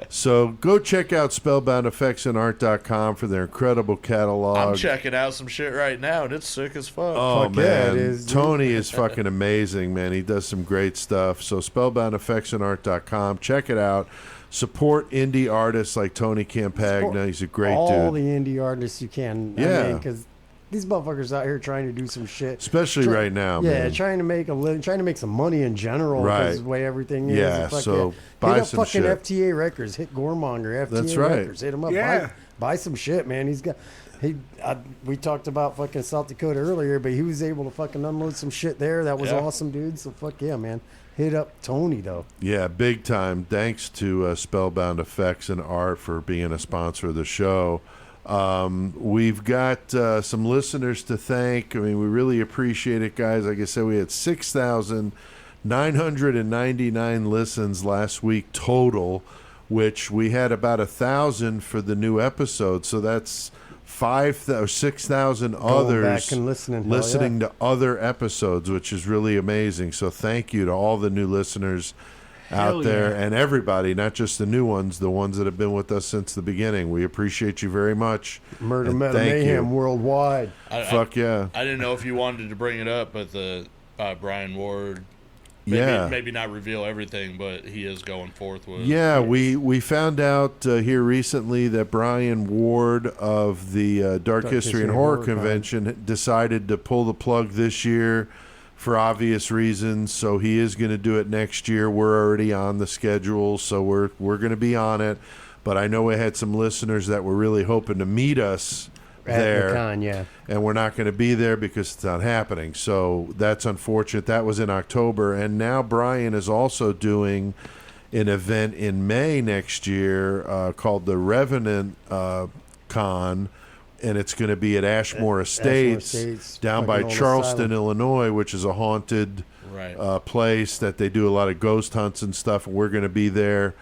So go check out spellboundeffectsandart.com for their incredible catalog. I'm checking out some shit right now, and it's sick as fuck. Oh, Fuck yeah, man. it is, dude. Tony is fucking amazing, man. He does some great stuff. So spellboundeffectsandart.com. Check it out. Support indie artists like Tony Campagna. He's a great all dude. the indie artists you can. Yeah. Because these motherfuckers out here trying to do some shit. Especially right now, Yeah, man. trying to make a living, trying to make some money in general. Right. Because the way everything is. Yeah, And fuck so yeah. buy hit up some fucking shit. FTA Records. Hit Goremonger. FTA That's right. Records. Hit him up. Yeah. Buy some shit, man. He's got. We talked about fucking South Dakota earlier, but he was able to fucking unload some shit there. That was Yeah. awesome, dude. So fuck yeah, man. Hit up Tony though. Yeah, big time. Thanks to Spellbound Effects and Art for being a sponsor of the show. We've got some listeners to thank. I mean, we really appreciate it, guys. Like I said, we had 6,999 listens last week total, which we had about 1,000 for the new episode. So that's 5,000 or 6,000 others back and listening. Hell to other episodes, which is really amazing. So thank you to all the new listeners out Hell there yeah. and everybody, not just the new ones, the ones that have been with us since the beginning. We appreciate you very much. Murder And Metal thank Mayhem you. worldwide. Fuck yeah. I didn't know if you wanted to bring it up, but the Brian Ward. Yeah. Maybe not reveal everything, but he is going forth with. Yeah, we found out here recently that Brian Ward of the Dark History and Horror Convention decided to pull the plug this year for obvious reasons. So he is going to do it next year. We're already on the schedule, so we're going to be on it. But I know we had some listeners that were really hoping to meet us there. At the con, yeah. And we're not going to be there because it's not happening. So that's unfortunate. That was in October. And now Brian is also doing an event in May next year called the Revenant Con. and it's going to be at Ashmore Estates down by Charleston, Illinois, which is a haunted place that they do a lot of ghost hunts and stuff. And we're going to be there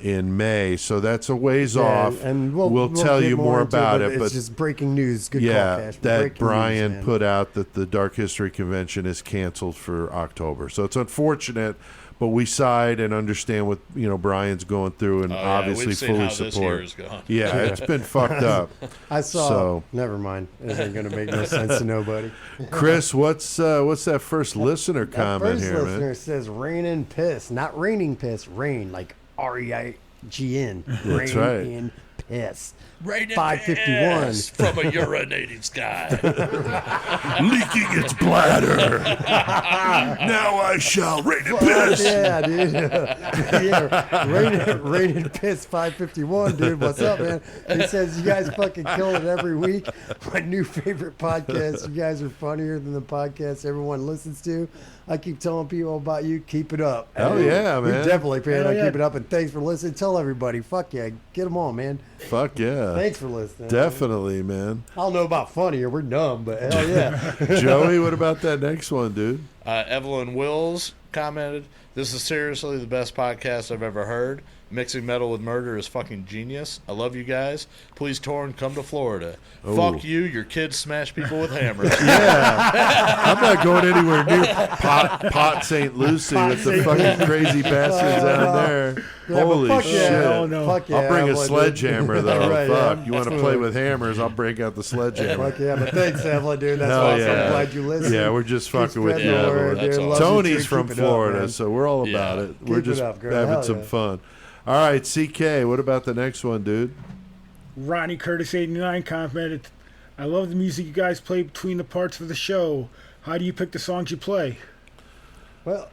in May, so that's a ways off, and we'll tell you more about it. But it's just breaking news. Good call, Cash. That Brian put out that the Dark History Convention is canceled for October, so it's unfortunate. But we side and understand what Brian's going through, and obviously fully support. Yeah, it's been fucked up. I saw. So, never mind. It isn't going to make no sense to nobody. Chris, what's that first listener comment here, man? First listener says rain and piss, not raining piss. Rain like REIGN. That's rain right. And piss. Rain and 551 piss from a urinating sky. Leaking its bladder. Now I shall rain and piss. Yeah, dude. Yeah, rain and piss 551, dude. What's up, man? He says you guys fucking kill it every week. My new favorite podcast. You guys are funnier than the podcast everyone listens to. I keep telling people about you. Keep it up. Oh yeah, man. We definitely plan on keep it up. And thanks for listening. Tell everybody. Fuck yeah. Get them on, man. Fuck yeah. Thanks for listening. Definitely, man. I don't know about funnier. We're dumb, but hell yeah. Joey, what about that next one, dude? Evelyn Wills commented, "This is seriously the best podcast I've ever heard. Mixing metal with murder is fucking genius. I love you guys. Please, Torn, come to Florida. Ooh. Fuck you. Your kids smash people with hammers." Yeah. I'm not going anywhere near Pot St. Lucie with the fucking crazy bastards down there. Yeah, holy shit. Fuck yeah, I'll bring a sledgehammer, though. Right, fuck. yeah. You want to play with hammers, I'll break out the sledgehammer. Fuck yeah, but thanks, Evelyn, dude. That's awesome. Yeah. I'm glad you listened. Yeah, we're just fucking with you, Word, Evelyn. awesome. Tony's from Florida, up, so we're all about it. We're just having some fun. All right, CK, what about the next one, dude? Ronnie Curtis 89 commented, "I love the music you guys play between the parts of the show. How do you pick the songs you play?"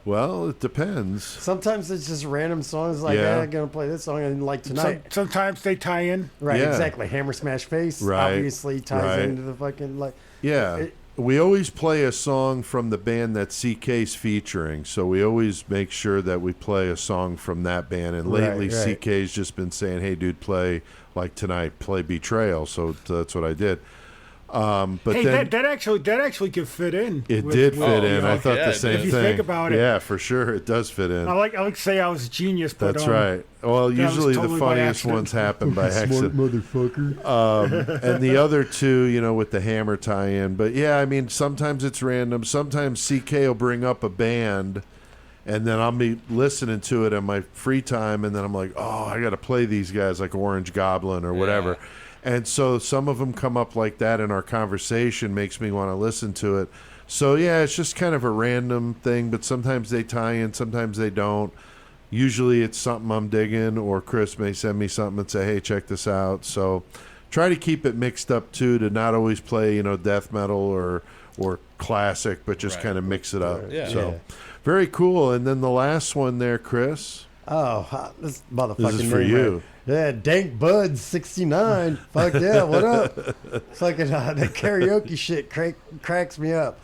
Well, it depends. Sometimes it's just random songs like, I'm going to play this song, and like tonight. Sometimes they tie in. Right, exactly. Hammer Smash Face obviously ties into the fucking, like... Yeah. We always play a song from the band that CK's featuring, so we always make sure that we play a song from that band. And lately, CK's just been saying, "Hey, dude, play like tonight, play Betrayal." So that's what I did. But hey, then that actually could fit in. It did fit in. I thought the same thing. If you think about it, yeah, for sure, it does fit in. I like to say I was a genius, but that's right. Well, usually the funniest ones happen by accident. Smart motherfucker. And the other two, with the hammer tie-in. But yeah, I mean, sometimes it's random. Sometimes CK will bring up a band, and then I'll be listening to it in my free time, and then I'm like, oh, I got to play these guys like Orange Goblin or whatever. And so some of them come up like that in our conversation, makes me want to listen to it. So yeah, it's just kind of a random thing, but sometimes they tie in, sometimes they don't. Usually it's something I'm digging, or Chris may send me something and say, hey, check this out. So try to keep it mixed up too, to not always play, death metal or classic, but just kind of mix it up. Very cool. And then the last one there, Chris. Oh, this motherfucking This is for you. Right. Yeah, Dank Bud 69. Fuck yeah, what up? Fucking the karaoke shit cracks me up.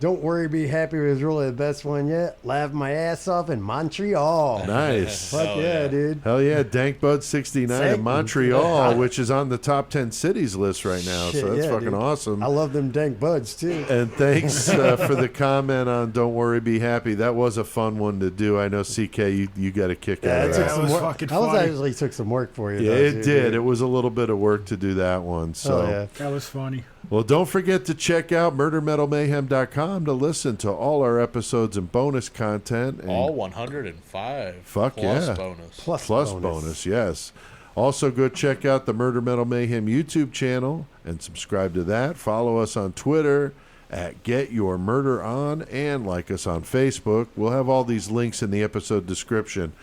Don't Worry, Be Happy was really the best one yet. Laughed my ass off in Montreal. Nice. Fuck yeah, dude. Hell yeah, Dank Bud 69 in Montreal, which is on the top 10 cities list right now. Shit, so that's fucking awesome. I love them Dank Buds too. And thanks for the comment on Don't Worry, Be Happy. That was a fun one to do. I know, CK, you got a kick out of that. That was fucking funny. That actually took some work for you. Yeah, it did. Dude. It was a little bit of work to do that one. So that was funny. Well, don't forget to check out murdermetalmayhem.com to listen to all our episodes and bonus content. And all 105. Fuck plus yeah. Bonus. Plus bonus, yes. Also, go check out the Murder Metal Mayhem YouTube channel and subscribe to that. Follow us on Twitter at Get Your Murder On and like us on Facebook. We'll have all these links in the episode description.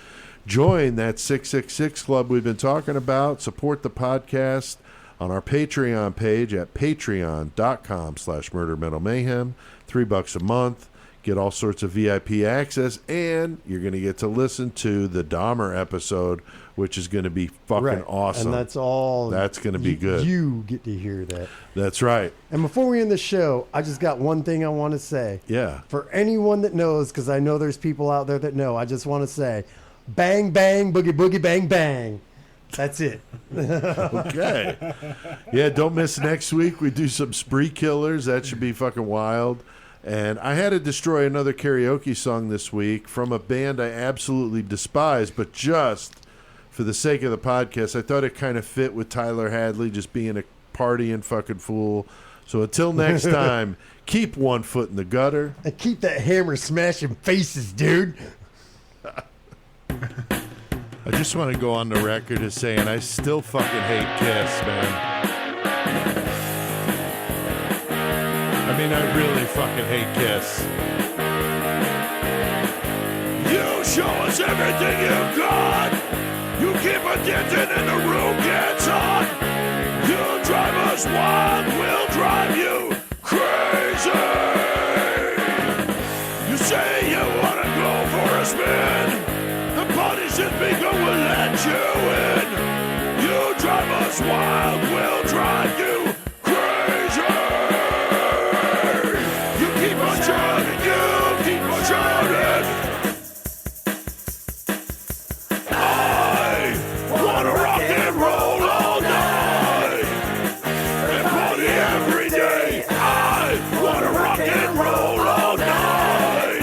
Join that 666 Club we've been talking about. Support the podcast on our Patreon page at patreon.com/murdermetalmayhem. $3 a month. Get all sorts of VIP access, and you're going to get to listen to the Dahmer episode, which is going to be fucking awesome. And that's all. That's going to be good. You get to hear that. That's right. And before we end the show, I just got one thing I want to say. Yeah. For anyone that knows, because I know there's people out there that know, I just want to say, bang, bang, boogie, boogie, bang, bang. That's it. Okay. Yeah, don't miss next week. We do some spree killers. That should be fucking wild. And I had to destroy another karaoke song this week from a band I absolutely despise, but just for the sake of the podcast, I thought it kind of fit with Tyler Hadley just being a partying fucking fool. So until next time, keep one foot in the gutter. And keep that hammer smashing faces, dude. I just want to go on the record as saying I still fucking hate Kiss, man. I mean, I really fucking hate Kiss. You show us everything you've got. You keep a denting and the room gets hot. You drive us wild, we'll drive you crazy. You say you want to go for a spin. The party's in Bingo will let you in. You drive us wild, we'll drive you crazy. You keep on shouting, you keep on shouting. I wanna rock and roll all night and party every day. I wanna rock and roll all night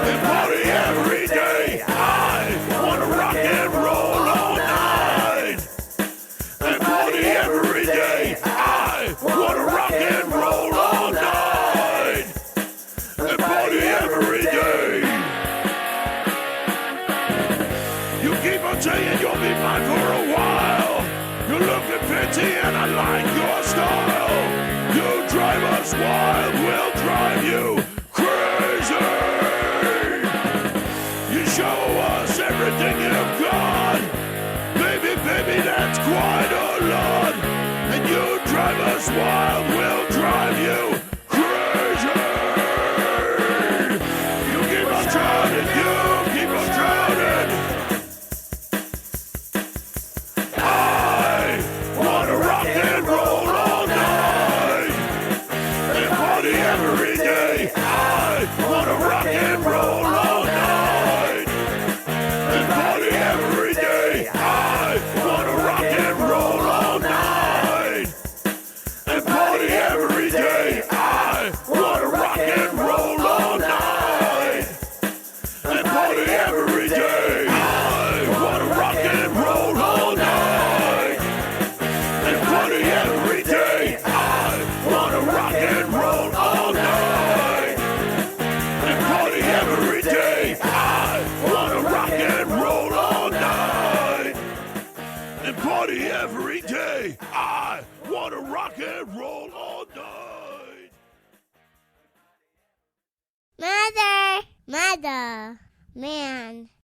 and party every day. I wanna rock and roll all night and party every day. I wanna rock and roll all night and party every day. You keep on saying you'll be mine for a while. You're looking fancy and I like your style. You drive us wild, we'll drive you crazy. You show us everything you've got. Baby, baby, that's quite a lot. And you drive us wild, we'll drive you crazy. You keep on shouting, you keep on shouting. I wanna rock and roll all night and party every day. I wanna rock and roll all night and party every day. I wanna rock and roll all night and party every day. I wanna rock and roll all night and party every day. I wanna rock and roll all night and party every day. I wanna rock and roll all night and party every day. I wanna rock and roll all night and party every day. I wanna rock and roll all night. Mother, man.